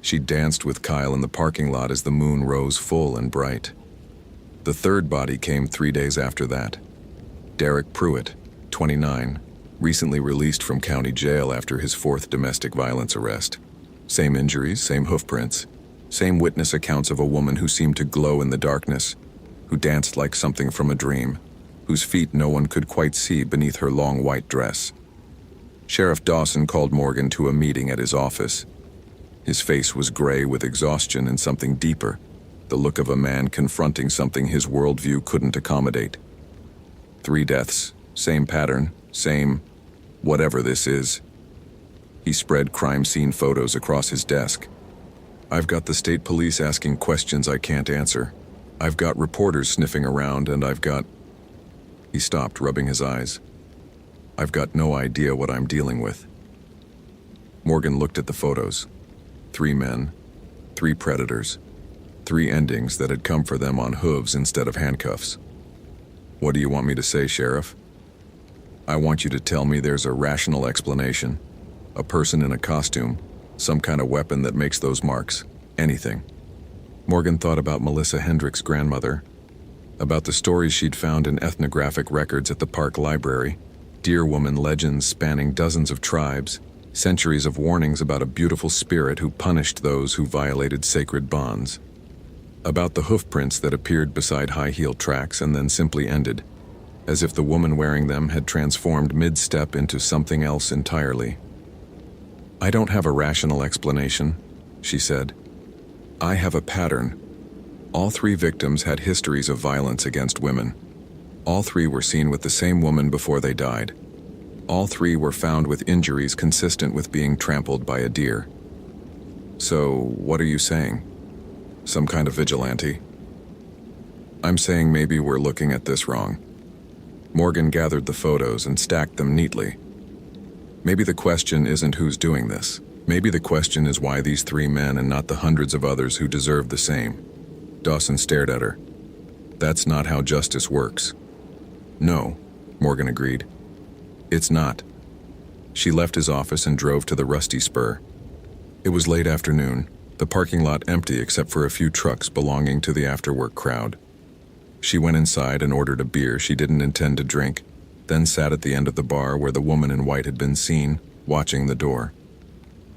She danced with Kyle in the parking lot as the moon rose full and bright. The third body came 3 days after that. Derek Pruitt, 29, recently released from county jail after his 4th domestic violence arrest. Same injuries, same hoofprints, same witness accounts of a woman who seemed to glow in the darkness, who danced like something from a dream, whose feet no one could quite see beneath her long white dress. Sheriff Dawson called Morgan to a meeting at his office. His face was gray with exhaustion and something deeper, the look of a man confronting something his worldview couldn't accommodate. 3 deaths, same pattern, same whatever this is. He spread crime scene photos across his desk. "I've got the state police asking questions I can't answer. I've got reporters sniffing around, and I've got..." He stopped, rubbing his eyes. "I've got no idea what I'm dealing with." Morgan looked at the photos. 3 men, 3 predators, 3 endings that had come for them on hooves instead of handcuffs. "What do you want me to say, Sheriff?" "I want you to tell me there's a rational explanation. A person in a costume, some kind of weapon that makes those marks, anything." Morgan thought about Melissa Hendricks' grandmother, about the stories she'd found in ethnographic records at the park library, deer woman legends spanning dozens of tribes, centuries of warnings about a beautiful spirit who punished those who violated sacred bonds. About the hoofprints that appeared beside high-heeled tracks and then simply ended, as if the woman wearing them had transformed mid-step into something else entirely. "I don't have a rational explanation," she said. "I have a pattern. All 3 victims had histories of violence against women. All 3 were seen with the same woman before they died. All 3 were found with injuries consistent with being trampled by a deer." "So, what are you saying?" Some kind of vigilante? I'm saying maybe we're looking at this wrong. Morgan gathered the photos and stacked them neatly. Maybe the question isn't who's doing this. Maybe the question is why these 3 men and not the hundreds of others who deserve the same. Dawson stared at her. That's not how justice works. No, Morgan agreed. It's not. She left his office and drove to the Rusty Spur. It was late afternoon, the parking lot empty except for a few trucks belonging to the after-work crowd. She went inside and ordered a beer she didn't intend to drink, then sat at the end of the bar where the woman in white had been seen, watching the door.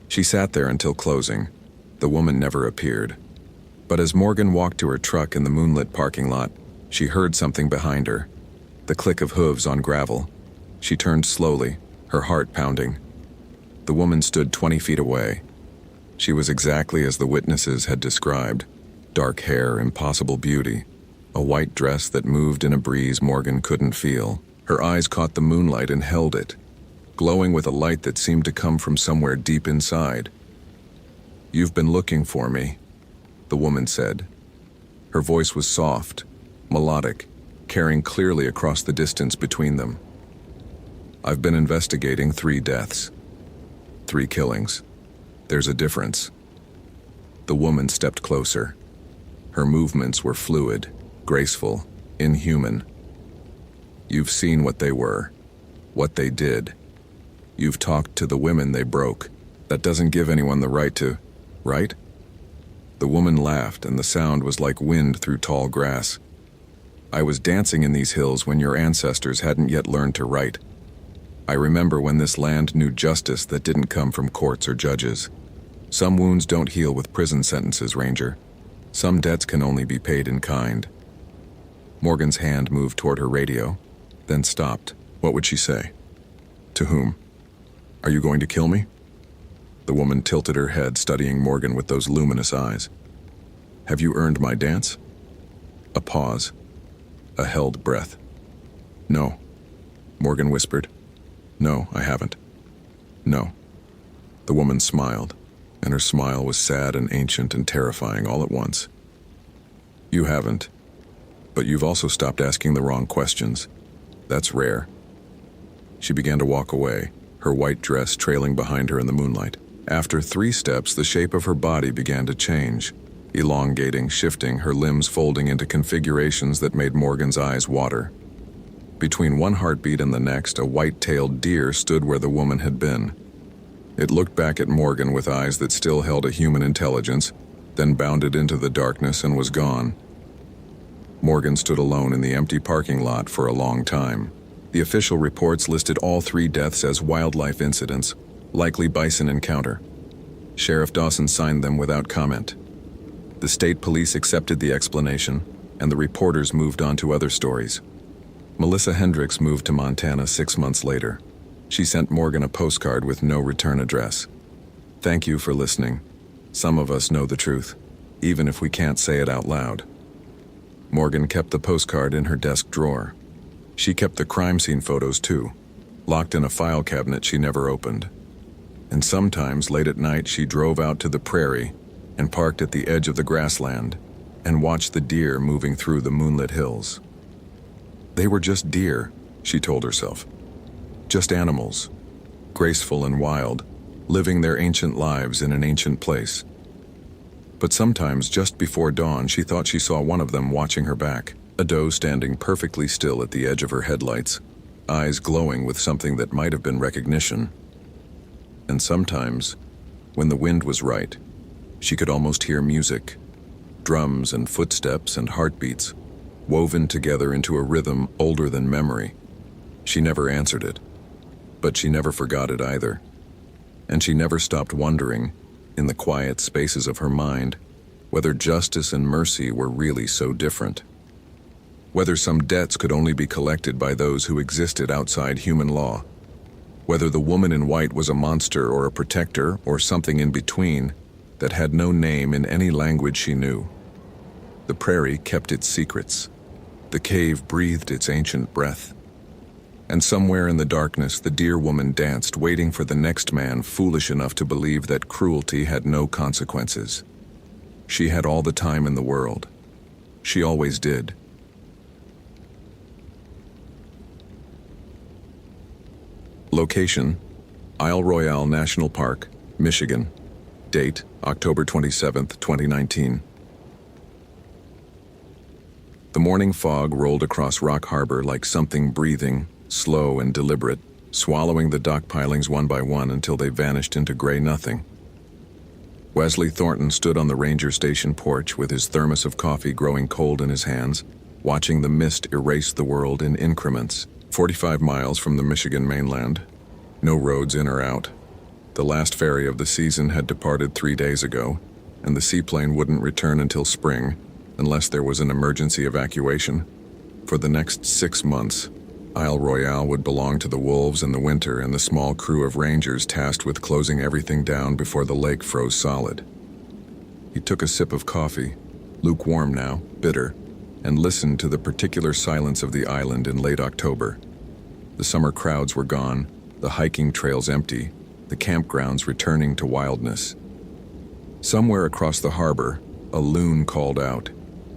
She sat there until closing. The woman never appeared. But as Morgan walked to her truck in the moonlit parking lot, she heard something behind her. The click of hooves on gravel. She turned slowly, her heart pounding. The woman stood 20 feet away. She was exactly as the witnesses had described. Dark hair, impossible beauty. A white dress that moved in a breeze Morgan couldn't feel. Her eyes caught the moonlight and held it, glowing with a light that seemed to come from somewhere deep inside. "You've been looking for me," the woman said. Her voice was soft, melodic, carrying clearly across the distance between them. "I've been investigating 3 deaths. 3 killings. There's a difference." The woman stepped closer. Her movements were fluid, graceful, inhuman. "You've seen what they were, what they did. You've talked to the women they broke. That doesn't give anyone the right to, right?" The woman laughed, and the sound was like wind through tall grass. "I was dancing in these hills when your ancestors hadn't yet learned to write. I remember when this land knew justice that didn't come from courts or judges. Some wounds don't heal with prison sentences, Ranger. Some debts can only be paid in kind." Morgan's hand moved toward her radio, then stopped. What would she say? To whom? "Are you going to kill me?" The woman tilted her head, studying Morgan with those luminous eyes. "Have you earned my dance?" A pause. A held breath. "No," Morgan whispered. "No, I haven't. No." The woman smiled, and her smile was sad and ancient and terrifying all at once. "You haven't. But you've also stopped asking the wrong questions. That's rare." She began to walk away, her white dress trailing behind her in the moonlight. After 3 steps, the shape of her body began to change, elongating, shifting, her limbs folding into configurations that made Morgan's eyes water. Between one heartbeat and the next, a white-tailed deer stood where the woman had been. It looked back at Morgan with eyes that still held a human intelligence, then bounded into the darkness and was gone. Morgan stood alone in the empty parking lot for a long time. The official reports listed all 3 deaths as wildlife incidents, likely bison encounter. Sheriff Dawson signed them without comment. The state police accepted the explanation, and the reporters moved on to other stories. Melissa Hendricks moved to Montana 6 months later. She sent Morgan a postcard with no return address. "Thank you for listening. Some of us know the truth, even if we can't say it out loud." Morgan kept the postcard in her desk drawer. She kept the crime scene photos too, locked in a file cabinet she never opened. And sometimes, late at night, she drove out to the prairie and parked at the edge of the grassland and watched the deer moving through the moonlit hills. They were just deer, she told herself. Just animals, graceful and wild, living their ancient lives in an ancient place. But sometimes, just before dawn, she thought she saw one of them watching her back, a doe standing perfectly still at the edge of her headlights, eyes glowing with something that might have been recognition. And sometimes, when the wind was right, she could almost hear music, drums and footsteps and heartbeats, woven together into a rhythm older than memory. She never answered it, but she never forgot it either. And she never stopped wondering, in the quiet spaces of her mind, whether justice and mercy were really so different. Whether some debts could only be collected by those who existed outside human law. Whether the woman in white was a monster or a protector or something in between that had no name in any language she knew. The prairie kept its secrets. The cave breathed its ancient breath. And somewhere in the darkness, the deer woman danced, waiting for the next man foolish enough to believe that cruelty had no consequences. She had all the time in the world. She always did. Location: Isle Royale National Park, Michigan. Date: October 27, 2019. The morning fog rolled across Rock Harbor like something breathing, slow and deliberate, swallowing the dock pilings one by one until they vanished into gray nothing. Wesley Thornton stood on the ranger station porch with his thermos of coffee growing cold in his hands, watching the mist erase the world in increments. 45 miles from the Michigan mainland. No roads in or out. The last ferry of the season had departed 3 days ago, and the seaplane wouldn't return until spring, unless there was an emergency evacuation. For the next 6 months, Isle Royale would belong to the wolves in the winter and the small crew of rangers tasked with closing everything down before the lake froze solid. He took a sip of coffee, lukewarm now, bitter, and listened to the particular silence of the island in late October. The summer crowds were gone, the hiking trails empty, the campgrounds returning to wildness. Somewhere across the harbor, a loon called out,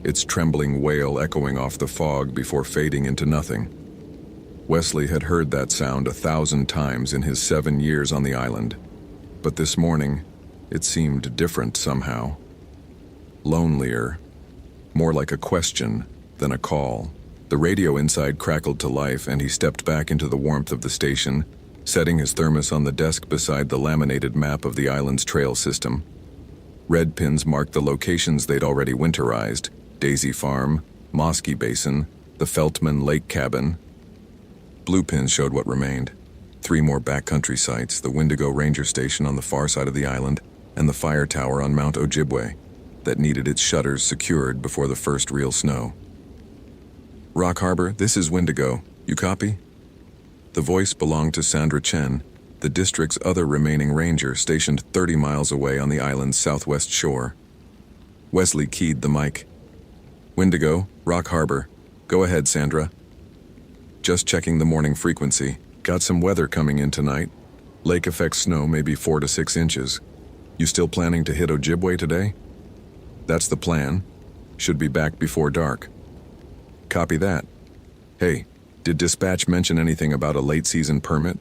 its trembling wail echoing off the fog before fading into nothing. Wesley had heard that sound 1,000 times in his 7 years on the island, but this morning, it seemed different somehow. Lonelier, more like a question than a call. The radio inside crackled to life, and he stepped back into the warmth of the station, setting his thermos on the desk beside the laminated map of the island's trail system. Red pins marked the locations they'd already winterized: Daisy Farm, Mosky Basin, the Feltman Lake Cabin. Blue pins showed what remained: 3 more backcountry sites, the Wendigo Ranger Station on the far side of the island, and the fire tower on Mount Ojibwe, that needed its shutters secured before the first real snow. Rock Harbor, this is Wendigo. You copy? The voice belonged to Sandra Chen, the district's other remaining ranger stationed 30 miles away on the island's southwest shore. Wesley keyed the mic. Wendigo, Rock Harbor. Go ahead, Sandra. Just checking the morning frequency. Got some weather coming in tonight. Lake effect snow may be 4 to 6 inches. You still planning to hit Ojibwe today? That's the plan. Should be back before dark. Copy that. Hey, did dispatch mention anything about a late season permit?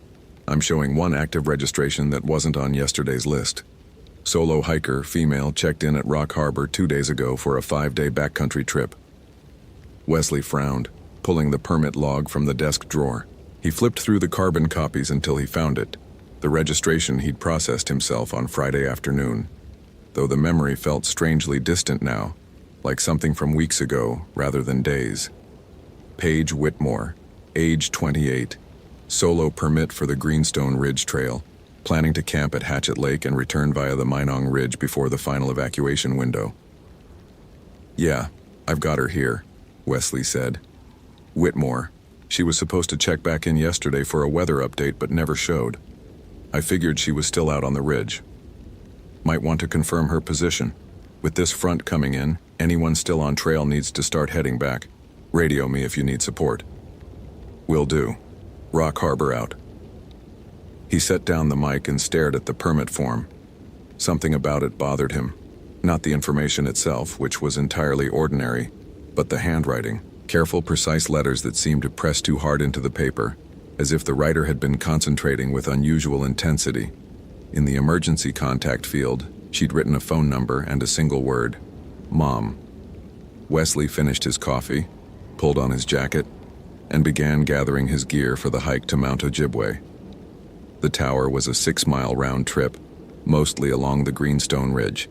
I'm showing 1 active registration that wasn't on yesterday's list. Solo hiker, female, checked in at Rock Harbor 2 days ago for a 5-day backcountry trip. Wesley frowned, pulling the permit log from the desk drawer. He flipped through the carbon copies until he found it, the registration he'd processed himself on Friday afternoon, though the memory felt strangely distant now, like something from weeks ago rather than days. Paige Whitmore, age 28, solo permit for the Greenstone Ridge Trail, planning to camp at Hatchet Lake and return via the Minong Ridge before the final evacuation window. Yeah, I've got her here, Wesley said. Whitmore. She was supposed to check back in yesterday for a weather update but never showed. I figured she was still out on the ridge. Might want to confirm her position. With this front coming in, anyone still on trail needs to start heading back. Radio me if you need support. Will do. Rock Harbor out. He set down the mic and stared at the permit form. Something about it bothered him. Not the information itself, which was entirely ordinary, but the handwriting. Careful, precise letters that seemed to press too hard into the paper, as if the writer had been concentrating with unusual intensity. In the emergency contact field, she'd written a phone number and a single word: Mom. Wesley finished his coffee, pulled on his jacket, and began gathering his gear for the hike to Mount Ojibwe. The tower was a 6-mile round trip, mostly along the Greenstone Ridge,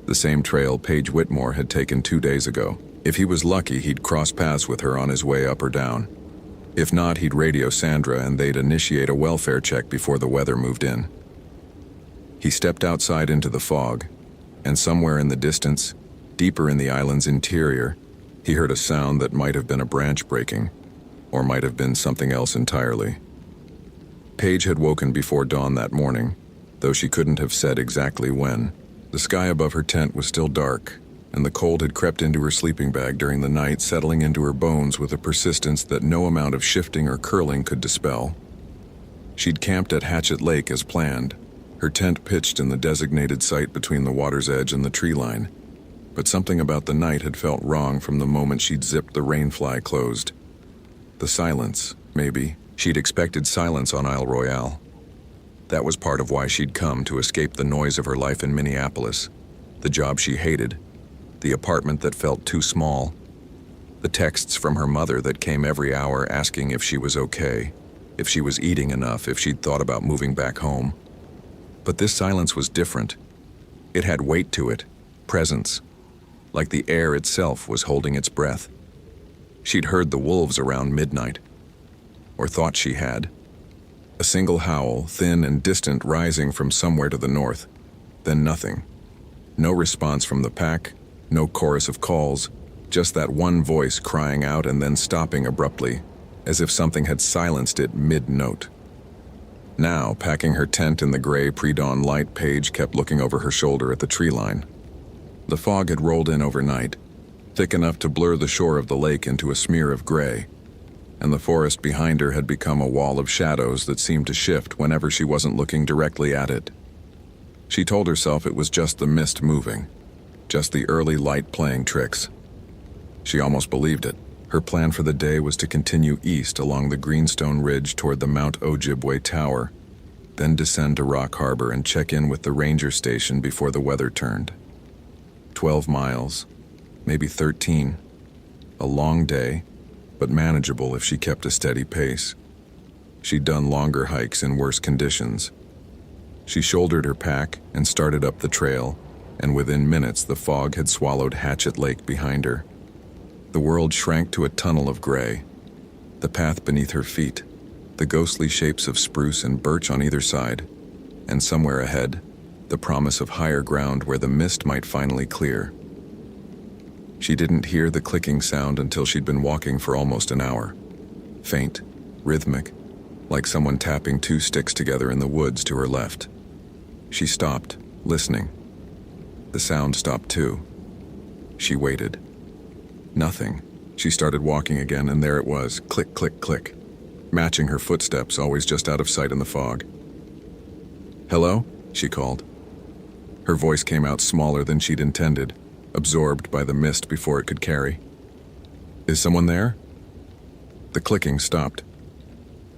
the same trail Paige Whitmore had taken 2 days ago. If he was lucky, he'd cross paths with her on his way up or down. If not, he'd radio Sandra and they'd initiate a welfare check before the weather moved in. He stepped outside into the fog, and somewhere in the distance, deeper in the island's interior, he heard a sound that might have been a branch breaking, or might have been something else entirely. Paige had woken before dawn that morning, though she couldn't have said exactly when. The sky above her tent was still dark, and the cold had crept into her sleeping bag during the night, settling into her bones with a persistence that no amount of shifting or curling could dispel. She'd camped at Hatchet Lake as planned, her tent pitched in the designated site between the water's edge and the tree line. But something about the night had felt wrong from the moment she'd zipped the rainfly closed. The silence, maybe. She'd expected silence on Isle Royale. That was part of why she'd come, to escape the noise of her life in Minneapolis. The job she hated. The apartment that felt too small. The texts from her mother that came every hour asking if she was okay, if she was eating enough, if she'd thought about moving back home. But this silence was different. It had weight to it, presence, like the air itself was holding its breath. She'd heard the wolves around midnight, or thought she had. A single howl, thin and distant, rising from somewhere to the north. Then nothing. No response from the pack, no chorus of calls, just that one voice crying out and then stopping abruptly, as if something had silenced it mid-note. Now, packing her tent in the gray pre-dawn light, Paige kept looking over her shoulder at the tree line. The fog had rolled in overnight, thick enough to blur the shore of the lake into a smear of gray, and the forest behind her had become a wall of shadows that seemed to shift whenever she wasn't looking directly at it. She told herself it was just the mist moving, just the early light playing tricks. She almost believed it. Her plan for the day was to continue east along the greenstone ridge toward the Mount Ojibwe Tower, then descend to Rock Harbor and check in with the ranger station before the weather turned. 12 miles, maybe 13. A long day, but manageable if she kept a steady pace. She'd done longer hikes in worse conditions. She shouldered her pack and started up the trail, and within minutes the fog had swallowed Hatchet Lake behind her. The world shrank to a tunnel of gray. The path beneath her feet, the ghostly shapes of spruce and birch on either side, and somewhere ahead, the promise of higher ground where the mist might finally clear. She didn't hear the clicking sound until she'd been walking for almost an hour. Faint, rhythmic, like someone tapping two sticks together in the woods to her left. She stopped, listening. The sound stopped too. She waited. Nothing. She started walking again, and there it was, click, click, click, matching her footsteps, always just out of sight in the fog. "Hello?" she called. Her voice came out smaller than she'd intended, absorbed by the mist before it could carry. "Is someone there?" The clicking stopped.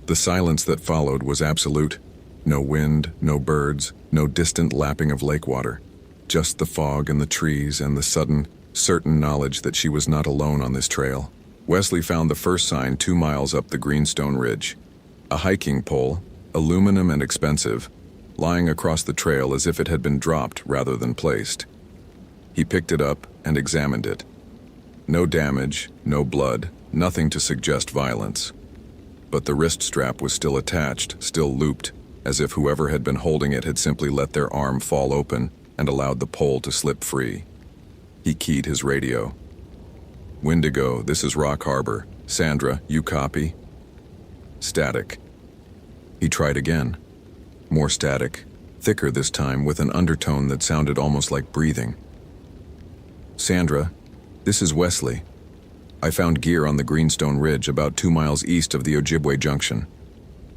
The silence that followed was absolute. No wind, no birds, no distant lapping of lake water. Just the fog and the trees and the sudden, certain knowledge that she was not alone on this trail. Wesley found the first sign 2 miles up the greenstone ridge. A hiking pole, aluminum and expensive, lying across the trail as if it had been dropped rather than placed. He picked it up and examined it. No damage, no blood, nothing to suggest violence. But the wrist strap was still attached, still looped, as if whoever had been holding it had simply let their arm fall open and allowed the pole to slip free. He keyed his radio. "Wendigo, this is Rock Harbor. Sandra, you copy?" Static. He tried again. More static, thicker this time, with an undertone that sounded almost like breathing. "Sandra, this is Wesley. I found gear on the Greenstone Ridge about 2 miles east of the Ojibwe Junction.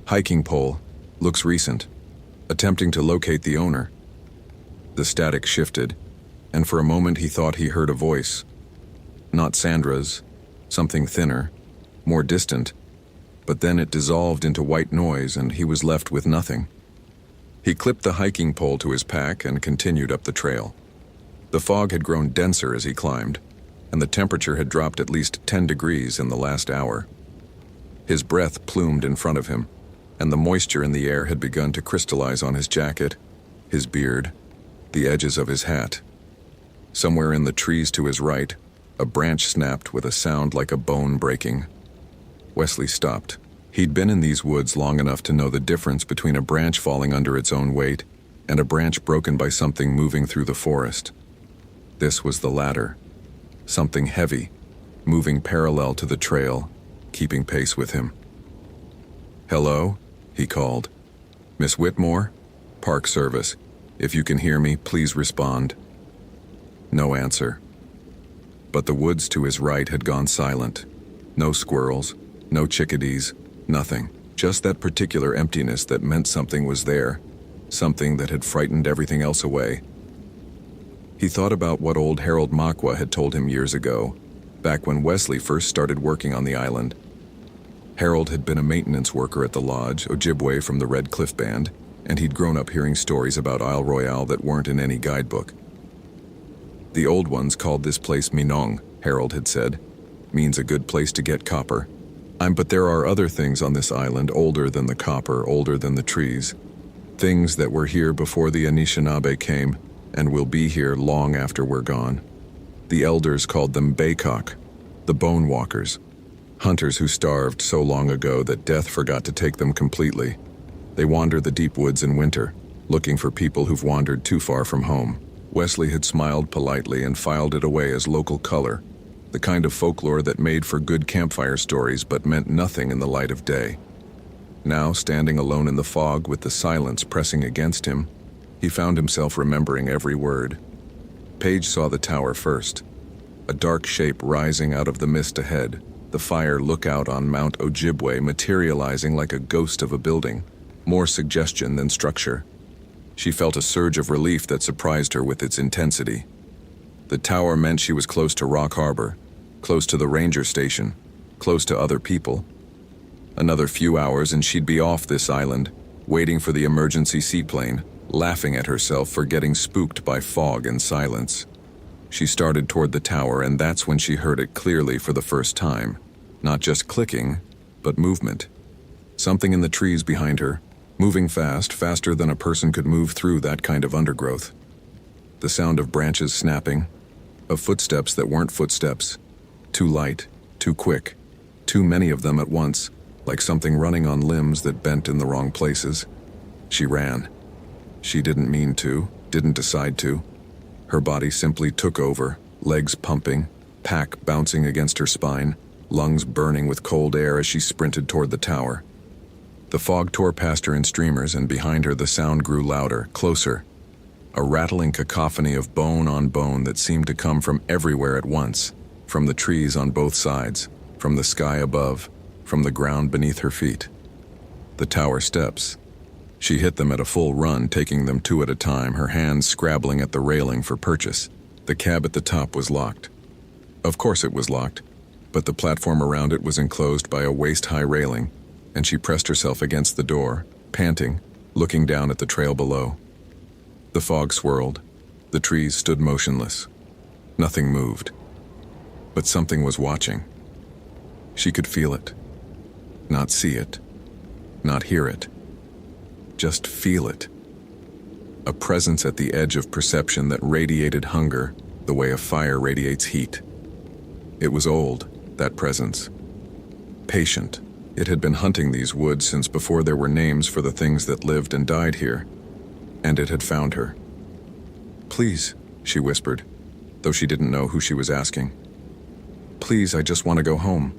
Hiking pole, looks recent. Attempting to locate the owner." The static shifted, and for a moment he thought he heard a voice. Not Sandra's, something thinner, more distant, but then it dissolved into white noise and he was left with nothing. He clipped the hiking pole to his pack and continued up the trail. The fog had grown denser as he climbed, and the temperature had dropped at least 10 degrees in the last hour. His breath plumed in front of him, and the moisture in the air had begun to crystallize on his jacket, his beard, the edges of his hat. Somewhere in the trees to his right, a branch snapped with a sound like a bone breaking. Wesley stopped. He'd been in these woods long enough to know the difference between a branch falling under its own weight and a branch broken by something moving through the forest. This was the latter. Something heavy, moving parallel to the trail, keeping pace with him. "Hello?" he called. "Miss Whitmore? Park Service. If you can hear me, please respond." No answer. But the woods to his right had gone silent. No squirrels, no chickadees, nothing. Just that particular emptiness that meant something was there, something that had frightened everything else away. He thought about what old Harold Makwa had told him years ago, back when Wesley first started working on the island. Harold had been a maintenance worker at the lodge, Ojibwe from the Red Cliff Band, and he'd grown up hearing stories about Isle Royale that weren't in any guidebook. The old ones called this place Minong, Harold had said. Means a good place to get copper. But there are other things on this island older than the copper, older than the trees. Things that were here before the Anishinaabe came, and will be here long after we're gone. The elders called them Baycock, the Bone Walkers. Hunters who starved so long ago that death forgot to take them completely. They wander the deep woods in winter, looking for people who've wandered too far from home. Wesley had smiled politely and filed it away as local color, the kind of folklore that made for good campfire stories but meant nothing in the light of day. Now, standing alone in the fog with the silence pressing against him, he found himself remembering every word. Paige saw the tower first, a dark shape rising out of the mist ahead, the fire lookout on Mount Ojibwe materializing like a ghost of a building, more suggestion than structure. She felt a surge of relief that surprised her with its intensity. The tower meant she was close to Rock Harbor, close to the ranger station, close to other people. Another few hours and she'd be off this island, waiting for the emergency seaplane, laughing at herself for getting spooked by fog and silence. She started toward the tower, and that's when she heard it clearly for the first time. Not just clicking, but movement. Something in the trees behind her, moving fast, faster than a person could move through that kind of undergrowth. The sound of branches snapping, of footsteps that weren't footsteps. Too light, too quick, too many of them at once, like something running on limbs that bent in the wrong places. She ran. She didn't mean to, didn't decide to. Her body simply took over, legs pumping, pack bouncing against her spine, lungs burning with cold air as she sprinted toward the tower. The fog tore past her in streamers, and behind her the sound grew louder, closer. A rattling cacophony of bone on bone that seemed to come from everywhere at once, from the trees on both sides, from the sky above, from the ground beneath her feet. The tower steps. She hit them at a full run, taking them two at a time, her hands scrabbling at the railing for purchase. The cab at the top was locked. Of course it was locked, but the platform around it was enclosed by a waist-high railing, and she pressed herself against the door, panting, looking down at the trail below. The fog swirled. The trees stood motionless. Nothing moved. But something was watching. She could feel it. Not see it. Not hear it. Just feel it. A presence at the edge of perception that radiated hunger the way a fire radiates heat. It was old, that presence. Patient. It had been hunting these woods since before there were names for the things that lived and died here. And it had found her. "Please," she whispered, though she didn't know who she was asking. "Please, I just want to go home."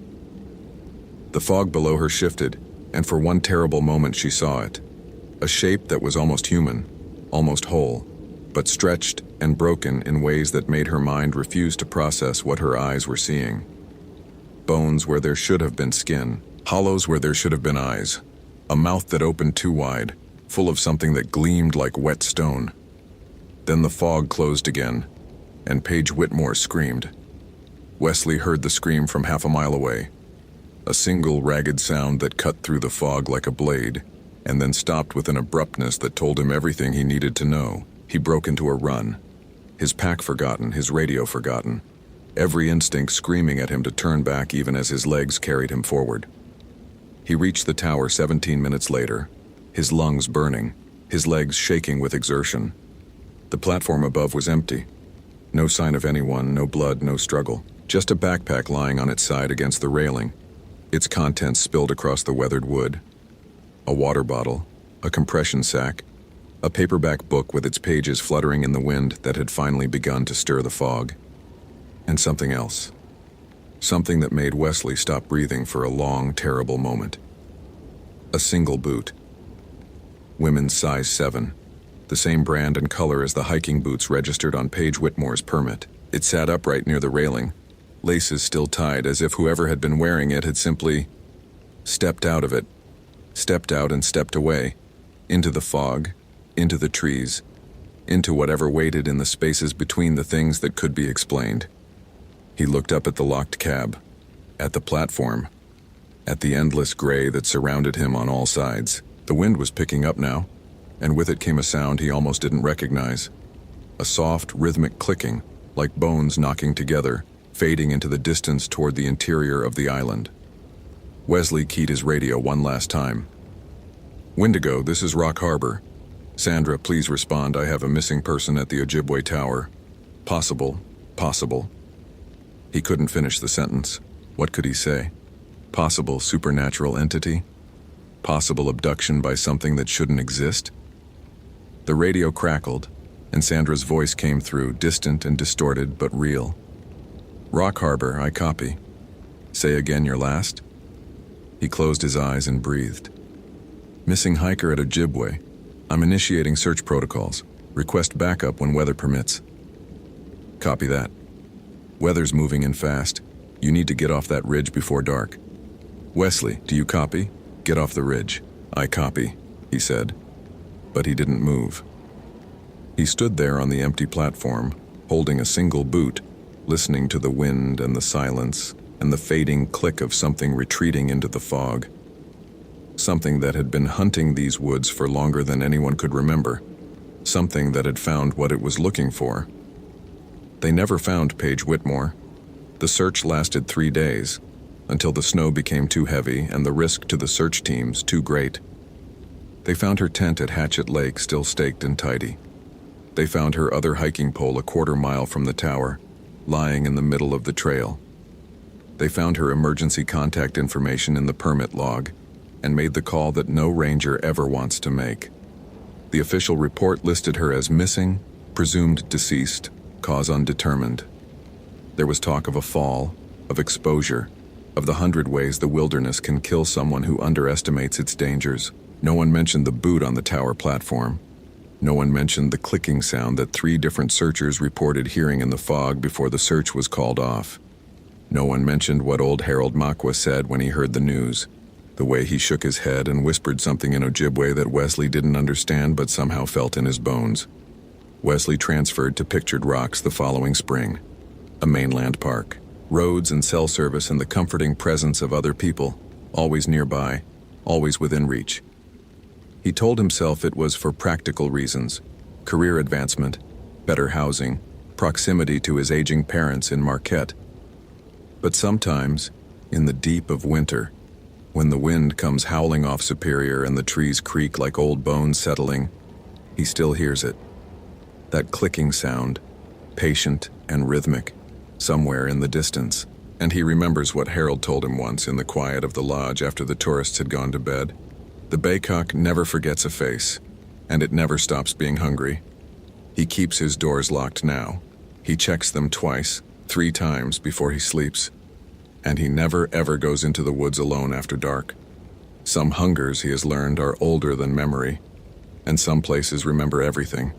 The fog below her shifted, and for one terrible moment she saw it. A shape that was almost human, almost whole, but stretched and broken in ways that made her mind refuse to process what her eyes were seeing. Bones where there should have been skin, hollows where there should have been eyes, a mouth that opened too wide, full of something that gleamed like wet stone. Then the fog closed again, and Paige Whitmore screamed. Wesley heard the scream from half a mile away, a single ragged sound that cut through the fog like a blade, and then stopped with an abruptness that told him everything he needed to know. He broke into a run, his pack forgotten, his radio forgotten, every instinct screaming at him to turn back even as his legs carried him forward. He reached the tower 17 minutes later, his lungs burning, his legs shaking with exertion. The platform above was empty. No sign of anyone, no blood, no struggle. Just a backpack lying on its side against the railing, its contents spilled across the weathered wood. A water bottle, a compression sack, a paperback book with its pages fluttering in the wind that had finally begun to stir the fog. And something else. Something that made Wesley stop breathing for a long, terrible moment. A single boot. Women's size 7. The same brand and color as the hiking boots registered on Paige Whitmore's permit. It sat upright near the railing, laces still tied as if whoever had been wearing it had simply stepped out of it, stepped out and stepped away, into the fog, into the trees, into whatever waited in the spaces between the things that could be explained. He looked up at the locked cab, at the platform, at the endless gray that surrounded him on all sides. The wind was picking up now, and with it came a sound he almost didn't recognize. A soft, rhythmic clicking, like bones knocking together, fading into the distance toward the interior of the island. Wesley keyed his radio one last time. "Wendigo, this is Rock Harbor. Sandra, please respond. I have a missing person at the Ojibwe Tower. Possible. He couldn't finish the sentence. What could he say? Possible supernatural entity? Possible abduction by something that shouldn't exist? The radio crackled, and Sandra's voice came through, distant and distorted, but real. "Rock Harbor, I copy. Say again your last?" He closed his eyes and breathed. "Missing hiker at Ojibwe. I'm initiating search protocols. Request backup when weather permits." "Copy that. Weather's moving in fast. You need to get off that ridge before dark." "Wesley, do you copy? Get off the ridge." "I copy," he said. But he didn't move. He stood there on the empty platform, holding a single boot, listening to the wind and the silence and the fading click of something retreating into the fog. Something that had been hunting these woods for longer than anyone could remember. Something that had found what it was looking for. They never found Paige Whitmore. The search lasted 3 days, until the snow became too heavy and the risk to the search teams too great. They found her tent at Hatchet Lake still staked and tidy. They found her other hiking pole a quarter mile from the tower, lying in the middle of the trail. They found her emergency contact information in the permit log, and made the call that no ranger ever wants to make. The official report listed her as missing, presumed deceased, cause undetermined. There was talk of a fall, of exposure, of the 100 ways the wilderness can kill someone who underestimates its dangers. No one mentioned the boot on the tower platform. No one mentioned the clicking sound that 3 different searchers reported hearing in the fog before the search was called off. No one mentioned what old Harold Makwa said when he heard the news, the way he shook his head and whispered something in Ojibwe that Wesley didn't understand but somehow felt in his bones. Wesley transferred to Pictured Rocks the following spring, a mainland park, roads and cell service and the comforting presence of other people, always nearby, always within reach. He told himself it was for practical reasons, career advancement, better housing, proximity to his aging parents in Marquette. But sometimes, in the deep of winter, when the wind comes howling off Superior and the trees creak like old bones settling, he still hears it. That clicking sound, patient and rhythmic, somewhere in the distance. And he remembers what Harold told him once in the quiet of the lodge after the tourists had gone to bed. The baycock never forgets a face, and it never stops being hungry. He keeps his doors locked now. He checks them twice, 3 times before he sleeps. And he never ever goes into the woods alone after dark. Some hungers, he has learned, are older than memory, and some places remember everything.